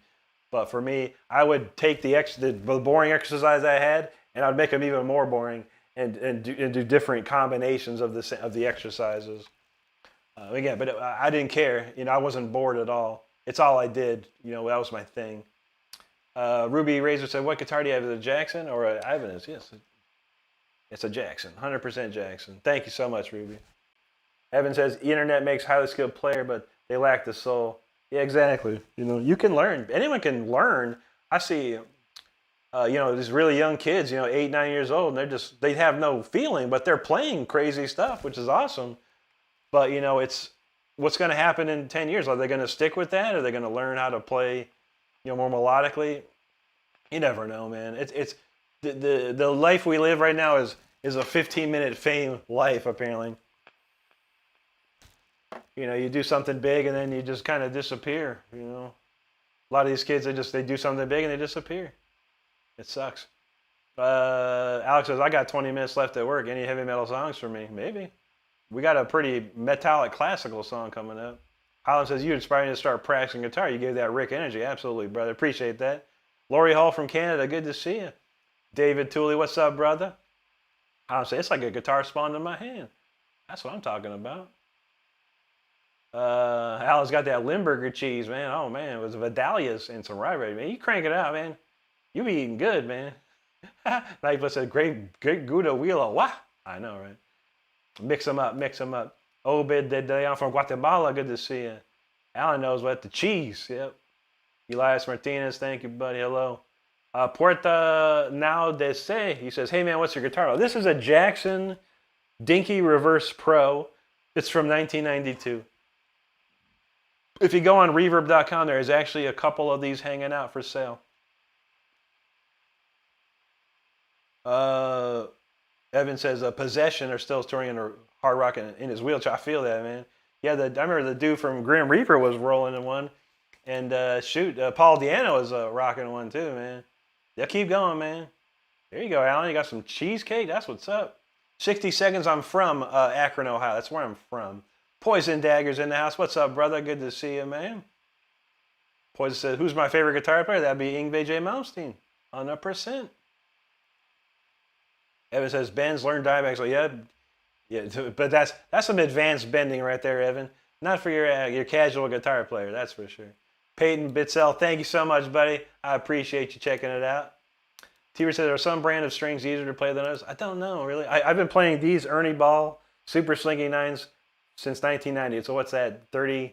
But for me, I would take the boring exercise I had, and I'd make them even more boring, and do different combinations of the exercises. Again, but I didn't care. You know, I wasn't bored at all. It's all I did. You know, that was my thing. Ruby Razor said, "What guitar do you have? Is it a Jackson or an Ibanez?" Yes. It's a Jackson, 100% Jackson. Thank you so much, Ruby. Evan says, internet makes highly skilled player, but they lack the soul. Yeah, exactly. You know, you can learn. Anyone can learn. I see, these really young kids, 8, 9 years old, and they have no feeling, but they're playing crazy stuff, which is awesome. But, it's what's going to happen in 10 years. Are they going to stick with that? Are they going to learn how to play, more melodically? You never know, man. It's the life we live right now is a 15-minute fame life, apparently. You do something big and then you just kind of disappear, A lot of these kids, they do something big and they disappear. It sucks. Alex says, I got 20 minutes left at work. Any heavy metal songs for me? Maybe. We got a pretty metallic classical song coming up. Holland says, you inspired me to start practicing guitar. You gave that Rick energy. Absolutely, brother. Appreciate that. Lori Hall from Canada, good to see you. David Tooley, what's up, brother? I'll say it's like a guitar spawned in my hand. That's what I'm talking about. Al's got that Limburger cheese, man. Oh man, it was Vidalia's and some rye bread, man. You crank it out, man. You be eating good, man. Like what's a great Gouda wheel. What? I know, right? Mix them up, mix them up. Obed de Leon from Guatemala, good to see you. Alan knows what the cheese. Yep. Elias Martinez, thank you, buddy. Hello. Puerta Now de Se, he says, hey man, what's your guitar? Oh, this is a Jackson Dinky Reverse Pro. It's from 1992. If you go on reverb.com, there is actually a couple of these hanging out for sale. Evan says, Possession are still touring in hard rock in his wheelchair. I feel that, man. Yeah, I remember the dude from Grim Reaper was rolling in one. And Paul Diano is rocking one too, man. Yeah, keep going, man. There you go, Alan. You got some cheesecake? That's what's up. 60 seconds, I'm from Akron, Ohio. That's where I'm from. Poison Dagger's in the house. What's up, brother? Good to see you, man. Poison says, who's my favorite guitar player? That'd be Yngwie J. Malmsteen. 100%. Evan says, Ben's learned diabags. So yeah, but that's some advanced bending right there, Evan. Not for your casual guitar player, that's for sure. Peyton Bitzel, thank you so much, buddy. I appreciate you checking it out. T-Bird says, are some brand of strings easier to play than others? I don't know, really. I've been playing these Ernie Ball Super Slinky 9s since 1990. So what's that, 30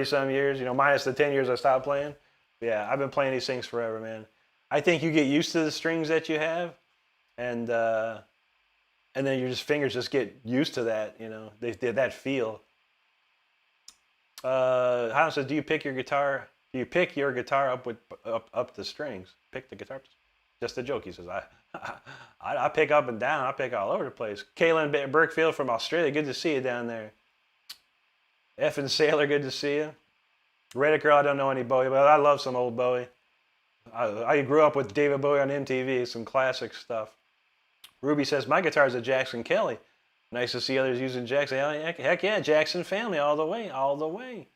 some years? You know, minus the 10 years I stopped playing. Yeah, I've been playing these things forever, man. I think you get used to the strings that you have, and then your fingers just get used to that, you know, that feel. Hans says, do you pick your guitar up the strings? Pick the guitar? Just a joke, he says. I pick up and down. I pick all over the place. Kaylin Burkfield from Australia, good to see you down there. Effin Sailor, good to see you. Reddit Girl, I don't know any Bowie, but I love some old Bowie. I grew up with David Bowie on MTV, some classic stuff. Ruby says, my guitar is a Jackson Kelly. Nice to see others using Jackson. Heck yeah, Jackson family all the way, all the way.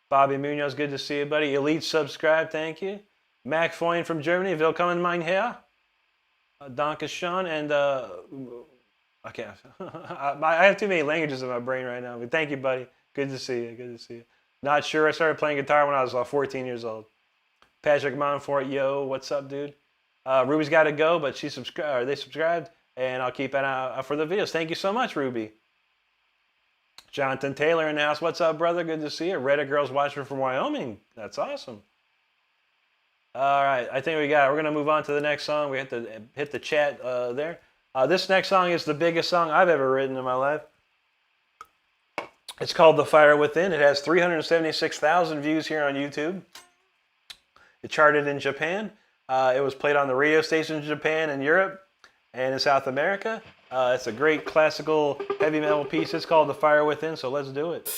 Bobby Munoz, good to see you, buddy. Elite subscribe, thank you. Mac Foyne from Germany, willkommen mein Herr. Danke schön, and I can't. I have too many languages in my brain right now, but thank you, buddy. Good to see you, good to see you. Not sure, I started playing guitar when I was 14 years old. Patrick Monfort, yo, what's up, dude? Ruby's got to go, but they subscribed, and I'll keep an eye out for the videos. Thank you so much, Ruby. Jonathan Taylor in the house. What's up, brother? Good to see you. Reddit Girls watching from Wyoming. That's awesome. All right, I think we got it. We're going to move on to the next song. We have to hit the chat there. This next song is the biggest song I've ever written in my life. It's called The Fire Within. It has 376,000 views here on YouTube. It charted in Japan. It was played on the radio stations in Japan and Europe and in South America. It's a great classical heavy metal piece. It's called The Fire Within, so let's do it.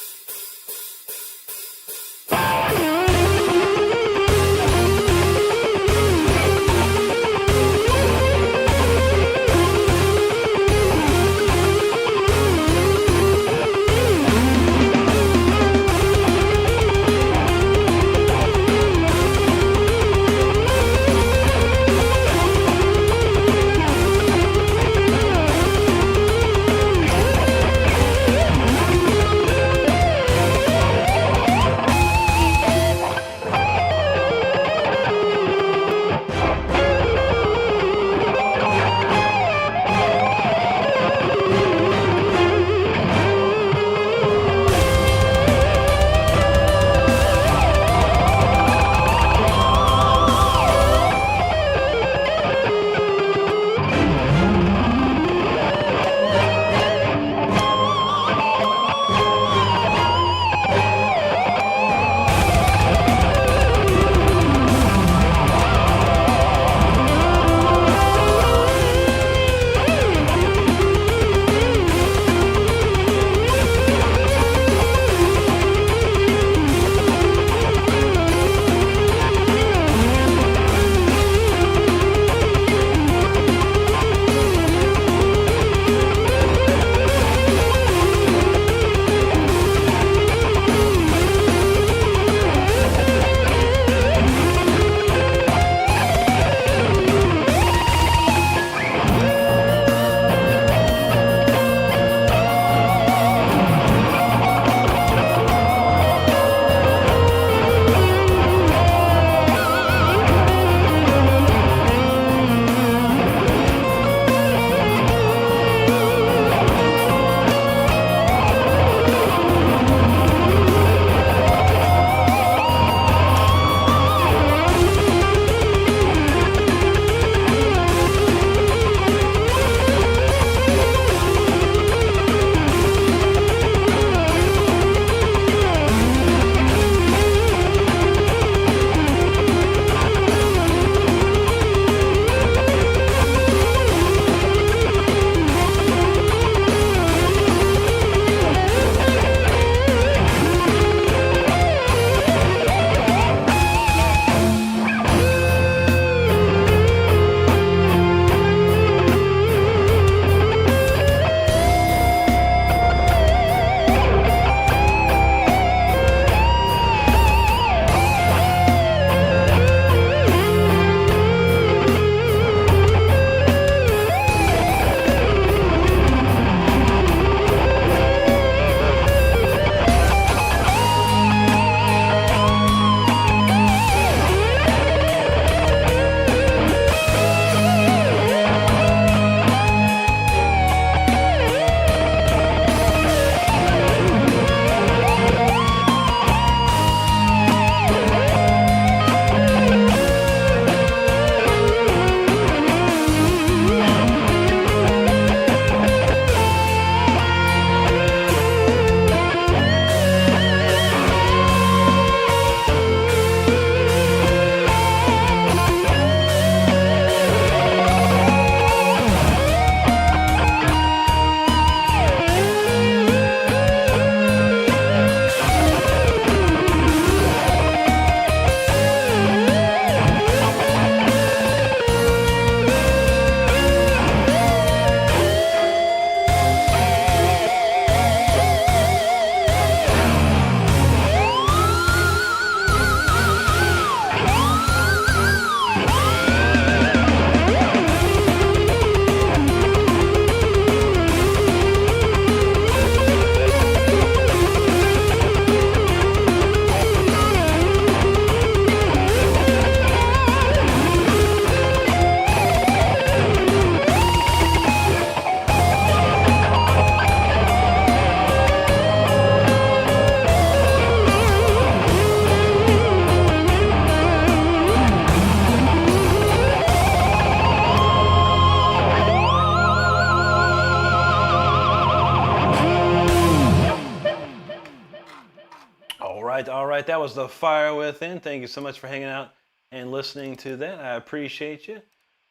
All right, all right. That was the Fire Within. Thank you so much for hanging out and listening to that. I appreciate you.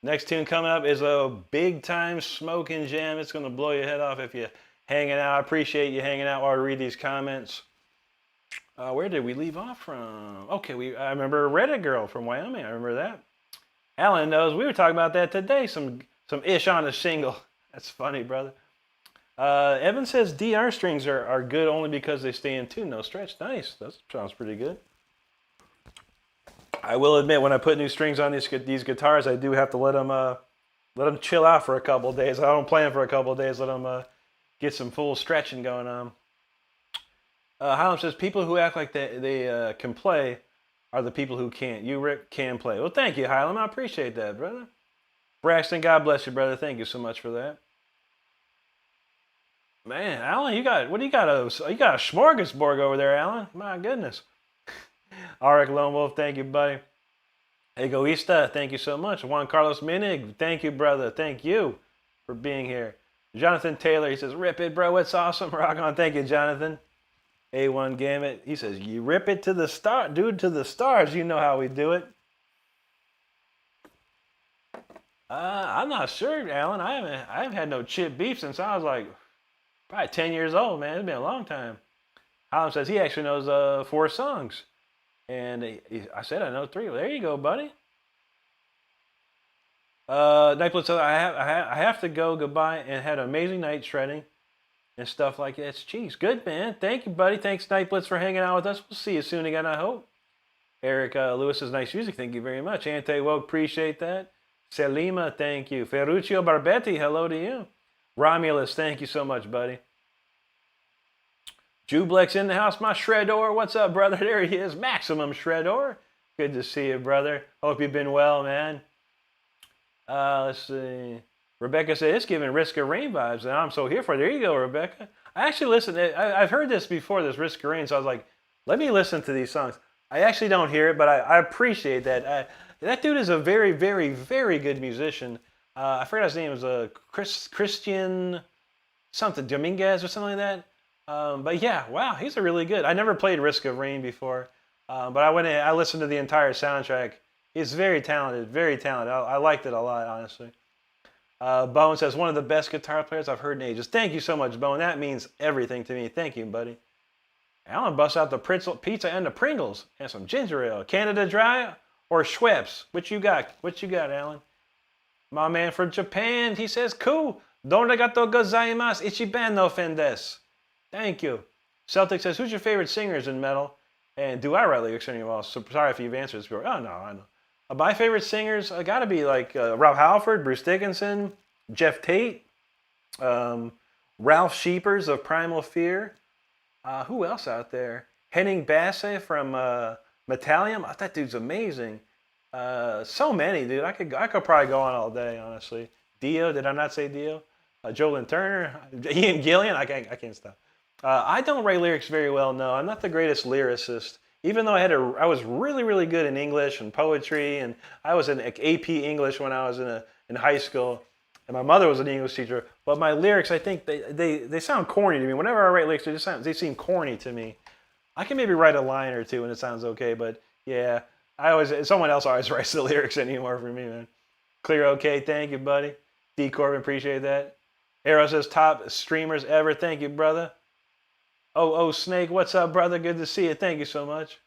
Next tune coming up is a big time smoking jam. It's going to blow your head off if you're hanging out. I appreciate you hanging out while I read these comments. Where did we leave off from? Okay, I remember Reddit Girl from Wyoming. I remember that. Alan knows. We were talking about that today. Some ish on a shingle. That's funny, brother. Evan says DR strings are good only because they stay in tune. No stretch. Nice. That sounds pretty good. I will admit, when I put new strings on these guitars, I do have to let them chill out for a couple of days. I don't play them for a couple of days. Let them get some full stretching going on. Highland says people who act like they can play are the people who can't. You, Rick, can play. Well, thank you, Highland. I appreciate that, brother. Braxton, God bless you, brother. Thank you so much for that. Man, Alan, you got a smorgasbord over there, Alan. My goodness. Arik Lone Wolf, thank you, buddy. Egoista, thank you so much. Juan Carlos Minig, thank you, brother. Thank you for being here. Jonathan Taylor, he says, rip it, bro. It's awesome. Rock on. Thank you, Jonathan. A1 Gamut, he says, you rip it to the star, dude, to the stars. You know how we do it. I'm not sure, Alan. I haven't had no chip beef since I was like probably 10 years old, man. It's been a long time. Alan says he actually knows 4 songs. And I said I know 3. Well, there you go, buddy. Nightblitz, I have to go. Goodbye, and had an amazing night shredding and stuff like that. Jeez, good, man. Thank you, buddy. Thanks, Nightblitz, for hanging out with us. We'll see you soon again, I hope. Eric Lewis says, nice music. Thank you very much. Anti-Woke, appreciate that. Selima, thank you. Ferruccio Barbetti, hello to you. Romulus, thank you so much, buddy. Jublex in the house, my Shreddor. What's up, brother? There he is, Maximum Shreddor. Good to see you, brother. Hope you've been well, man. Let's see. Rebecca said, it's giving Risk of Rain vibes, and I'm so here for it. There you go, Rebecca. I actually listened. I've heard this before, this Risk of Rain, so I was like, let me listen to these songs. I actually don't hear it, but I appreciate that. That dude is a very, very, very good musician. I forgot his name. It was Christian something, Dominguez or something like that. But yeah, wow, he's a really good. I never played Risk of Rain before, but I listened to the entire soundtrack. He's very talented, very talented. I liked it a lot, honestly. Bone says, one of the best guitar players I've heard in ages. Thank you so much, Bone. That means everything to me. Thank you, buddy. Alan busts out the pizza and the Pringles and some ginger ale. Canada Dry or Schweppes? What you got? What you got, Alan? My man from Japan, he says, cool. Don regato gozaimasu. Ichiban no fen desu. Thank you. Celtic says, who's your favorite singers in metal? And do I write lyrics anymore? So sorry if you've answered this before. Oh, no, I know. My favorite singers got to be like Rob Halford, Bruce Dickinson, Jeff Tate, Ralph Sheepers of Primal Fear. Who else out there? Henning Basse from Metallium. That dude's amazing. So many, dude. I could probably go on all day, honestly. Dio, did I not say Dio? Jolyn Turner, Ian Gillian. I can't stop. I don't write lyrics very well. No, I'm not the greatest lyricist. Even though I was really, really good in English and poetry, and I was in AP English when I was in high school, and my mother was an English teacher. But my lyrics, I think they sound corny to me. Whenever I write lyrics, they seem corny to me. I can maybe write a line or two and it sounds okay, but yeah, someone else always writes the lyrics anymore for me, man. Clear okay, thank you, buddy. D Corbin, appreciate that. Arrow says top streamers ever. Thank you, brother. Oh, Snake, what's up, brother? Good to see you. Thank you so much.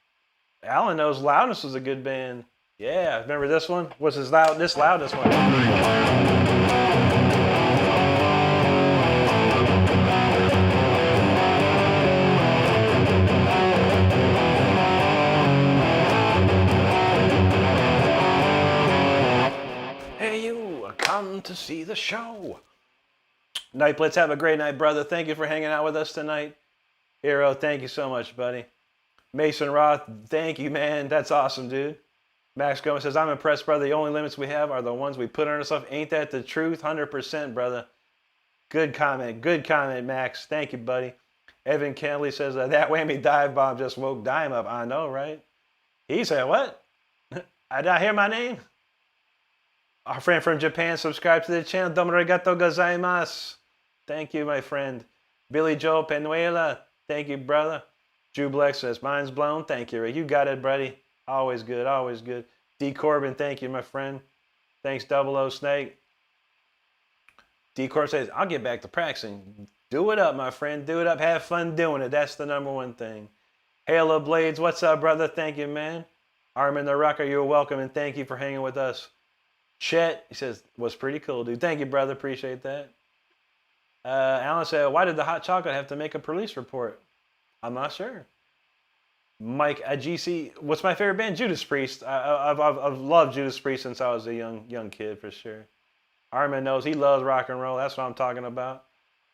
Alan knows Loudness was a good band. Yeah, remember this one? What's this Loudness one? Hey, you, come to see the show. Night Blitz, have a great night, brother. Thank you for hanging out with us tonight. Hero, thank you so much, buddy. Mason Roth, thank you, man. That's awesome, dude. Max Gomez says, I'm impressed, brother. The only limits we have are the ones we put on ourselves. Ain't that the truth? 100%, brother. Good comment, Max. Thank you, buddy. Evan Kenley says, that whammy dive bomb just woke Dime up. I know, right? He said, what? I did I hear my name? Our friend from Japan, subscribe to the channel. Domo arigato gozaimasu. Thank you, my friend. Billy Joe Penuela, thank you, brother. Drew Bleck says, mine's blown. Thank you, Rick. You got it, buddy. Always good, always good. D. Corbin, thank you, my friend. Thanks, 00 Snake. D. Corbin says, I'll get back to practicing. Do it up, my friend. Do it up. Have fun doing it. That's the #1 thing. Halo Blades, what's up, brother? Thank you, man. Armin the Rocker, you're welcome, and thank you for hanging with us. Chet, he says, was pretty cool, dude. Thank you, brother. Appreciate that. Alan said, why did the hot chocolate have to make a police report? I'm not sure. Mike at GC, what's my favorite band? Judas Priest. I've loved Judas Priest since I was a young kid, for sure. Armin knows he loves rock and roll. That's what I'm talking about.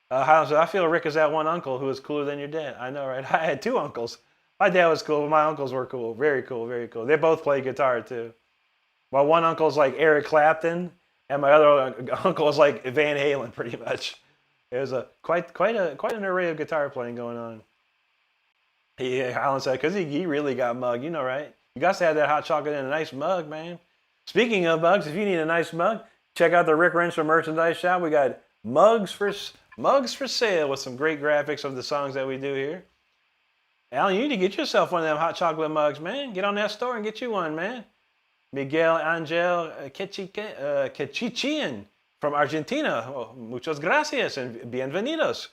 I feel Rick is that one uncle who is cooler than your dad. I know, right? I had 2 uncles. My dad was cool, but my uncles were cool. Very cool, very cool. They both play guitar, too. My one uncle's like Eric Clapton, and my other uncle is like Van Halen, pretty much. It was quite an array of guitar playing going on. Alan said, because he really got mugged, you know, right? You got to have that hot chocolate in a nice mug, man. Speaking of mugs, if you need a nice mug, check out the Rick Renstrom merchandise shop. We got mugs for sale with some great graphics of the songs that we do here. Alan, you need to get yourself one of them hot chocolate mugs, man. Get on that store and get you one, man. Miguel Angel Quechichian from Argentina. Oh, muchas gracias and bienvenidos.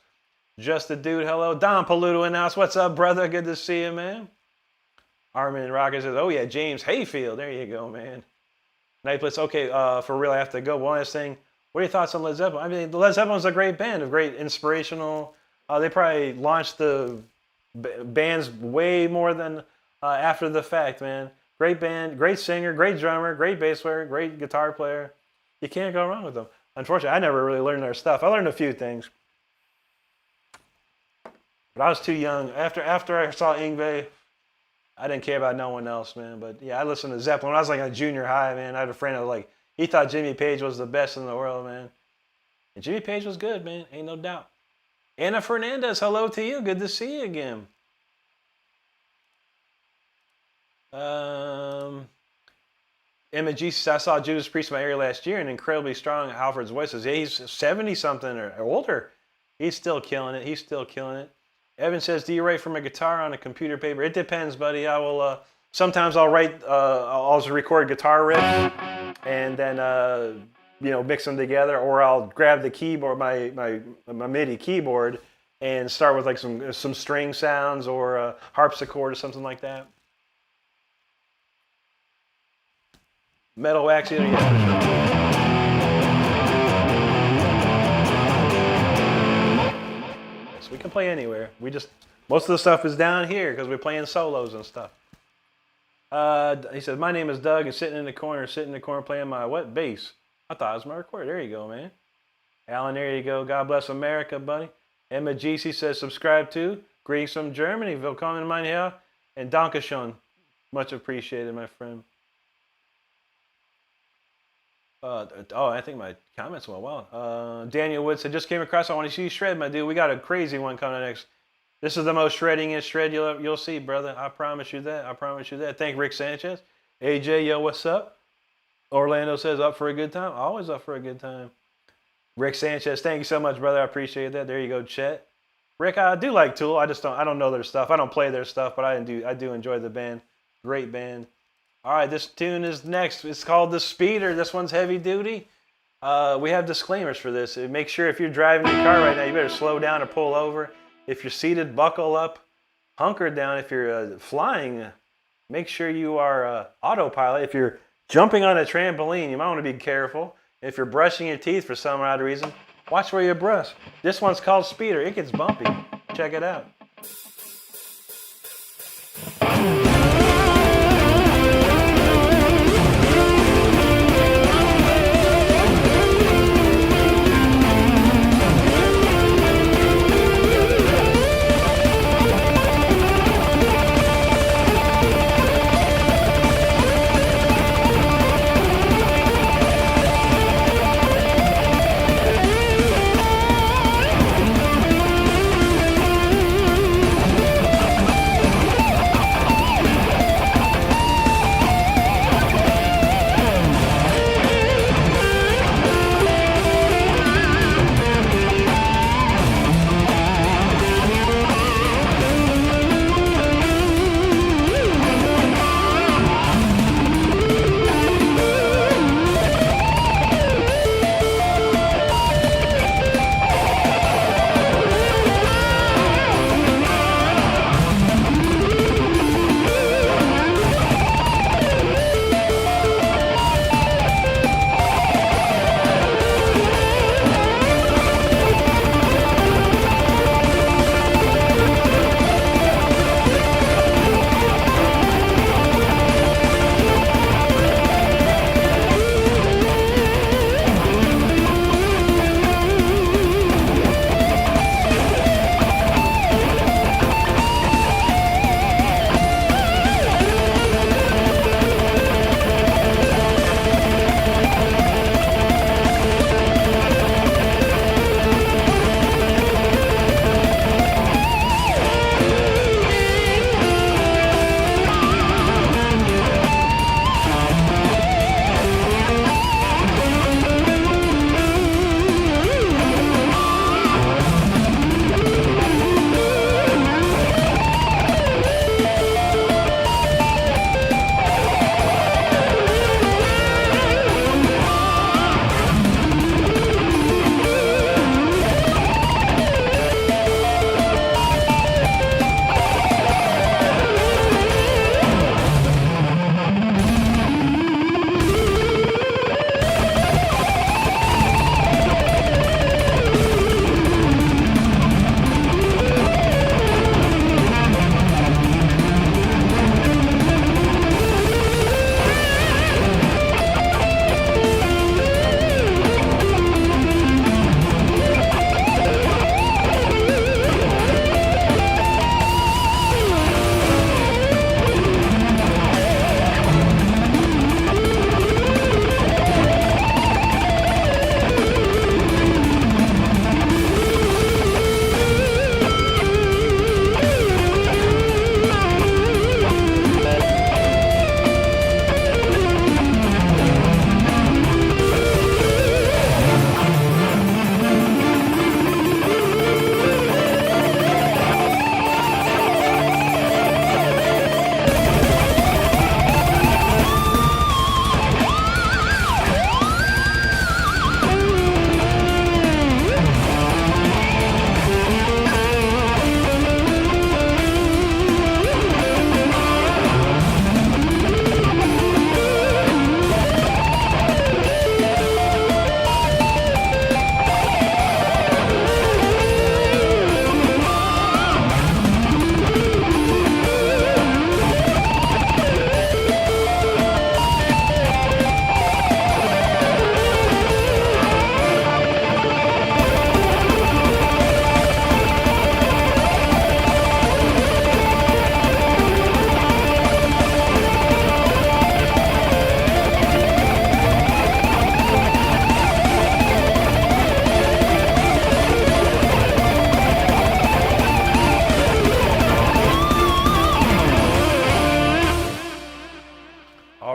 Just a dude, hello. Don Paluto in the house. What's up, brother? Good to see you, man. Armin Rocket says, oh, yeah, James Hayfield. There you go, man. Nightblitz, okay, for real, I have to go. One last thing. What are your thoughts on Led Zeppelin? I mean, Led Zeppelin's a great band, a great inspirational. They probably launched the bands way more than after the fact, man. Great band, great singer, great drummer, great bass player, great guitar player. You can't go wrong with them. Unfortunately, I never really learned their stuff. I learned a few things. But I was too young. After I saw Yngwie, I didn't care about no one else, man. But yeah, I listened to Zeppelin when I was like in junior high, man. I had a friend that was like, he thought Jimmy Page was the best in the world, man. And Jimmy Page was good, man. Ain't no doubt. Anna Fernandez, hello to you. Good to see you again. Emma G says, I saw Judas Priest in my area last year and incredibly strong. Alfred's voice says, yeah, he's 70-something or older. He's still killing it. He's still killing it. Evan says, do you write from a guitar on a computer paper? It depends, buddy. I will, sometimes I'll write, I'll just record guitar riffs and then, mix them together, or I'll grab the keyboard, my MIDI keyboard, and start with like some string sounds or a harpsichord or something like that. Metal wax, yeah, for sure. So we can play anywhere. Most of the stuff is down here because we're playing solos and stuff. He says, my name is Doug and sitting in the corner playing my what? Bass. I thought it was my recorder. There you go, man. Alan, there you go. God bless America, buddy. Emma GC says, subscribe to. Greetings from Germany. Willkommen, mein Herr. And Dankeschön. Much appreciated, my friend. I think my comments went well. Daniel Wood said, just came across. I want to see you shred, my dude. We got a crazy one coming next. This is the most shreddingest shred you'll see, brother. I promise you that. I promise you that. Thank Rick Sanchez. AJ, yo, what's up? Orlando says, up for a good time. Always up for a good time. Rick Sanchez, thank you so much, brother. I appreciate that. There you go, Chet. Rick, I do like Tool. I don't know their stuff. I don't play their stuff, but I do enjoy the band. Great band. All right, this tune is next. It's called The Speeder. This one's heavy duty. We have disclaimers for this. Make sure if you're driving your car right now, you better slow down or pull over. If you're seated, buckle up. Hunker down. If you're flying, make sure you are autopilot. If you're jumping on a trampoline, you might want to be careful. If you're brushing your teeth for some odd reason, watch where you brush. This one's called Speeder. It gets bumpy. Check it out.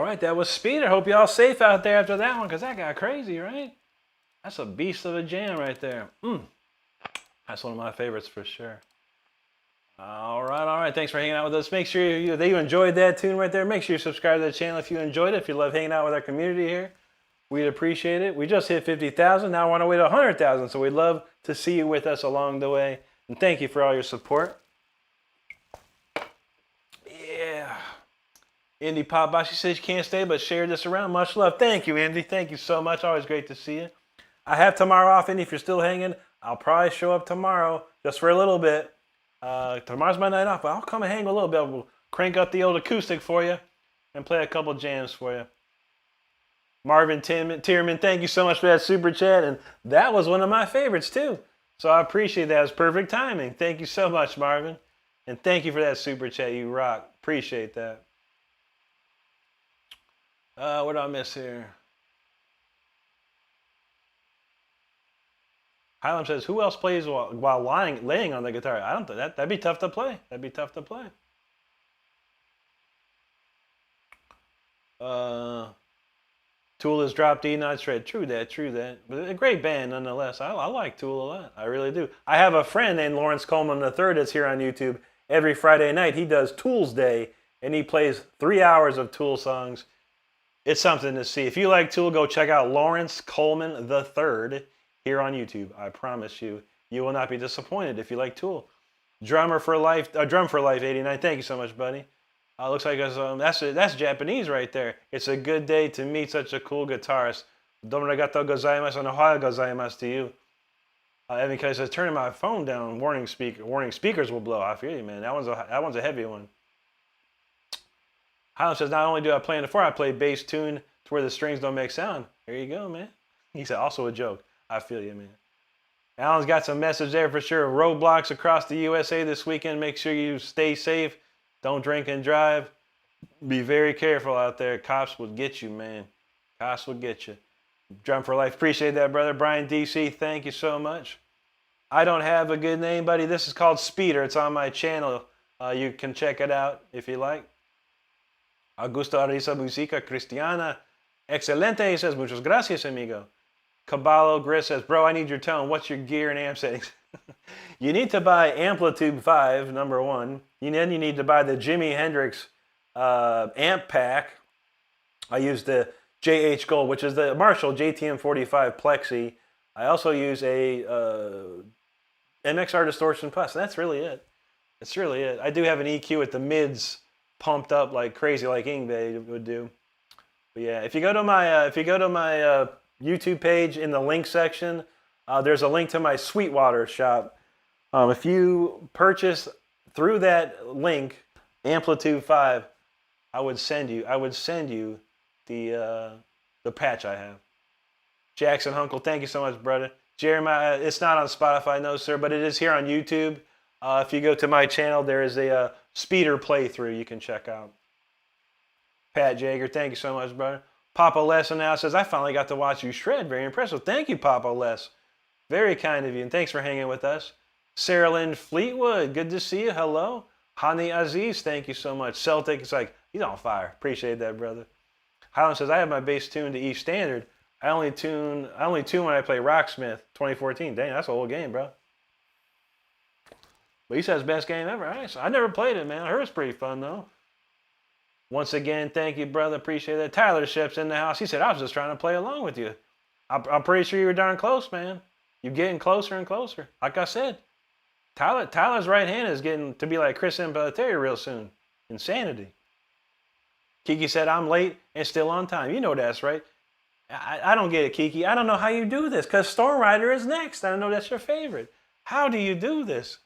right, that was Speed. I hope y'all safe out there after that one, because that got crazy, right? That's a beast of a jam right there. That's one of my favorites for sure. All right. Thanks for hanging out with us. Make sure that you enjoyed that tune right there. Make sure you subscribe to the channel if you enjoyed it. If you love hanging out with our community here, we'd appreciate it. We just hit 50,000. Now I want to wait 100,000. So we'd love to see you with us along the way. And thank you for all your support. Yeah. Indy Pop Boss, she says she can't stay, but share this around. Much love. Thank you, Indy. Thank you so much. Always great to see you. I have tomorrow off, Indy. If you're still hanging, I'll probably show up tomorrow just for a little bit. Tomorrow's my night off, but I'll come and hang a little bit. We'll crank up the old acoustic for you and play a couple jams for you. Marvin Tierman, thank you so much for that super chat. And that was one of my favorites, too. So I appreciate that. It was perfect timing. Thank you so much, Marvin. And thank you for that super chat. You rock. Appreciate that. What did I miss here? Highland says, who else plays while laying on the guitar? I don't think that'd be tough to play. That'd be tough to play. Tool has dropped E not shred. True that. But a great band nonetheless. I like Tool a lot. I really do. I have a friend named Lawrence Coleman III that's here on YouTube every Friday night. He does Tool's Day, and he plays 3 hours of Tool songs. It's something to see. If you like Tool, go check out Lawrence Coleman III here on YouTube. I promise you, you will not be disappointed if you like Tool. Drum for Life 89. Thank you so much, buddy. Looks like that's Japanese right there. It's a good day to meet such a cool guitarist. Domo arigatou gozaimasu and ohayou gozaimasu to you. Evan Kelly says, turning my phone down, warning speakers will blow. I feel you, man. That one's a heavy one. Highland says, not only do I play in the 4, I play bass tune to where the strings don't make sound. There you go, man. He said, also a joke. I feel you, man. Alan's got some message there for sure. Roadblocks across the USA this weekend. Make sure you stay safe. Don't drink and drive. Be very careful out there. Cops will get you, man. Cops will get you. Drum for Life. Appreciate that, brother. Brian DC, thank you so much. I don't have a good name, buddy. This is called Speeder. It's on my channel. You can check it out if you like. Augusto Arisa Musica Cristiana. Excelente, he says, muchas gracias, amigo. Caballo Gris says, bro, I need your tone. What's your gear and amp settings? You need to buy Amplitude 5, number 1. Then you need to buy the Jimi Hendrix amp pack. I use the JH Gold, which is the Marshall JTM45 Plexi. I also use a MXR Distortion Plus. That's really it. That's really it. I do have an EQ at the mids pumped up like crazy, like Ingve would do. But yeah, if you go to my YouTube page in the link section, there's a link to my Sweetwater shop. If you purchase through that link, Amplitude 5, I would send you the patch I have. Jackson Hunkle, thank you so much, brother. Jeremiah, it's not on Spotify, no sir, but it is here on YouTube. If you go to my channel, there is a speeder playthrough you can check out. Pat Jager, thank you so much, brother. Papa Les now says, I finally got to watch you shred. Very impressive. Thank you, Papa Les. Very kind of you, and thanks for hanging with us. Sarah Lynn Fleetwood, good to see you. Hello. Hani Aziz, thank you so much. Celtic, it's like, he's on fire. Appreciate that, brother. Highland says, I have my bass tuned to E standard. I only tune when I play Rocksmith 2014. Dang, that's a whole game, bro. But he says best game ever. Right, I never played it, man. I heard it's pretty fun, though. Once again, thank you, brother. Appreciate that. Tyler Shep's in the house. He said, I was just trying to play along with you. I'm pretty sure you were darn close, man. You're getting closer and closer. Like I said, Tyler's right hand is getting to be like Chris Impellitteri real soon. Insanity. Kiki said, I'm late and still on time. You know that's right. I don't get it, Kiki. I don't know how you do this because Storm Rider is next. I know that's your favorite. How do you do this?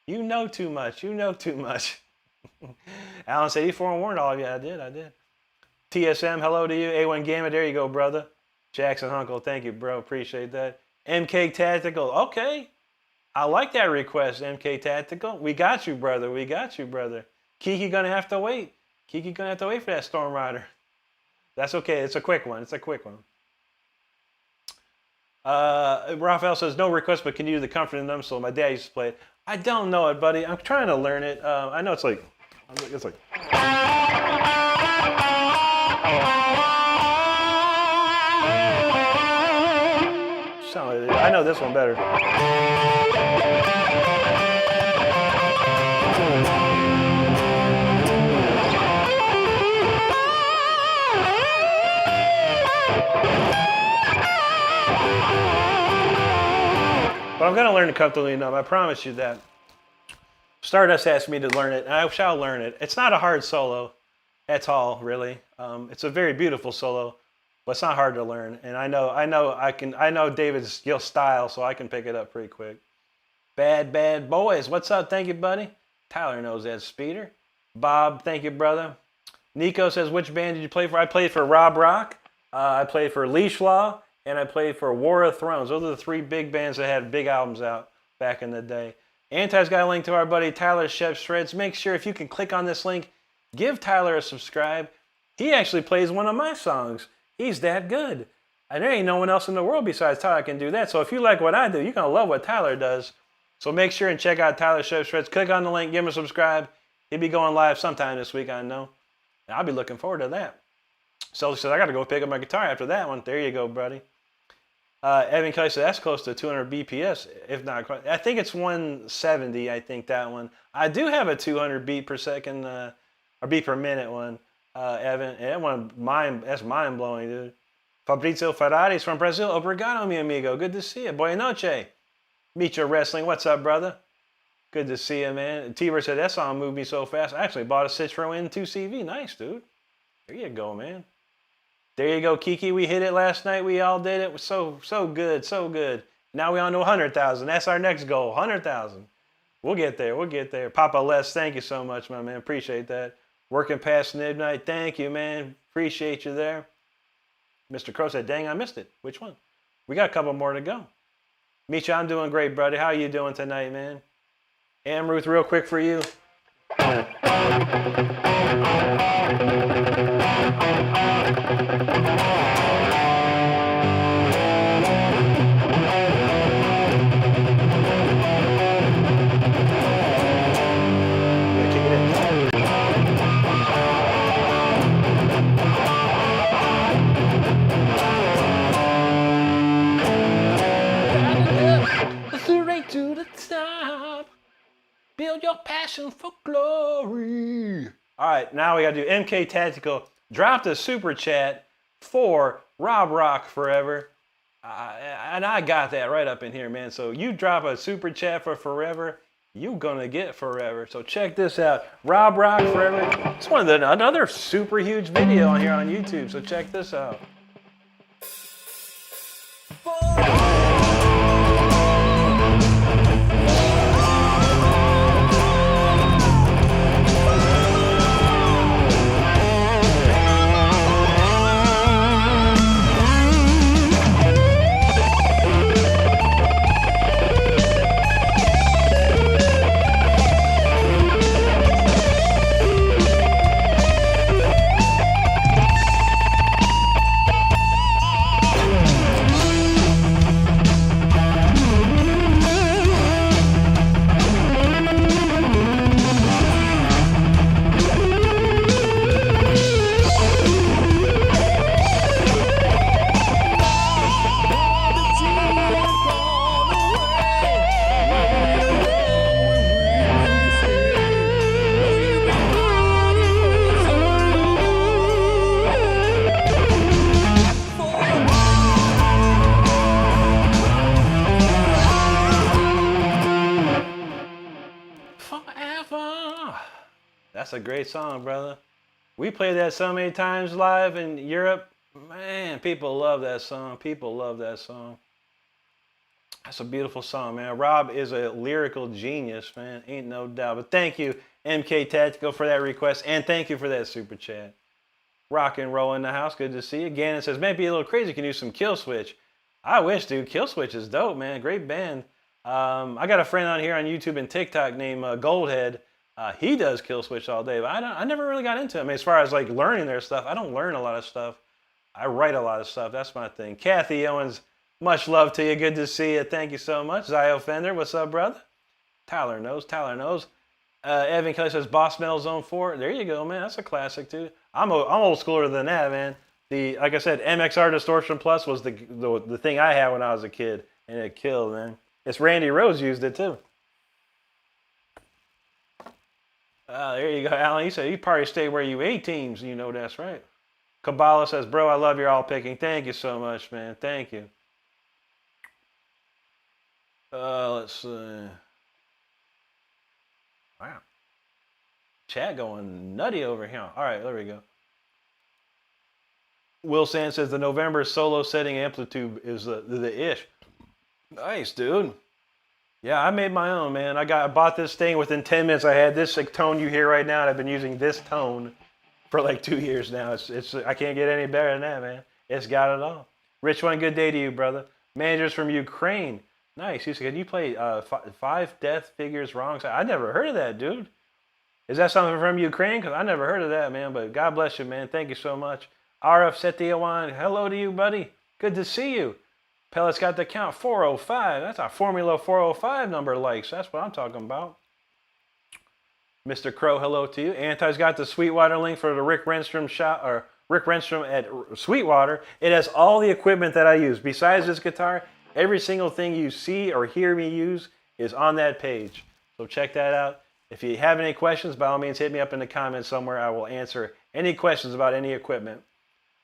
You know too much. You know too much. Alan said he forewarned all of you. I did. TSM, hello to you. A1 Gamma, there you go, brother. Jackson Hunkle, thank you, bro. Appreciate that. MK Tactical, okay. I like that request, MK Tactical. We got you, brother. We got you, brother. Kiki gonna have to wait. Kiki gonna have to wait for that Storm Rider. That's okay. It's a quick one. It's a quick one. Raphael says, no request, but can you do the Comfort and Numbskull? My dad used to play it. I don't know it, buddy. I'm trying to learn it. I know it's like... know this one better. But I'm going to learn it comfortably enough. I promise you that. Stardust asked me to learn it, and I shall learn it. It's not a hard solo at all, really. It's a very beautiful solo, but it's not hard to learn. And I know David's style, so I can pick it up pretty quick. Bad boys, what's up? Thank you, buddy. Tyler knows that. Speeder. Bob, thank you, brother. Nico says, which band did you play for? I played for Rob Rock. I played for Leash Law. And I played for War of Thrones. Those are the 3 big bands that had big albums out back in the day. Anti's got a link to our buddy Tyler Chef Shreds. Make sure if you can click on this link, give Tyler a subscribe. He actually plays one of my songs. He's that good. And there ain't no one else in the world besides Tyler can do that. So if you like what I do, you're going to love what Tyler does. So make sure and check out Tyler Chef Shreds. Click on the link, give him a subscribe. He'll be going live sometime this week, I know. And I'll be looking forward to that. So he says, I got to go pick up my guitar after that one. There you go, buddy. Evan Kelly said that's close to 200 BPS, if not quite. I think it's 170, I think, that one. I do have a 200 beat per second, or beat per minute one, Evan. And that's mind-blowing, dude. Fabrizio Ferrari's from Brazil. Obrigado, mi amigo. Good to see you. Boa noche. Meet Your Wrestling. What's up, brother? Good to see you, man. T-Bird said that song moved me so fast. I actually bought a Citroen 2CV. Nice, dude. There you go, man. There you go, Kiki. We hit it last night. We all did it. It was so good, so good. Now we on to 100,000. That's our next goal, 100,000. We'll get there. We'll get there. Papa Les, thank you so much, my man. Appreciate that. Working past midnight. Thank you, man. Appreciate you there. Mr. Crow said, dang, I missed it. Which one? We got a couple more to go. Misha, I'm doing great, buddy. How are you doing tonight, man? Am Ruth, real quick for you. To the top, build your passion for glory. All right, now we got to do MK Tactical. Dropped a super chat for Rob Rock Forever. And I got that right up in here, man. So you drop a super chat for Forever, you gonna get Forever. So check this out. Rob Rock Forever. It's another super huge video on here on YouTube. So check this out. That's a great song, brother. We played that so many times live in Europe. Man, people love that song. People love that song. That's a beautiful song, man. Rob is a lyrical genius, man. Ain't no doubt. But thank you, MK Tactical, for that request. And thank you for that super chat. Rock and roll in the house. Good to see you. Gannon says, might be a little crazy. Can do some Kill Switch. I wish, dude. Kill Switch is dope, man. Great band. I got a friend on here on YouTube and TikTok named Goldhead. He does Kill Switch all day, but I never really got into him. As far as like learning their stuff, I don't learn a lot of stuff. I write a lot of stuff. That's my thing. Kathy Owens, much love to you. Good to see you. Thank you so much. Zio Fender, what's up, brother? Tyler knows. Tyler knows. Evan Kelly says Boss Metal Zone 4. There you go, man. That's a classic too. I'm old schooler than that, man. Like I said, MXR Distortion Plus was the thing I had when I was a kid. And it killed, man. It's Randy Rose used it too. There you go, Alan. You said you probably stay where you 8 teams. You know that's right. Kabbalah says, bro, I love your all picking. Thank you so much, man. Thank you. Let's see. Wow. Chat going nutty over here. All right, there we go. Will Sand says the November solo setting amplitude is the ish. Nice, dude. Yeah, I made my own, man. I bought this thing within 10 minutes. I had this tone you hear right now, and I've been using this tone for like 2 years now. It's I can't get any better than that, man. It's got it all. Rich one, good day to you, brother. Managers from Ukraine. Nice. He said, can you play 5 Death Figures Wrong? I never heard of that, dude. Is that something from Ukraine? Because I never heard of that, man. But God bless you, man. Thank you so much. RF Setiawan, hello to you, buddy. Good to see you. Pellet's got the count 405. That's a Formula 405 number of likes. That's what I'm talking about. Mr. Crow, hello to you. Anti's got the Sweetwater link for the Rick Renstrom shot, or Rick Renstrom at Sweetwater. It has all the equipment that I use. Besides this guitar, every single thing you see or hear me use is on that page. So check that out. If you have any questions, by all means, hit me up in the comments somewhere. I will answer any questions about any equipment.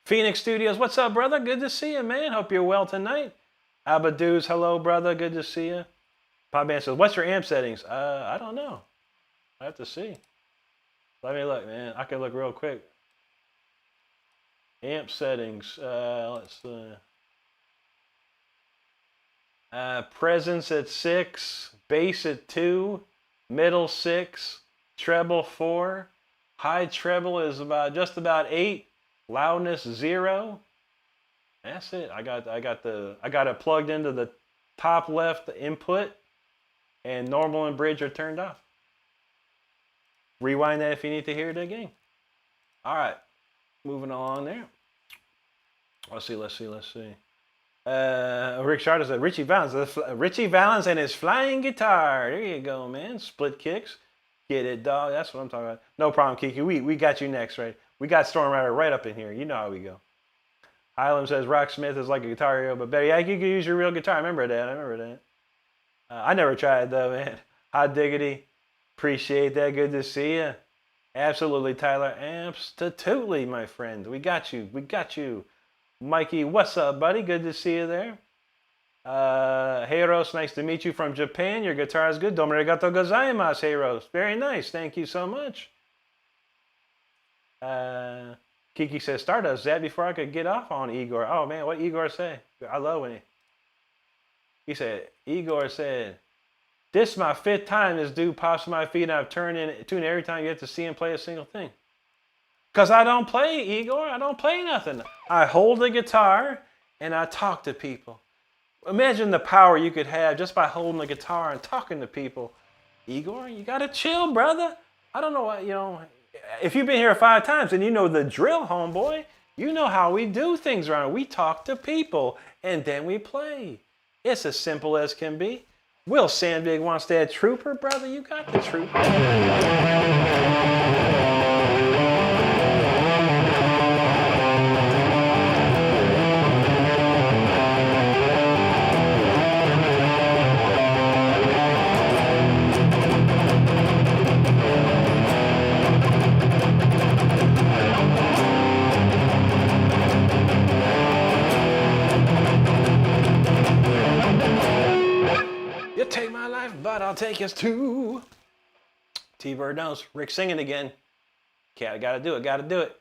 Phoenix Studios, what's up, brother? Good to see you, man. Hope you're well tonight. Abadoos, hello, brother. Good to see you. Pop Man says, what's your amp settings? I don't know. I have to see. Let me look, man. I can look real quick. Amp settings. Let's see. Presence at 6. Bass at 2. Middle 6. Treble 4. High treble is just about 8. Loudness 0. That's it. I got it plugged into the top left input, and normal and bridge are turned off. Rewind that if you need to hear it again. All right, moving along there. Let's see. Rick Charter said Richie Valens and his flying guitar. There you go, man. Split kicks. Get it, dog. That's what I'm talking about. No problem, Kiki. We got you next, right? We got Storm Rider right up in here. You know how we go. Hylam says Rocksmith is like a guitar hero, but better. Yeah, you can use your real guitar. I remember that. I never tried though, man. Hot diggity. Appreciate that. Good to see you. Absolutely, Tyler. Absolutely, my friend. We got you. Mikey, what's up, buddy? Good to see you there. Heiros, nice to meet you from Japan. Your guitar is good. Domo arigatou gozaimasu, Heiros. Very nice. Thank you so much. Kiki says, Stardust, that before I could get off on Igor. Oh, man, what Igor say? I love when he said, Igor said, this is my 5th time this dude pops my feet, and I've tune every time you get to see him play a single thing. Because I don't play, Igor. I don't play nothing. I hold the guitar, and I talk to people. Imagine the power you could have just by holding the guitar and talking to people. Igor, you got to chill, brother. I don't know what, if you've been here 5 times and you know the drill, homeboy, you know how we do things around. We talk to people, and then we play. It's as simple as can be. Will Sandvig wants that trooper, brother. You got the trooper. You take my life, but I'll take yours too. T-Bird knows. Rick singing again. Gotta do it.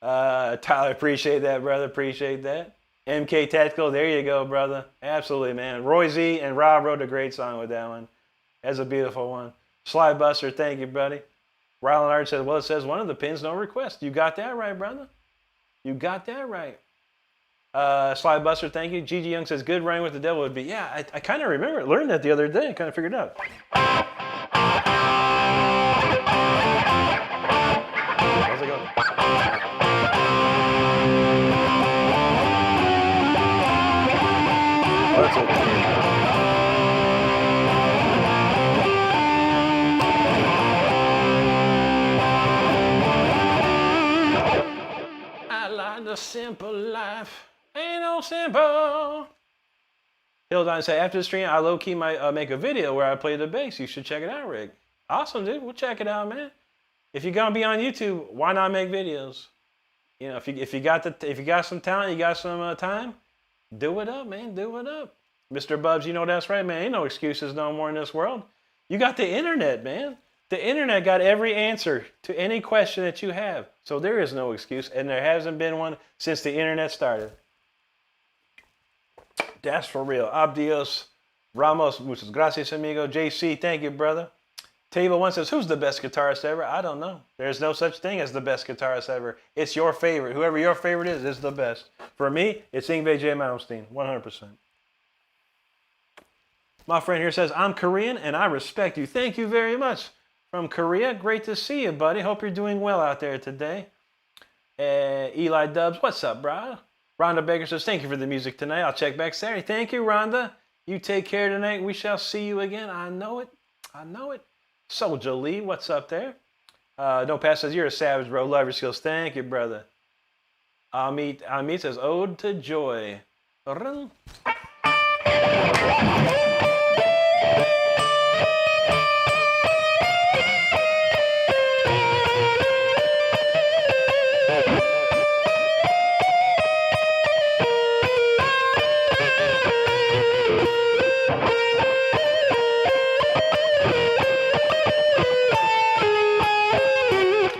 Tyler, appreciate that, brother. Appreciate that. MK Tactical, there you go, brother. Absolutely, man. Roy Z and Rob wrote a great song with that one. That's a beautiful one. Sly Buster, thank you, buddy. Ryland Art says, well, it says one of the pins, no request. You got that right, brother. You got that right. Sly Buster, thank you. Gigi Young says, good running with the devil would be. Yeah, I kind of learned that the other day. I kind of figured it out. How's it going? Oh, that's it. I like the simple life. Ain't no simple. Hildine said, after the stream, I low-key might make a video where I play the bass. You should check it out, Rick. Awesome, dude. We'll check it out, man. If you're gonna be on YouTube, why not make videos? You know, if you got some talent, you got some time, do it up, man. Do it up. Mr. Bubs, you know that's right, man. Ain't no excuses no more in this world. You got the internet, man. The internet got every answer to any question that you have. So there is no excuse, and there hasn't been one since the internet started. That's for real. Abdios Ramos, muchas gracias, amigo. JC, thank you, brother. Table 1 says, who's the best guitarist ever? I don't know. There's no such thing as the best guitarist ever. It's your favorite. Whoever your favorite is the best. For me, it's Yngwie J. Malmsteen, 100%. My friend here says, I'm Korean and I respect you. Thank you very much. From Korea, great to see you, buddy. Hope you're doing well out there today. Eli Dubs, what's up, bro? Rhonda Baker says, thank you for the music tonight. I'll check back Saturday. Thank you, Rhonda. You take care tonight. We shall see you again. I know it. I know it. Soldier Lee, what's up there? No Pass says, you're a savage, bro. Love your skills. Thank you, brother. Amit says, Ode to Joy.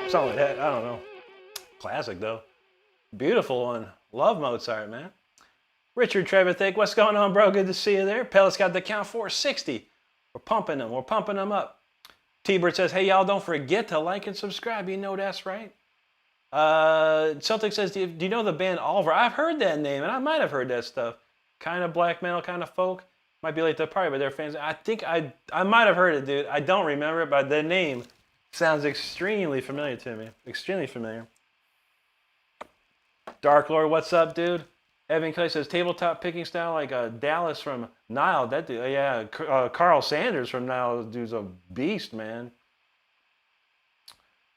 Something like that. I don't know. Classic, though. Beautiful one. Love Mozart, man. Richard Trevithick, what's going on, bro? Good to see you there. Pellet's got the count 460. We're pumping them. We're pumping them up. T-Bird says, hey, y'all, don't forget to like and subscribe. You know that's right. Celtic says, do you know the band Oliver? I've heard that name, and I might have heard that stuff. Kind of black metal, kind of folk. Might be late to the party, but they're fans. I think I might have heard it, dude. I don't remember it, but the name sounds extremely familiar to me. Extremely familiar. Dark Lord, what's up, dude? Evan Clay says, tabletop picking style like Dallas from Nile. That dude, yeah. Carl Sanders from Nile. Dude's a beast, man.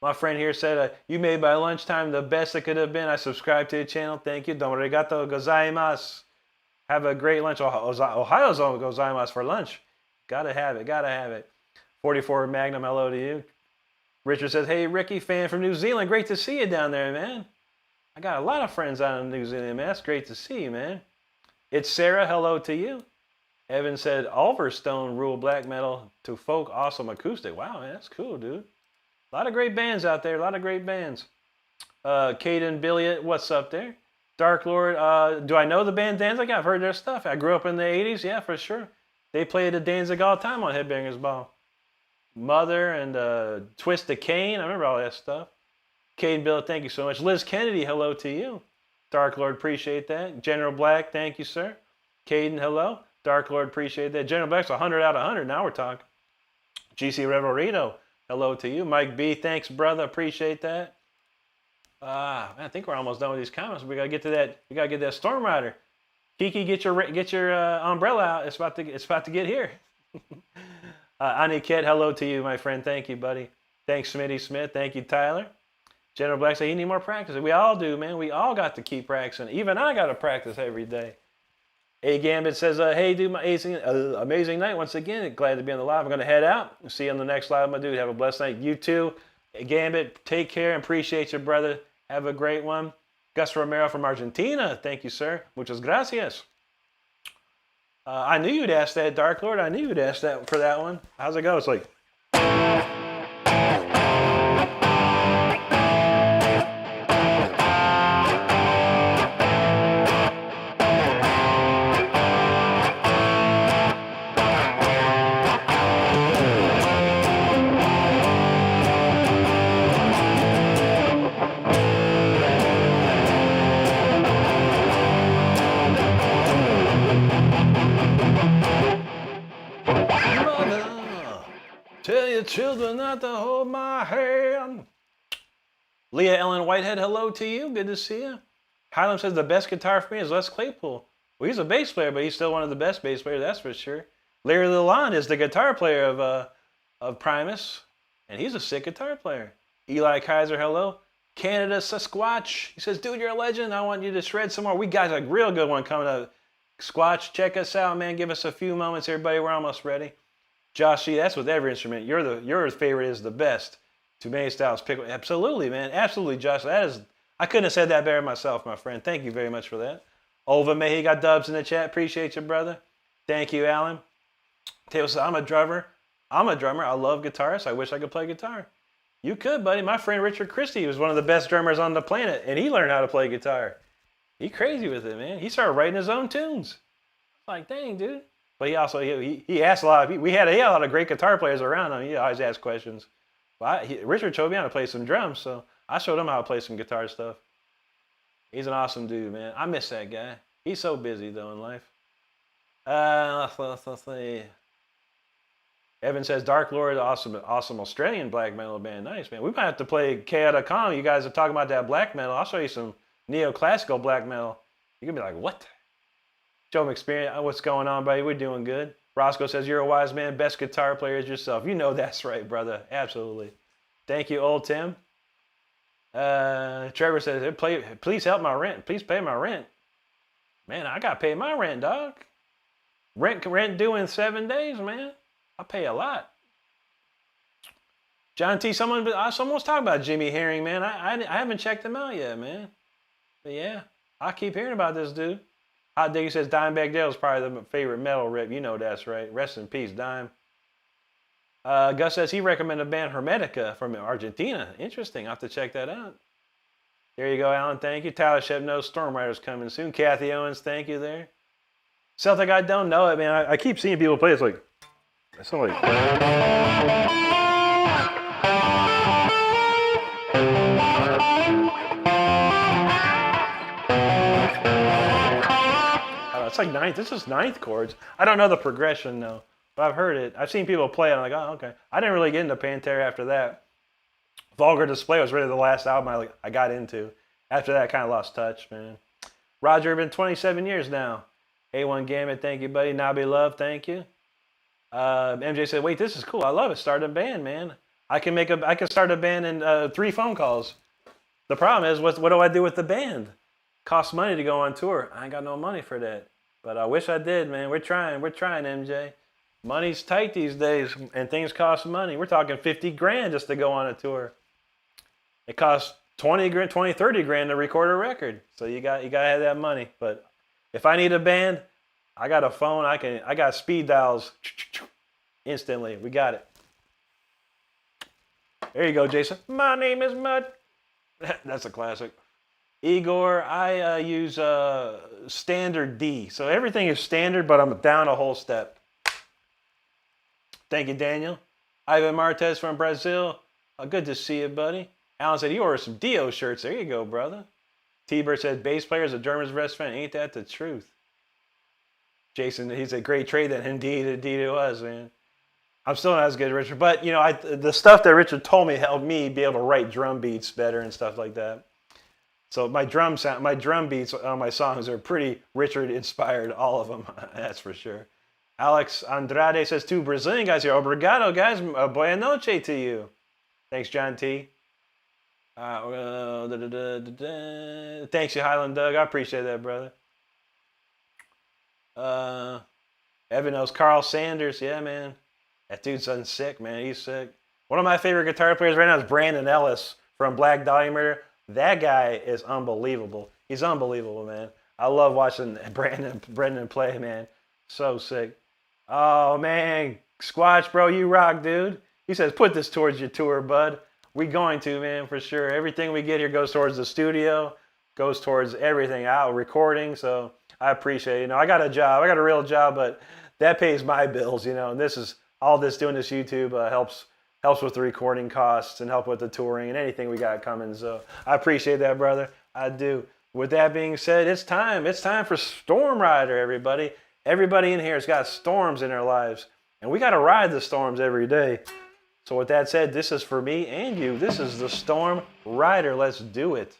My friend here said, you made by lunchtime the best it could have been. I subscribed to the channel. Thank you. Domo arigato gozaimasu. Have a great lunch. Ohio's on gozaimasu for lunch. Gotta have it. Gotta have it. 44 Magnum, hello to you. Richard says, hey, Ricky, fan from New Zealand. Great to see you down there, man. I got a lot of friends out in New Zealand, man. That's great to see you, man. It's Sarah. Hello to you. Evan said, Ulverstone rule black metal to folk, awesome acoustic. Wow, man, that's cool, dude. A lot of great bands out there. A lot of great bands. Caden Billiot, what's up there? Dark Lord, do I know the band Danzig? I've heard their stuff. I grew up in the 80s. Yeah, for sure. They played at Danzig all the time on Headbangers Ball. Mother and Twist of Cain. I remember all that stuff. Caden Billiot, thank you so much. Liz Kennedy, hello to you. Dark Lord, appreciate that. General Black, thank you, sir. Caden, hello. Dark Lord, appreciate that. General Black's 100 out of 100. Now we're talking. GC Revelrito, hello to you. Mike B, thanks, brother. Appreciate that. Man, I think we're almost done with these comments. We gotta get to that. We gotta get that Storm Rider. Kiki, get your umbrella out. It's about to get here. Aniket, hello to you, my friend. Thank you, buddy. Thanks, Smitty Smith. Thank you, Tyler. General Black said, you need more practice. We all do, man. We all got to keep practicing. Even I got to practice every day. A Gambit says, hey, dude, amazing night once again. Glad to be on the live. I'm going to head out. See you on the next live, my dude. Have a blessed night. You too. A Gambit, take care and appreciate you, brother. Have a great one. Gus Romero from Argentina. Thank you, sir. Muchas gracias. I knew you'd ask that, Dark Lord. I knew you'd ask that for that one. How's it go? It's like... Tell your children not to hold my hand. Leah Ellen Whitehead, hello to you. Good to see you. Hylam says the best guitar for me is Les Claypool. Well, he's a bass player, but he's still one of the best bass players, that's for sure. Larry Lalonde is the guitar player of Primus, and he's a sick guitar player. Eli Kaiser, hello. Canada Sasquatch. He says, dude, you're a legend. I want you to shred some more. We got a real good one coming up. Squatch, check us out, man. Give us a few moments, everybody. We're almost ready. Joshy, that's with every instrument. Your favorite is the best. Too many styles. Pick one. Absolutely, man. Absolutely, Josh. I couldn't have said that better myself, my friend. Thank you very much for that. Ova May, he got dubs in the chat. Appreciate you, brother. Thank you, Alan. Taylor says, I'm a drummer. I love guitarists. I wish I could play guitar. You could, buddy. My friend Richard Christie was one of the best drummers on the planet, and he learned how to play guitar. He crazy with it, man. He started writing his own tunes. Like, dang, dude. But he also, he asked a lot of, he had a lot of great guitar players around him. He always asked questions. But Richard showed me how to play some drums, so I showed him how to play some guitar stuff. He's an awesome dude, man. I miss that guy. He's so busy, though, in life. Let's see. Evan says, Dark Lord, awesome Australian black metal band. Nice, man. We might have to play Chaoticon. You guys are talking about that black metal. I'll show you some neoclassical black metal. You're going to be like, what? Show them experience. What's going on, buddy? We're doing good. Roscoe says, you're a wise man. Best guitar player is yourself. You know that's right, brother. Absolutely. Thank you, old Tim. Trevor says, please help my rent. Please pay my rent. Man, I got to pay my rent, dog. Rent due in 7 days, man. I pay a lot. John T, someone was talking about Jimmy Herring, man. I haven't checked him out yet, man. But yeah, I keep hearing about this dude. Hot Diggy says Dimebag Dale is probably the favorite metal rip. You know that's right. Rest in peace, Dime. Gus says he recommended the band Hermetica from Argentina. Interesting. I'll have to check that out. There you go, Alan. Thank you. Tyler Shep knows Storm Rider's coming soon. Kathy Owens, thank you there. Celtic, I don't know it, man. I keep seeing people play. It's like, something like it's like ninth. This is ninth chords. I don't know the progression though, but I've heard it. I've seen people play it. I'm like, oh, okay. I didn't really get into Pantera after that. Vulgar Display was really the last album I got into. After that, I kind of lost touch, man. Roger, been 27 years now. A1 Gambit, thank you, buddy. Nabi Love, thank you. MJ said, wait, this is cool. I love it. Start a band, man. I can start a band in 3 phone calls. The problem is, what do I do with the band? Costs money to go on tour. I ain't got no money for that. But I wish I did, man. We're trying, MJ. Money's tight these days, and things cost money. We're talking 50 grand just to go on a tour. It costs 20, 30 grand to record a record. So you got to have that money. But if I need a band, I got a phone. I got speed dials instantly. We got it. There you go, Jason. My name is Mud. That's a classic. Igor, I use standard D. So everything is standard, but I'm down a whole step. Thank you, Daniel. Ivan Martez from Brazil. Good to see you, buddy. Alan said he ordered some Dio shirts. There you go, brother. T-Bird said bass player is a German's best friend. Ain't that the truth? Jason, he's a great trade then. Indeed it was, man. I'm still not as good as Richard, but the stuff that Richard told me helped me be able to write drum beats better and stuff like that. So my drum beats on my songs are pretty Richard inspired, all of them. That's for sure. Alex Andrade says 2 Brazilian guys here. Obrigado, guys. Boa noche to you. Thanks, John T. Thanks, you Highland Doug. I appreciate that, brother. Evan knows Carl Sanders. Yeah, man. That dude's sick, man. He's sick. One of my favorite guitar players right now is Brandon Ellis from Black Dahlia Murder. That guy is unbelievable. He's unbelievable, man. I love watching Brendan play, man. So sick. Oh, man. Squatch, bro, you rock, dude. He says, put this towards your tour, bud. We going to, man, for sure. Everything we get here goes towards the studio, goes towards everything out, recording. So I appreciate it. I got a job. I got a real job, but that pays my bills, And this is all this doing this YouTube helps with the recording costs and help with the touring and anything we got coming. So I appreciate that, brother. I do. With that being said, it's time. It's time for Storm Rider, everybody. Everybody in here has got storms in their lives, and we got to ride the storms every day. So with that said, this is for me and you. This is the Storm Rider. Let's do it.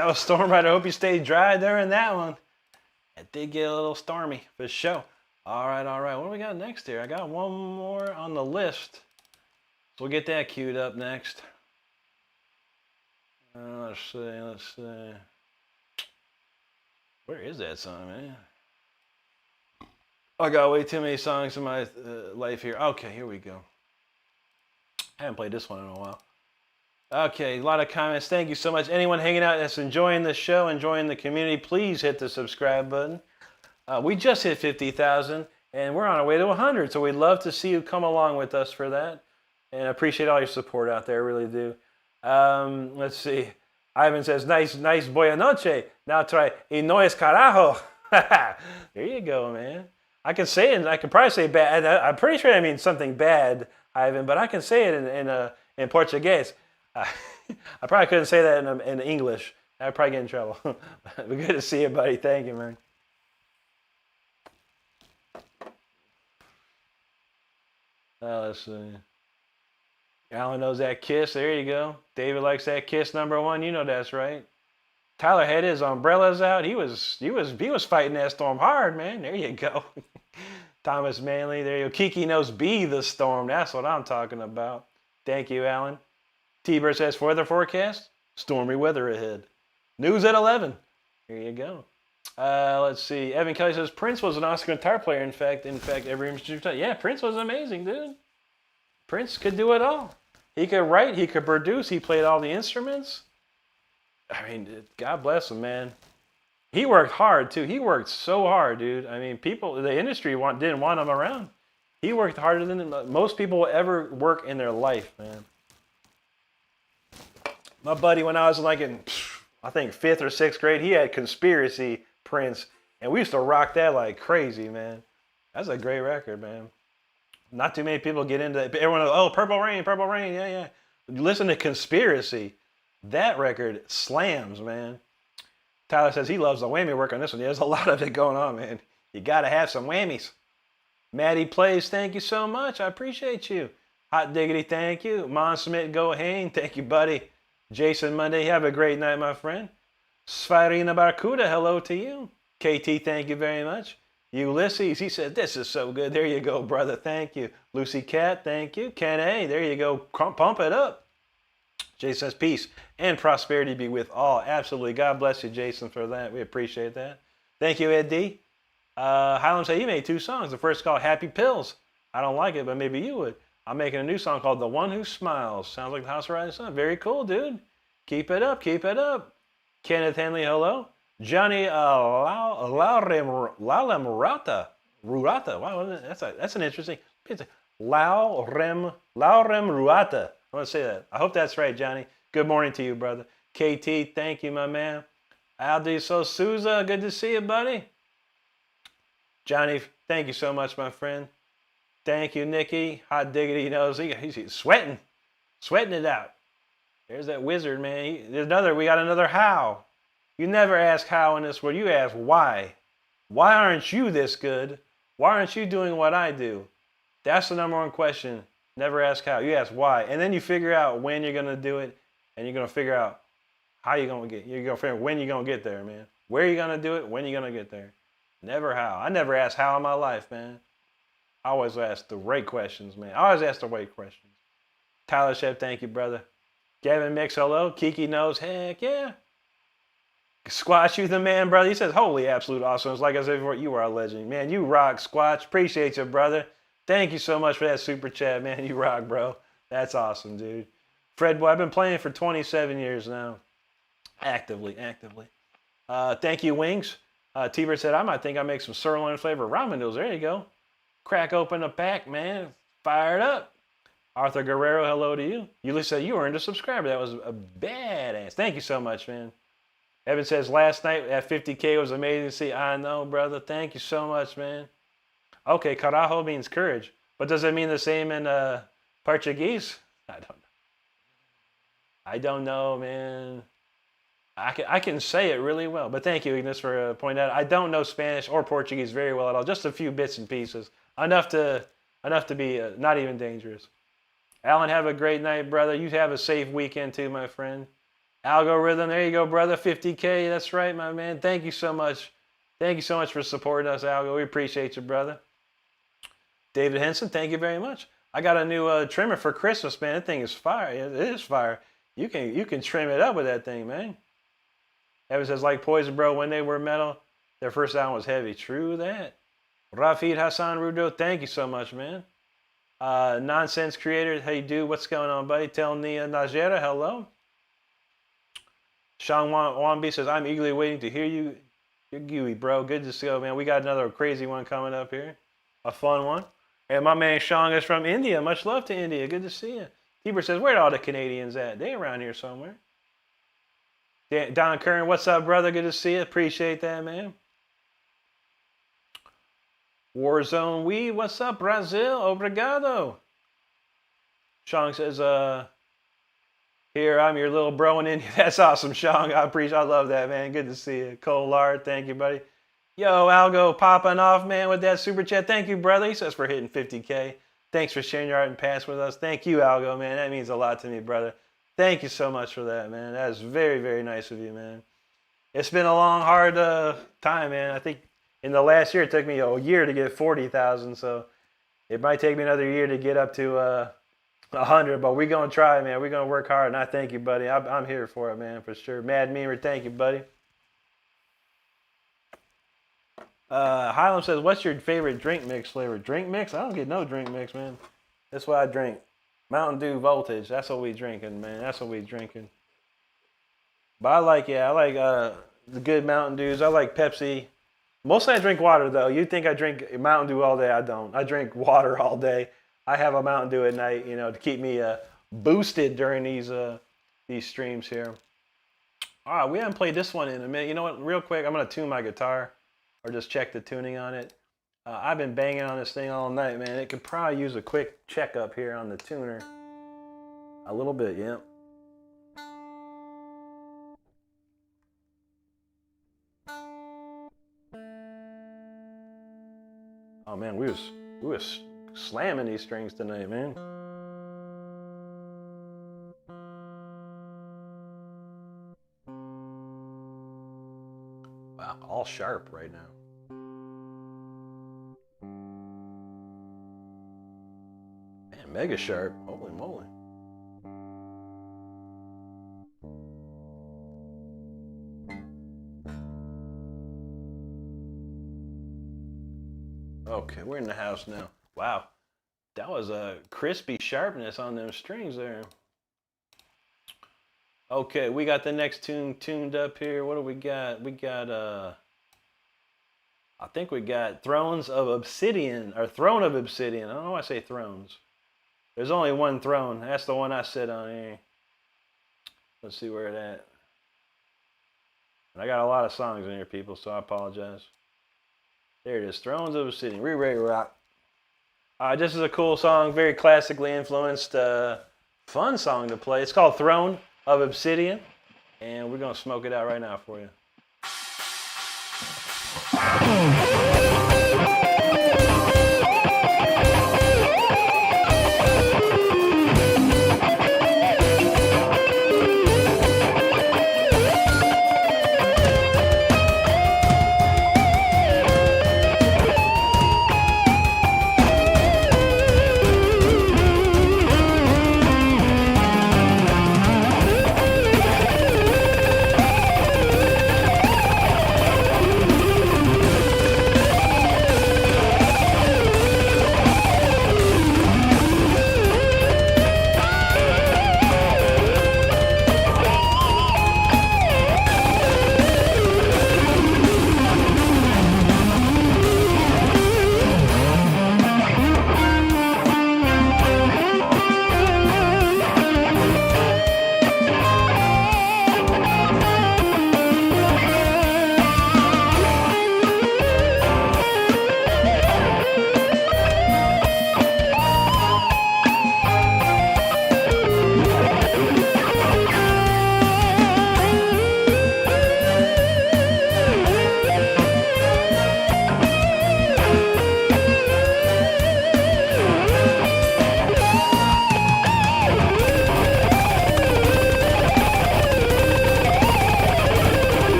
That was Storm Rider. I hope you stayed dry during that one. It did get a little stormy for sure. All right. What do we got next here? I got one more on the list. So we'll get that queued up next. Let's see. Where is that song, man? I got way too many songs in my life here. Okay, here we go. I haven't played this one in a while. Okay, a lot of comments. Thank you so much. Anyone hanging out that's enjoying the show, enjoying the community, please hit the subscribe button. We just hit 50,000, and we're on our way to 100, so we'd love to see you come along with us for that. And I appreciate all your support out there, I really do. Let's see. Ivan says, nice buena noche. Now try, y no es carajo. There you go, man. I can say it, I can probably say bad. I'm pretty sure I mean something bad, Ivan, but I can say it in Portuguese. I probably couldn't say that in English. I'd probably get in trouble. But good to see you, buddy. Thank you, man. Let's see. Alan knows that Kiss. There you go. David likes that Kiss #1. You know that's right. Tyler had his umbrellas out. He was fighting that storm hard, man. There you go. Thomas Manley. There you go. Kiki knows Be the Storm. That's what I'm talking about. Thank you, Alan. T-Bird says weather forecast. Stormy weather ahead. News at 11. Here you go. Let's see. Evan Kelly says Prince was an Oscar guitar player. In fact, every instrument. Yeah, Prince was amazing, dude. Prince could do it all. He could write. He could produce. He played all the instruments. I mean, God bless him, man. He worked hard too. He worked so hard, dude. I mean, the industry didn't want him around. He worked harder than most people will ever work in their life, man. My buddy, when I was like in, I think 5th or 6th grade, he had Conspiracy Prince, and we used to rock that like crazy, man. That's a great record, man. Not too many people get into it. Everyone knows, oh, Purple Rain, yeah. Listen to Conspiracy. That record slams, man. Tyler says he loves the whammy work on this one. There's a lot of it going on, man. You got to have some whammies. Maddie Plays, thank you so much. I appreciate you. Hot Diggity, thank you. Mon Smith, go Hane, thank you, buddy. Jason Monday, have a great night, my friend. Svarina Barcuda, hello to you. KT, thank you very much. Ulysses, he said, this is so good. There you go, brother. Thank you. Lucy Cat, thank you. Ken A, there you go. Pump it up. Jason says, peace and prosperity be with all. Absolutely. God bless you, Jason, for that. We appreciate that. Thank you, Ed D. Highland said he made 2 songs. The first called Happy Pills. I don't like it, but maybe you would. I'm making a new song called The One Who Smiles. Sounds like the House of Rising Sun. Very cool, dude. Keep it up. Keep it up. Kenneth Henley, hello. Johnny Laulemrata. Wow, that's an interesting. Laurem Ruata. I want to say that. I hope that's right, Johnny. Good morning to you, brother. KT, thank you, my man. Aldiso Souza, good to see you, buddy. Johnny, thank you so much, my friend. Thank you, Nikki. Hot Diggity, he's sweating it out. There's that wizard, man. We got another how. You never ask how in this world. You ask why. Why aren't you this good? Why aren't you doing what I do? That's the #1 question. Never ask how. You ask why. And then you figure out when you're going to do it. And you're going to figure out how you're going to get. You're going to figure out when you're going to get there, man. Where you're going to do it, when you're going to get there. Never how. I never asked how in my life, man. I always ask the right questions, man. I always ask the right questions. Tyler Shep, thank you, brother. Gavin Mix, hello. Kiki knows, heck yeah. Squatch, you the man, brother. He says, holy absolute awesome. It's like I said before, you are a legend. Man, you rock, Squatch. Appreciate you, brother. Thank you so much for that super chat, man. You rock, bro. That's awesome, dude. Fred Boy, I've been playing for 27 years now. Actively. Thank you, Wings. T-Bird said, I might think I make some sirloin flavor ramen noodles. There you go. Crack open a pack, man. Fired up. Arthur Guerrero, hello to you. You said you earned a subscriber. That was a badass. Thank you so much, man. Evan says, last night at 50K was amazing to see. I know, brother. Thank you so much, man. Okay, carajo means courage. But does it mean the same in Portuguese? I don't know, man. I can say it really well. But thank you, Ignis, for pointing out. I don't know Spanish or Portuguese very well at all. Just a few bits and pieces. Enough to be not even dangerous. Alan, have a great night, brother. You have a safe weekend too, my friend. Algorithm, there you go, brother. 50K, that's right, my man. Thank you so much. Thank you so much for supporting us, Algo. We appreciate you, brother. David Henson, thank you very much. I got a new trimmer for Christmas, man. That thing is fire. It is fire. You can trim it up with that thing, man. Evan says, like Poison, bro, when they were metal, their first album was heavy. True that. Rafid Hassan Rudo, thank you so much, man. Nonsense Creator, hey, dude, what's going on, buddy? Tell Nia Najera, hello. Sean Wambi says, I'm eagerly waiting to hear you. You're gooey, bro. Good to see you, man. We got another crazy one coming up here. A fun one. And my man Sean is from India. Much love to India. Good to see you. Keeper says, where are all the Canadians at? They around here somewhere. Don Kern, what's up, brother? Good to see you. Appreciate that, man. Warzone Wee, what's up, Brazil? Obrigado. Sean says, here, I'm your little bro in India. That's awesome, Sean. I love that, man. Good to see you. Cole Lard, thank you, buddy. Yo, Algo popping off, man, with that super chat. Thank you, brother. He says for hitting 50K. Thanks for sharing your art and past with us. Thank you, Algo, man. That means a lot to me, brother. Thank you so much for that, man. That is very, very nice of you, man. It's been a long, hard time, man. I think in the last year, it took me a year to get 40,000, so it might take me another year to get up to 100, but we're going to try, man. We're going to work hard, and I thank you, buddy. I'm here for it, man, for sure. Mad Memer, thank you, buddy. Hylam says, what's your favorite drink mix flavor? Drink mix? I don't get no drink mix, man. That's what I drink. Mountain Dew Voltage. That's what we drinking, man. That's what we drinking. But I like the good Mountain Dews. I like Pepsi. Mostly I drink water, though. You think I drink Mountain Dew all day. I don't. I drink water all day. I have a Mountain Dew at night, you know, to keep me boosted during these streams here. All right, we haven't played this one in a minute. You know what? Real quick, I'm going to tune my guitar or just check the tuning on it. I've been banging on this thing all night, man. It could probably use a quick checkup here on the tuner. A little bit, yeah. Oh man, we was slamming these strings tonight, man. Wow, all sharp right now. Man, mega sharp. Holy moly. Okay, we're in the house now. Wow, that was a crispy sharpness on them strings there. Okay, we got the next tune tuned up here. What do we got? We got, I think we got Thrones of Obsidian, or Throne of Obsidian. I don't know why I say thrones. There's only one throne. That's the one I sit on here. Let's see where it's at. And I got a lot of songs in here, people, so I apologize. There it is, Thrones of Obsidian. We're ready to rock. This is a cool song, very classically influenced, fun song to play. It's called Throne of Obsidian, and we're going to smoke it out right now for you.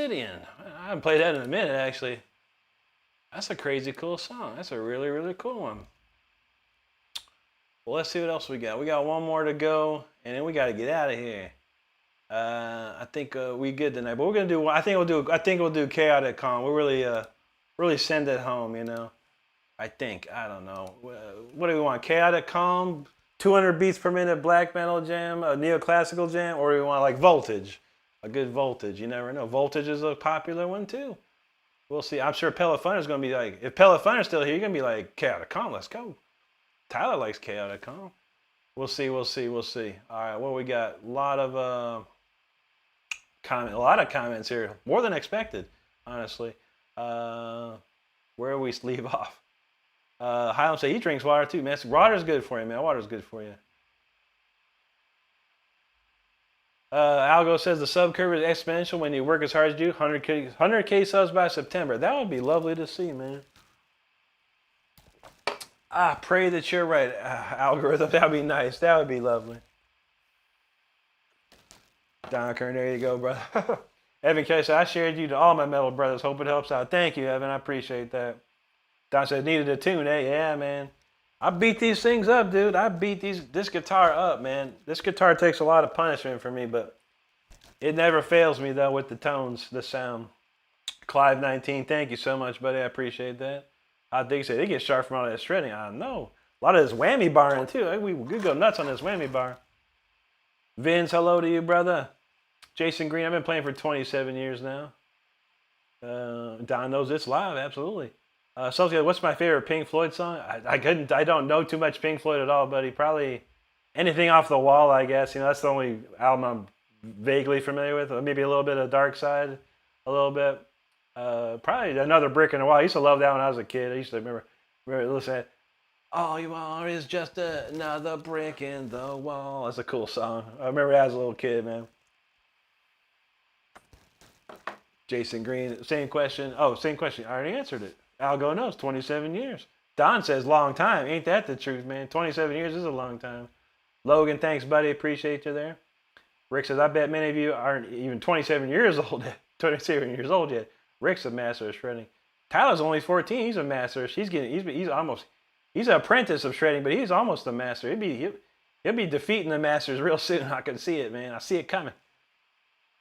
Obsidian. I haven't played that in a minute, actually. That's a crazy cool song. That's a really, really cool one. Well, let's see what else we got. We got one more to go, and then we got to get out of here. I think we good tonight, but we're gonna do. I think we'll do Chaotic Calm. We'll really send it home, you know. I think. I don't know. What do we want? Chaotic Calm, 200 beats per minute black metal jam, a neoclassical jam, or do we want like Voltage? A good Voltage. You never know. Voltage is a popular one too. We'll see. I'm sure Pella Funner's gonna be like, if Pella Funner's still here, you're gonna be like, Chaotic Calm, let's go. Tyler likes Chaotic Calm. We'll see. All right, what we got? A lot of comments here, more than expected, honestly. Where do we leave off? Highland say he drinks water too, man. Water's good for you, man. Water's good for you. Algo says the sub curve is exponential when you work as hard as you do. 100K subs by September. That would be lovely to see, man. I pray that you're right, algorithm. That would be nice. That would be lovely. Don Kern, there you go, brother. Evan Kelly said, I shared you to all my metal brothers. Hope it helps out. Thank you, Evan. I appreciate that. Don said, needed a tune, eh? Yeah, man. I beat these things up, dude. I beat this guitar up, man. This guitar takes a lot of punishment for me, but it never fails me, though, with the tones, the sound. Clive 19, thank you so much, buddy. I appreciate that. I think he said, it gets sharp from all that shredding. I know. A lot of this whammy barring, too. We go nuts on this whammy bar. Vince, hello to you, brother. Jason Green, I've been playing for 27 years now. Don knows it's live, absolutely. What's my favorite Pink Floyd song? I don't know too much Pink Floyd at all, buddy. Probably anything Off the Wall, I guess. You know, that's the only album I'm vaguely familiar with. Maybe a little bit of Dark Side, a little bit. Probably Another Brick in the Wall. I used to love that when I was a kid. I used to remember listening to All You Are Is Just Another Brick in the Wall. That's a cool song. I remember that as a little kid, man. Jason Green, same question. Oh, same question. I already answered it. Algo knows, 27 years. Don says, long time. Ain't that the truth, man? 27 years is a long time. Logan, thanks, buddy. Appreciate you there. Rick says, I bet many of you aren't even 27 years old yet. Rick's a master of shredding. Tyler's only 14. He's a master. He's an apprentice of shredding, but he's almost a master. He'll be defeating the masters real soon. I can see it, man. I see it coming.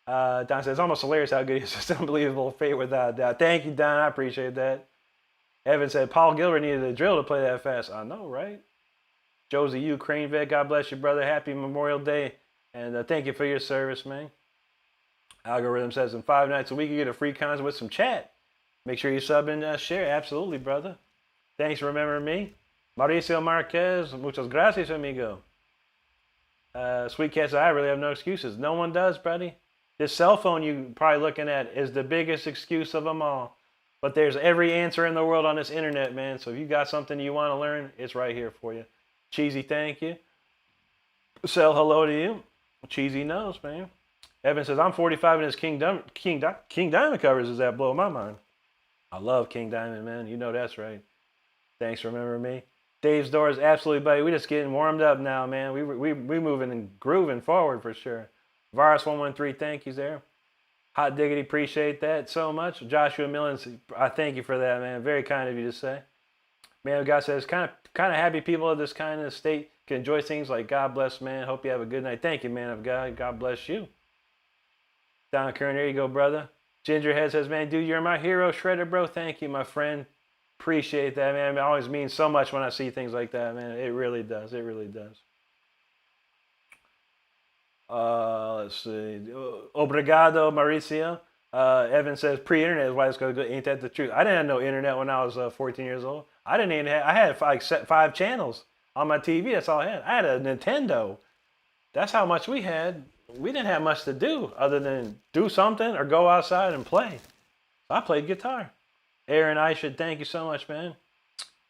Don says, it's almost hilarious how good he is. It's unbelievable fate without doubt. Thank you, Don. I appreciate that. Evan said, Paul Gilbert needed a drill to play that fast. I know, right? Josie Ukraine vet, God bless you, brother. Happy Memorial Day. And thank you for your service, man. Algorithm says, in 5 nights a week, you get a free concert with some chat. Make sure you sub and share. Absolutely, brother. Thanks for remembering me. Mauricio Marquez, muchas gracias, amigo. Sweet Cat says, I really have no excuses. No one does, buddy. This cell phone you're probably looking at is the biggest excuse of them all. But there's every answer in the world on this internet, man. So if you got something you want to learn, it's right here for you. Cheesy, thank you. Sell hello to you. Cheesy knows, man. Evan says, I'm 45 and his King Diamond covers is that blow my mind. I love King Diamond, man. You know that's right. Thanks for remembering me. Dave's Doors, absolutely, buddy. We just getting warmed up now, man. We moving and grooving forward for sure. Virus113, thank you there. Hot Diggity, appreciate that so much. Joshua Millens, I thank you for that, man. Very kind of you to say. Man of God says, kind of happy people of this kind of state can enjoy things like God bless, man. Hope you have a good night. Thank you, man of God. God bless you. Don Kern, there you go, brother. Gingerhead says, man, dude, you're my hero shredder, bro. Thank you, my friend. Appreciate that, man. It always means so much when I see things like that, man. It really does. It really does. Let's see. Obrigado, Mauricio. Evan says, pre-internet is why it's going to go. Ain't that the truth? I didn't have no internet when I was 14 years old. I had like 5 channels on my TV. That's all I had. I had a Nintendo. That's how much we had. We didn't have much to do other than do something or go outside and play. I played guitar. Aaron Ishad, thank you so much, man.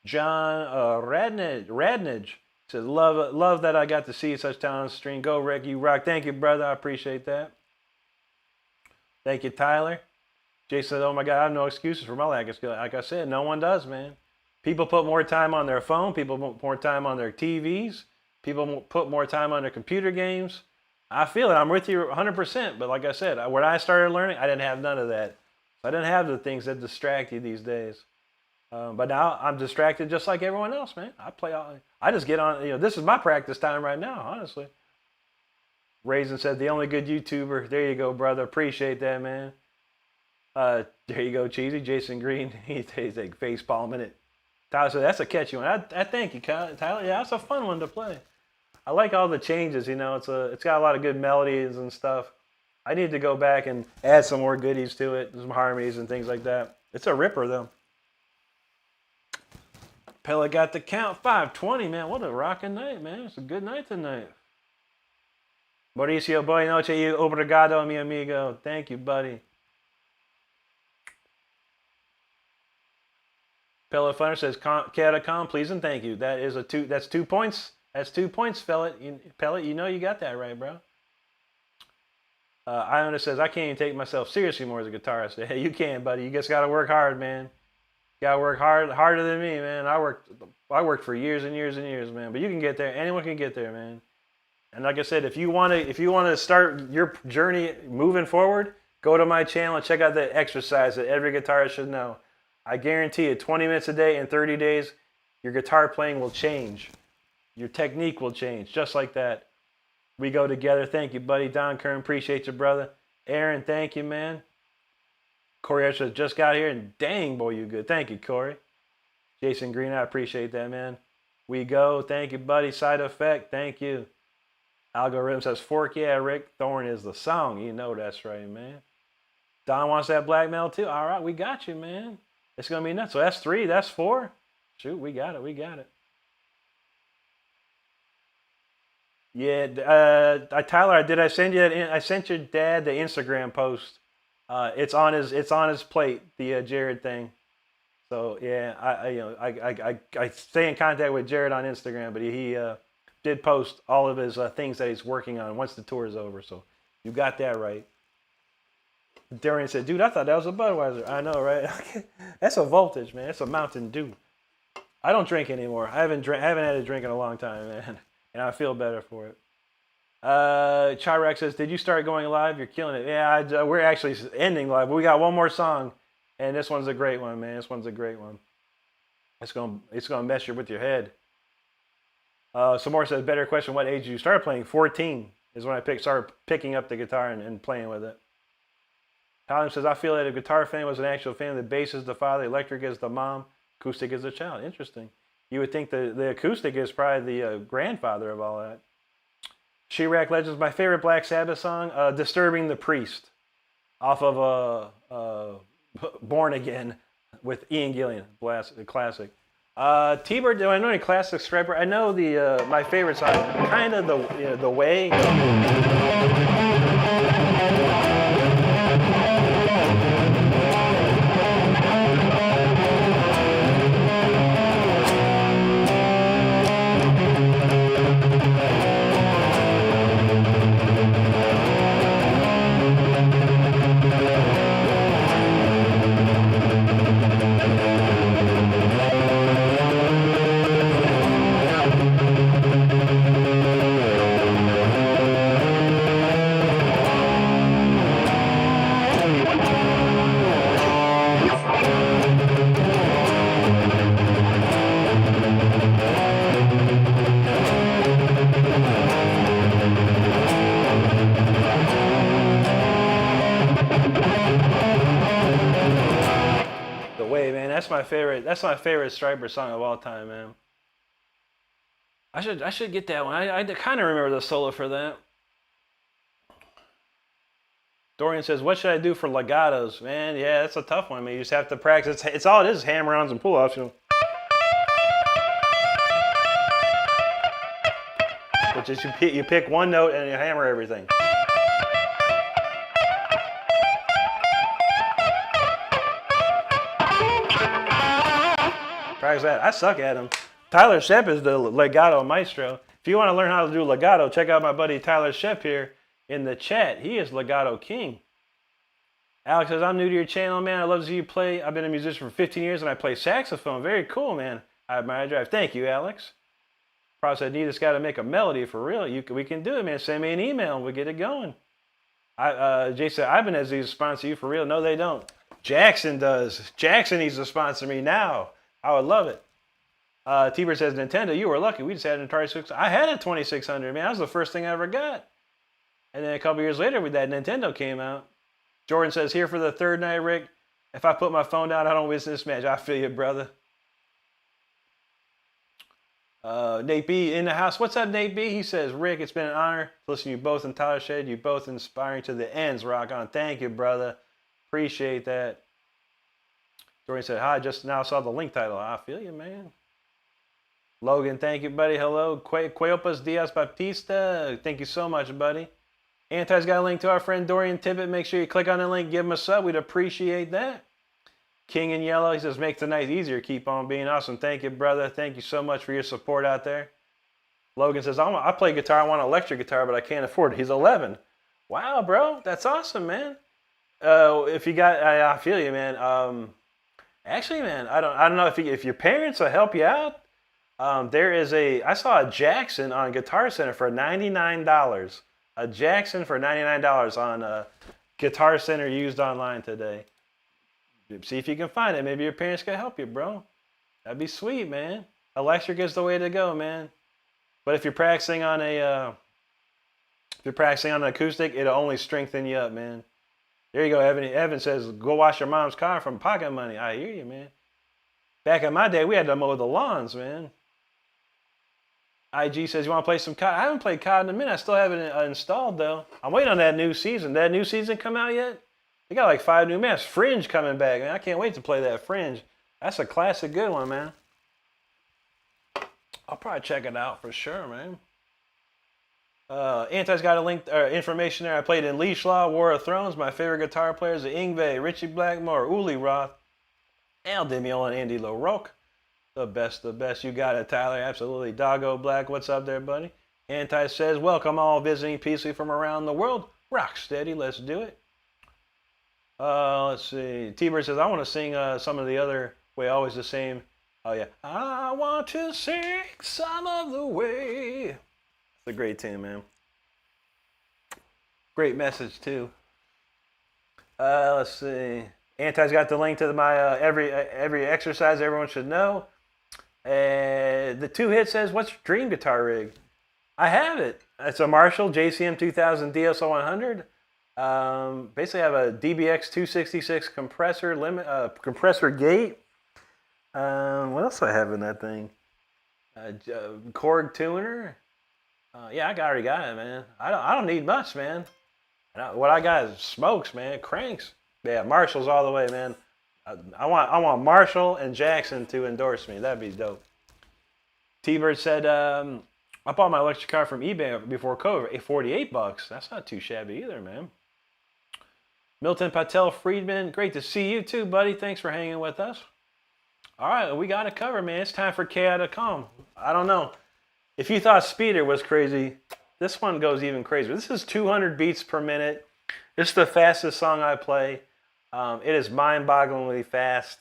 John Radnage says, love that I got to see such talent on the stream. Go, Rick, you rock. Thank you, brother. I appreciate that. Thank you, Tyler. Jason said, oh my God, I have no excuses for my lack of skill. Like I said, no one does, man. People put more time on their phone. People put more time on their TVs. People put more time on their computer games. I feel it. I'm with you 100%. But like I said, when I started learning, I didn't have none of that. I didn't have the things that distract you these days. But now I'm distracted just like everyone else, man. I just get on, this is my practice time right now, honestly. Raisin said, the only good YouTuber. There you go, brother. Appreciate that, man. There you go, Cheesy. Jason Green, he's like face palming it. Tyler said, that's a catchy one. I thank you, Tyler. Yeah, that's a fun one to play. I like all the changes, it's got a lot of good melodies and stuff. I need to go back and add some more goodies to it, some harmonies and things like that. It's a ripper, though. Pella got the count, 520, man. What a rocking night, man. It's a good night tonight. Mauricio, buenas noches, y obrigado, mi amigo. Thank you, buddy. Pella Funner says, Catacom, please and thank you. That's 2 points. That's 2 points, Pellet. You got that right, bro. Iona says, I can't even take myself seriously more as a guitarist. Hey, you can, buddy. You just got to work hard, man. You got to work harder than me, man. I worked for years and years and years, man. But you can get there. Anyone can get there, man. And like I said, if you want to start your journey moving forward, go to my channel and check out the exercise that every guitarist should know. I guarantee you, 20 minutes a day in 30 days, your guitar playing will change. Your technique will change, just like that. We go together. Thank you, buddy. Don Kern, appreciate you, brother. Aaron, thank you, man. Corey Archer just got here, and dang, boy, you good. Thank you, Corey. Jason Green, I appreciate that, man. We go. Thank you, buddy. Side Effect, thank you. Algorithm says, Fork, yeah, Rick. Thorn is the song. You know that's right, man. Don wants that black metal, too. All right, we got you, man. It's going to be nuts. So that's 3, that's 4. Shoot, we got it. Yeah, Tyler, I send you that? I sent your dad the Instagram post. It's on his plate, the Jared thing. So yeah, I stay in contact with Jared on Instagram, but he did post all of his things that he's working on once the tour is over. So you got that right. Darian said, "Dude, I thought that was a Budweiser." I know, right? That's a Voltage, man. That's a Mountain Dew. I don't drink anymore. I haven't had a drink in a long time, man. And I feel better for it. Chirac says, did you start going live? You're killing it. Yeah, we're actually ending live. But we got one more song. And this one's a great one, man. This one's a great one. It's gonna mess you with your head. Some more says, better question, what age did you start playing? 14 is when I started picking up the guitar and playing with it. Colin says, I feel that a guitar fan was an actual fan. The bass is the father, electric is the mom, acoustic is the child. Interesting. You would think the acoustic is probably the grandfather of all that. Chirac Legends, my favorite Black Sabbath song, Disturbing the Priest, off of Born Again with Ian Gillan, classic. T-Bird, do I know any classic Striper? I know my favorite song, kind of the Way. That's my favorite Striper song of all time, man. I should get that one. I kind of remember the solo for that. Dorian says, what should I do for legatos? Man, yeah, that's a tough one. I mean, you just have to practice. It's all it is, hammer-ons and pull-offs. Which is you pick one note and you hammer everything. Practice that. I suck at them. Tyler Shep is the legato maestro. If you want to learn how to do legato, check out my buddy Tyler Shep here in the chat. He is legato king. Alex says, I'm new to your channel, man. I love to see you play. I've been a musician for 15 years and I play saxophone. Very cool, man. I admire your drive. Thank you, Alex. Probably said, you just got to make a melody for real. We can do it, man. Send me an email and we'll get it going. Jay said, Ibanez needs to sponsor you for real. No, they don't. Jackson does. Jackson needs to sponsor me now. I would love it. T-Bird says, Nintendo, you were lucky. We just had an Atari 600. I had a 2600, man. That was the first thing I ever got. And then a couple years later, that Nintendo came out. Jordan says, here for the third night, Rick. If I put my phone down, I don't win this match. I feel you, brother. Nate B in the house. What's up, Nate B? He says, Rick, it's been an honor to listen to you both in Tyler Shed. You both inspiring to the ends. Rock on. Thank you, brother. Appreciate that. Jordan said, hi, just now saw the link title. I feel you, man. Logan, thank you, buddy. Hello. Queopas Diaz Baptista. Thank you so much, buddy. Anti's got a link to our friend Dorian Tippett. Make sure you click on the link. Give him a sub. We'd appreciate that. King in Yellow, he says, make the night easier. Keep on being awesome. Thank you, brother. Thank you so much for your support out there. Logan says, I play guitar. I want an electric guitar, but I can't afford it. He's 11. Wow, bro. That's awesome, man. If you got, I feel you, man. Actually, man, I don't know if your parents will help you out. I saw a Jackson on Guitar Center for $99. A Jackson for $99 on Guitar Center used online today. See if you can find it. Maybe your parents can help you, bro. That'd be sweet, man. Electric is the way to go, man. But if you're practicing on an acoustic, it'll only strengthen you up, man. There you go, Evan. Evan says, go wash your mom's car from pocket money. I hear you, man. Back in my day, we had to mow the lawns, man. IG says, you want to play some COD? I haven't played COD in a minute. I still haven't installed, though. I'm waiting on that new season. That new season come out yet? They got like 5 new maps. Fringe coming back, man. I can't wait to play that Fringe. That's a classic good one, man. I'll probably check it out for sure, man. Anti's got a link, information there. I played in Leash Law, War of Thrones. My favorite guitar players are Yngwie, Richie Blackmore, Uli Roth, Al Di Meola, and Andy LaRocque. The best. You got it, Tyler. Absolutely. Doggo Black, what's up there, buddy? Anti says, welcome all visiting peacefully from around the world. Rock steady. Let's do it. Let's see. T-Bird says, I want to sing some of the other way, always the same. Oh, yeah. I want to sing some of the way. It's a great tune, man. Great message, too. Let's see. Anti's got the link to my every exercise everyone should know. The 2-hit says, what's your dream guitar rig? I have it. It's a Marshall JCM 2000 DSO 100. Basically, I have a DBX 266 compressor gate. What else do I have in that thing? Korg tuner. Yeah, I already got it, man. I don't need much, man. What I got is smokes, man. Cranks. Yeah, Marshall's all the way, man. I want Marshall and Jackson to endorse me. That'd be dope. T-Bird said, I bought my electric car from eBay before COVID, $48. That's not too shabby either, man. Milton Patel Friedman, great to see you too, buddy. Thanks for hanging with us. All right, we got it covered, man. It's time for K.I.com. I don't know. If you thought Speeder was crazy, this one goes even crazier. This is 200 beats per minute. This is the fastest song I play. It is mind-bogglingly fast,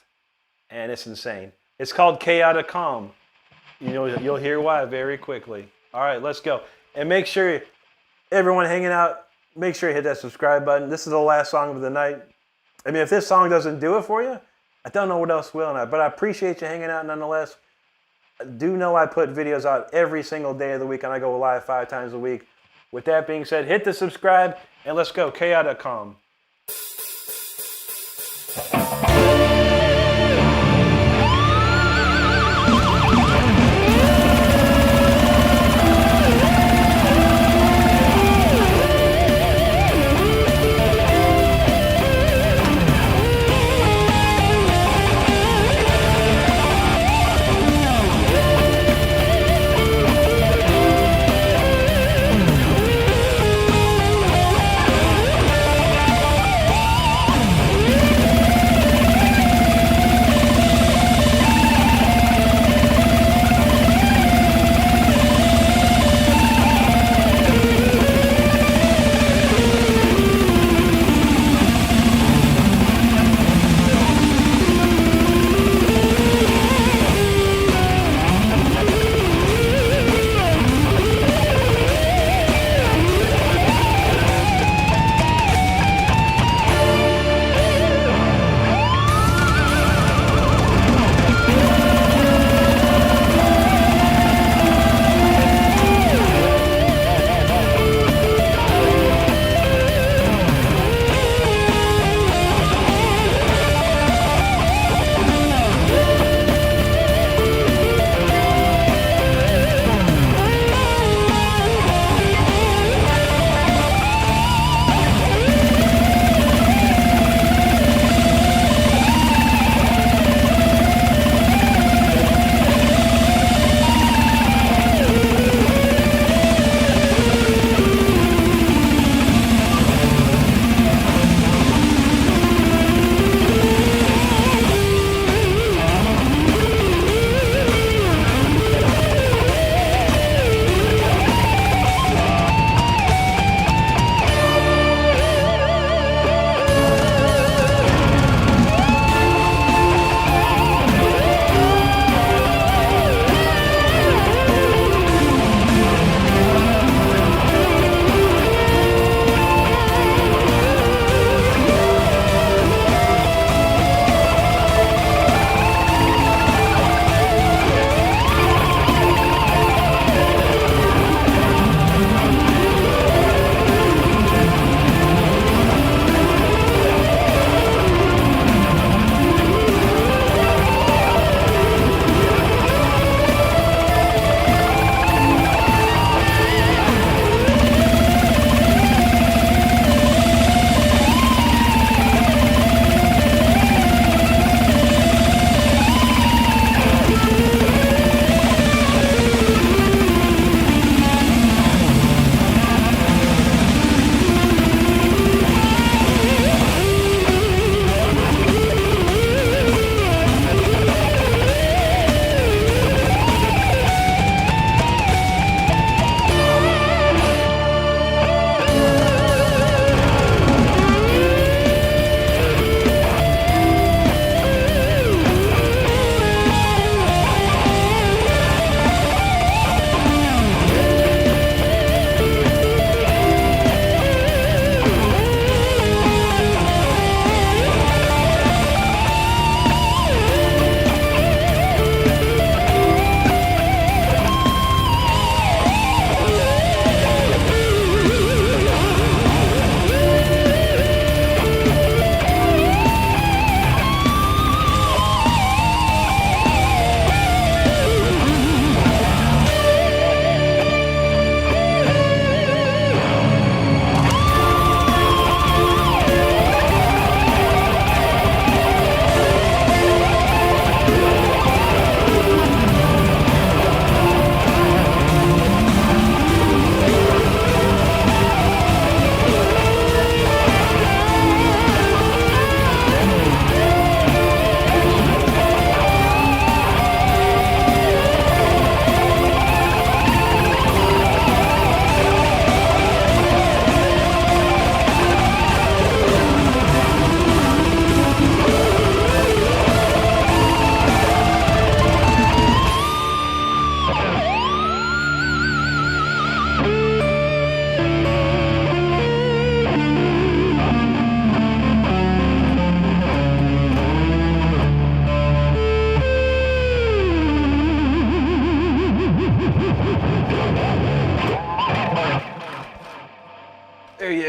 and it's insane. It's called K.I.com. You'll hear why very quickly. All right, let's go. And make sure, everyone hanging out, make sure you hit that subscribe button. This is the last song of the night. I mean, if this song doesn't do it for you, I don't know what else will. But I appreciate you hanging out nonetheless. Do know I put videos out every single day of the week, and I go live 5 times a week. With that being said, hit the subscribe, and let's go. K.I.com.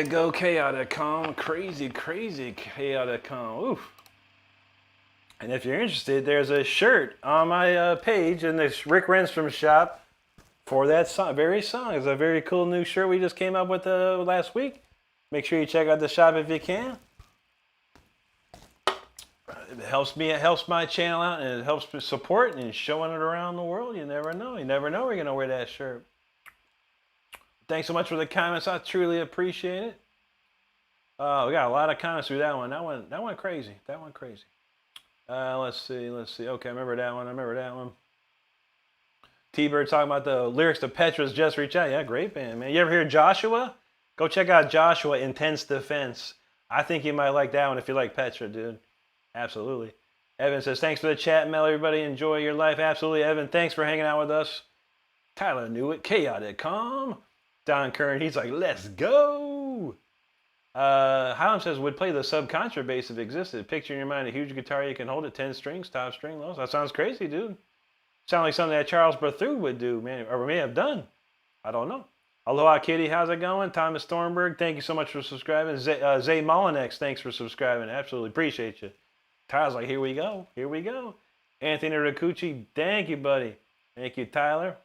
you go, Chaotic.com. Crazy, crazy Chaotic.com. Oof. And if you're interested, there's a shirt on my page in this Rick Renstrom shop for that song, very song. It's a very cool new shirt we just came up with last week. Make sure you check out the shop if you can. It helps me, it helps my channel out, and it helps me support and showing it around the world. You never know. You never know we're going to wear that shirt. Thanks so much for the comments. I truly appreciate it. We got a lot of comments through that one. That went crazy. That went crazy. Let's see. Okay, I remember that one. T-Bird talking about the lyrics to Petra's Just Reach Out. Yeah, great band, man. You ever hear Joshua? Go check out Joshua, Intense Defense. I think you might like that one if you like Petra, dude. Absolutely. Evan says, thanks for the chat, Mel. Everybody enjoy your life. Absolutely, Evan. Thanks for hanging out with us. Tyler knew it. Chaotic.com. Don Kern, he's like, let's go. Highland says, would play the sub-contrabass if it existed. Picture in your mind a huge guitar you can hold it, 10 strings, top string, lows. That sounds crazy, dude. Sounds like something that Charles Bethune would do, man, or may have done. I don't know. Aloha, Kitty. How's it going? Thomas Thornburg, thank you so much for subscribing. Zay Molinex, thanks for subscribing. Absolutely appreciate you. Tyler's like, here we go. Here we go. Anthony Rakucci, thank you, buddy. Thank you, Tyler.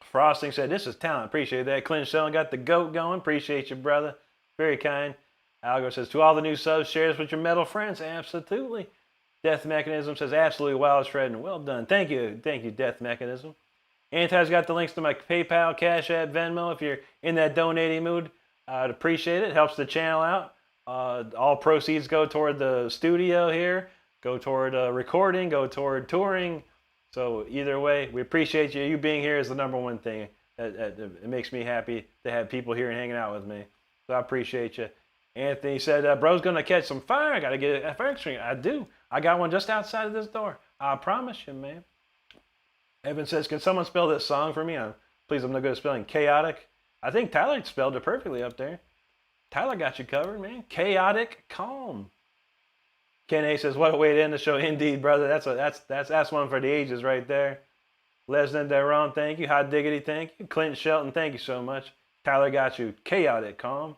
Frosting said, this is talent. Appreciate that. Clint Shellen got the goat going. Appreciate you, brother. Very kind. Algo says, to all the new subs, share this with your metal friends. Absolutely. Death Mechanism says, absolutely wild shredding. Well done. Thank you. Thank you, Death Mechanism. Anti's got the links to my PayPal, Cash App, Venmo. If you're in that donating mood, I'd appreciate it. It helps the channel out. All proceeds go toward the studio here, go toward recording, go toward touring. So either way, we appreciate you. You being here is the number one thing. It makes me happy to have people here and hanging out with me. So I appreciate you. Anthony said, bro's going to catch some fire. I got to get a fire extinguisher. I do. I got one just outside of this door. I promise you, man. Evan says, can someone spell this song for me? Please, I'm not good at spelling. Chaotic. I think Tyler spelled it perfectly up there. Tyler got you covered, man. Chaotic calm. Ken A says, what a way to end the show. Indeed, brother. That's one for the ages right there. Lesnar Deron, thank you. Hot Diggity, thank you. Clint Shelton, thank you so much. Tyler got you. Chaotic calm.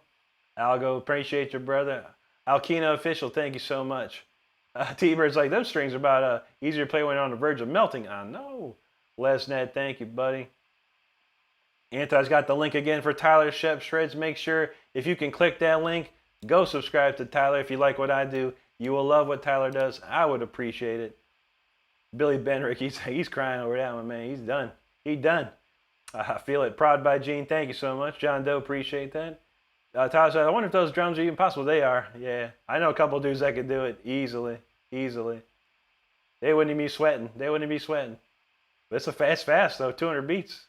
Algo, appreciate your brother. Alkino Official, thank you so much. T-Bird's like, those strings are about easier to play when you're on the verge of melting. I know. Lesnat, thank you, buddy. Anti's got the link again for Tyler Shep Shreds. Make sure if you can click that link, go subscribe to Tyler if you like what I do. You will love what Tyler does. I would appreciate it. Billy Benrick, he's crying over that one, man. He's done. He done. I feel it. Proud by Gene, thank you so much. John Doe, appreciate that. Tyler said, I wonder if those drums are even possible. They are. Yeah. I know a couple dudes that could do it easily. Easily. They wouldn't even be sweating. But it's fast, though. 200 beats.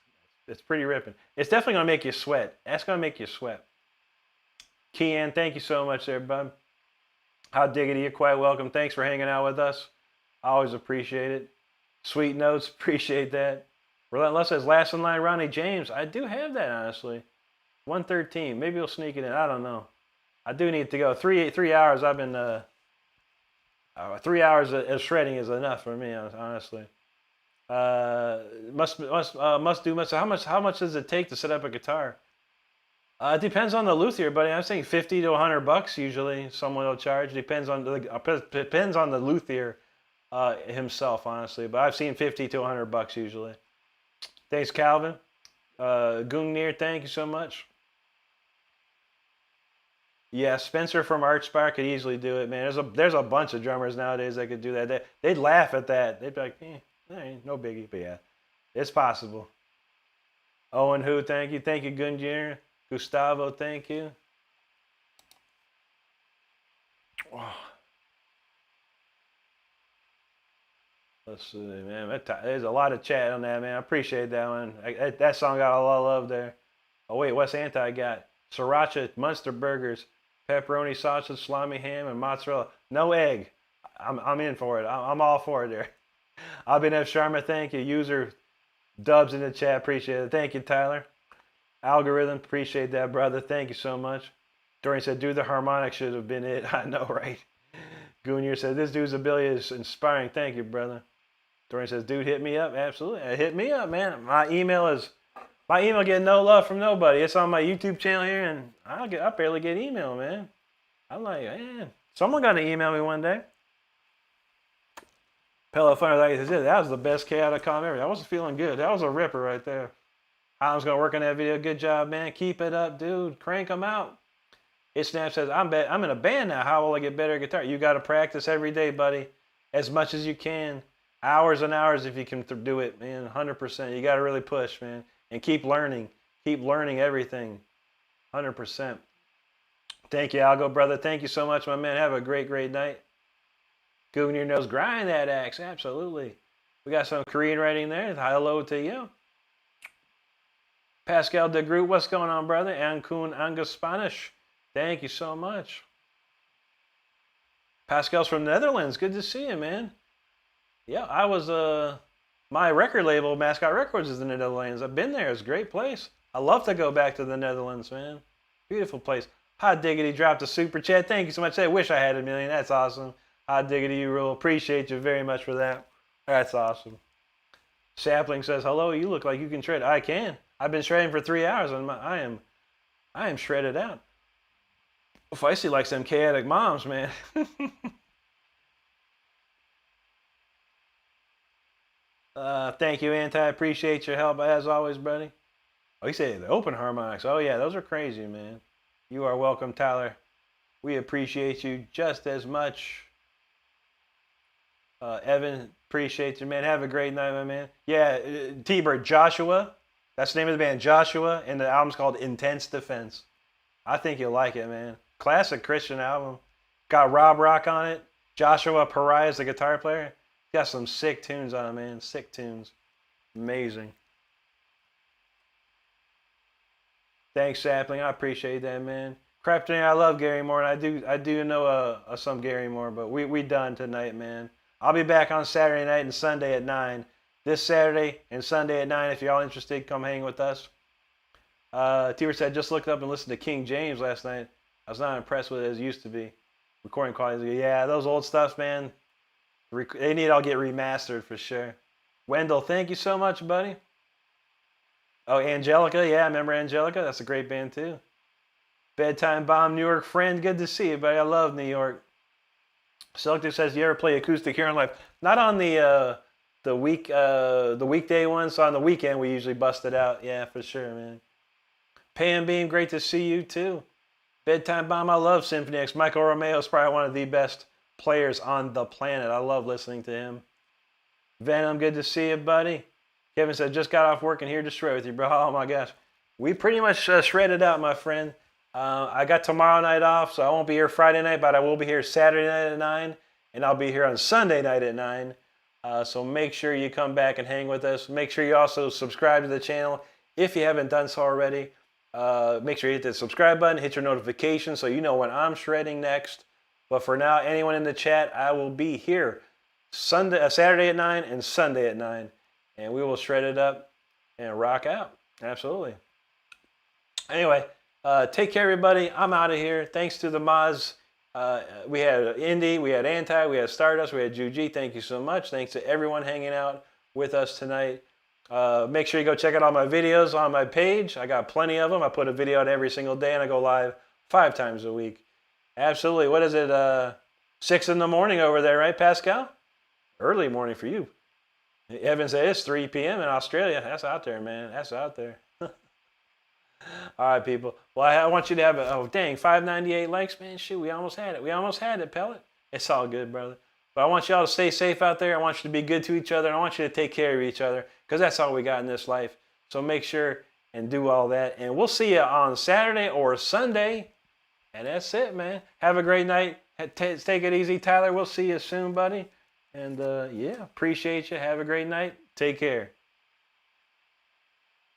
It's pretty ripping. It's definitely going to make you sweat. That's going to make you sweat. Kean, thank you so much there, bud. How diggity, you're quite welcome. Thanks for hanging out with us. I always appreciate it. Sweet notes, appreciate that. Relentless says, last in line, Ronnie James. I do have that, honestly. 113. Maybe we'll sneak it in. I don't know. I do need to go. 3 hours I've been... 3 hours of shredding is enough for me, honestly. Must do much. How much does it take to set up a guitar? It depends on the luthier, buddy. I'm saying $50 to $100 usually. Someone will charge. Depends on the luthier himself, honestly. But I've seen $50 to $100 usually. Thanks, Calvin. Gungnir, thank you so much. Yeah, Spencer from Archspire could easily do it, man. There's a bunch of drummers nowadays that could do that. They'd laugh at that. They'd be like, no biggie. But yeah, it's possible. Owen Who, thank you. Thank you, Gungnir. Gustavo, thank you. Oh. Let's see, man. There's a lot of chat on that, man. I appreciate that one. That song got a lot of love there. Oh, wait, what's Anti got? Sriracha, Munster burgers, pepperoni sausage, salami ham, and mozzarella. No egg. I'm in for it. I'm all for it there. Abhinav Sharma, thank you. User Dubs in the chat, appreciate it. Thank you, Tyler. Algorithm, appreciate that, brother. Thank you so much. Dorian said, dude, the harmonic should have been it. I know, right? Goonier said, this dude's ability is inspiring. Thank you, brother. Dorian says, dude, hit me up. Absolutely. Hit me up, man. My email is My email get no love from nobody. It's on my YouTube channel here, and I barely get email, man. I'm like, man, someone got to email me one day. Pillow Thunder, like I said, that was the best chaotic com ever. That was feeling good. That was a ripper right there. I was gonna work on that video. Good job, man. Keep it up, dude. Crank them out. It Snap says, I'm in a band now. How will I get better at guitar? You got to practice every day, buddy, as much as you can. Hours and hours if you can do it, man. 100%. You got to really push, man. And keep learning. Keep learning everything. 100%. Thank you, Algo, brother. Thank you so much, my man. Have a great, great night. Googling your nose. Grind that axe. Absolutely. We got some Korean writing there. Hello to you. Pascal de Groot. What's going on, brother? Ancun Angus Spanish. Thank you so much. Pascal's from the Netherlands. Good to see you, man. Yeah, I was, my record label, Mascot Records, is in the Netherlands. I've been there. It's a great place. I love to go back to the Netherlands, man. Beautiful place. Hot Diggity dropped a super chat. Thank you so much. I wish I had $1 million. That's awesome. Hot Diggity, you rule. Appreciate you very much for that. That's awesome. Sapling says, hello, you look like you can shred. I can. I've been shredding for 3 hours, and I am shredded out. Feisty likes them chaotic moms, man. Thank you, Anti. I appreciate your help as always, buddy. Oh, you say the open harmonics. Oh, yeah, those are crazy, man. You are welcome, Tyler. We appreciate you just as much. Evan, appreciate you, man. Have a great night, my man. Yeah, T-Bird, Joshua. That's the name of the band, Joshua, and the album's called Intense Defense. I think you'll like it, man. Classic Christian album. Got Rob Rock on it. Joshua Pariah is the guitar player. Got some sick tunes on it, man. Sick tunes. Amazing. Thanks, Sapling. I appreciate that, man. Crafting, I love Gary Moore, and I do know some Gary Moore, but we done tonight, man. I'll be back on Saturday night and Sunday at 9. This Saturday and Sunday at 9. If you're all interested, come hang with us. T-Bird said, just looked up and listened to King James last night. I was not impressed with it as it used to be. Recording quality, yeah, those old stuff, man. They need to all get remastered for sure. Wendell, thank you so much, buddy. Oh, Angelica, yeah, I remember Angelica. That's a great band too. Bedtime Bomb, New York friend. Good to see you, buddy. I love New York. Selector says, you ever play acoustic here on live? Not on the weekday one. So on the weekend we usually bust it out. Yeah, for sure, man. Pam Beam, great to see you too. Bedtime Bomb, I love Symphony X. Michael Romeo is probably one of the best players on the planet. I love listening to him. Venom, good to see you, buddy. Kevin said, just got off work and here to shred with you, bro. Oh my gosh. We pretty much shredded out, my friend. I got tomorrow night off, so I won't be here Friday night, but I will be here Saturday night at 9, and I'll be here on Sunday night at 9. So make sure you come back and hang with us. Make sure you also subscribe to the channel if you haven't done so already. Make sure you hit the subscribe button, hit your notifications so you know when I'm shredding next. But for now, anyone in the chat, I will be here Saturday at 9 and Sunday at 9. And we will shred it up and rock out. Absolutely. Anyway, take care, everybody. I'm out of here. Thanks to the mods. We had Indy, we had Anti, we had Stardust, we had Juji. Thank you so much. Thanks to everyone hanging out with us tonight. Make sure you go check out all my videos on my page. I got plenty of them. I put a video out every single day, and I go live 5 times a week. Absolutely. What is it? 6 in the morning over there, right, Pascal? Early morning for you. Evan said it's 3 p.m. in Australia. That's out there, man. That's out there. All right, people. Well, I want you to have oh, dang, 598 likes, man. Shoot, we almost had it. We almost had it, Pellet. It's all good, brother. But I want y'all to stay safe out there. I want you to be good to each other. And I want you to take care of each other because that's all we got in this life. So make sure and do all that. And we'll see you on Saturday or Sunday. And that's it, man. Have a great night. Take it easy, Tyler. We'll see you soon, buddy. And yeah, appreciate you. Have a great night. Take care.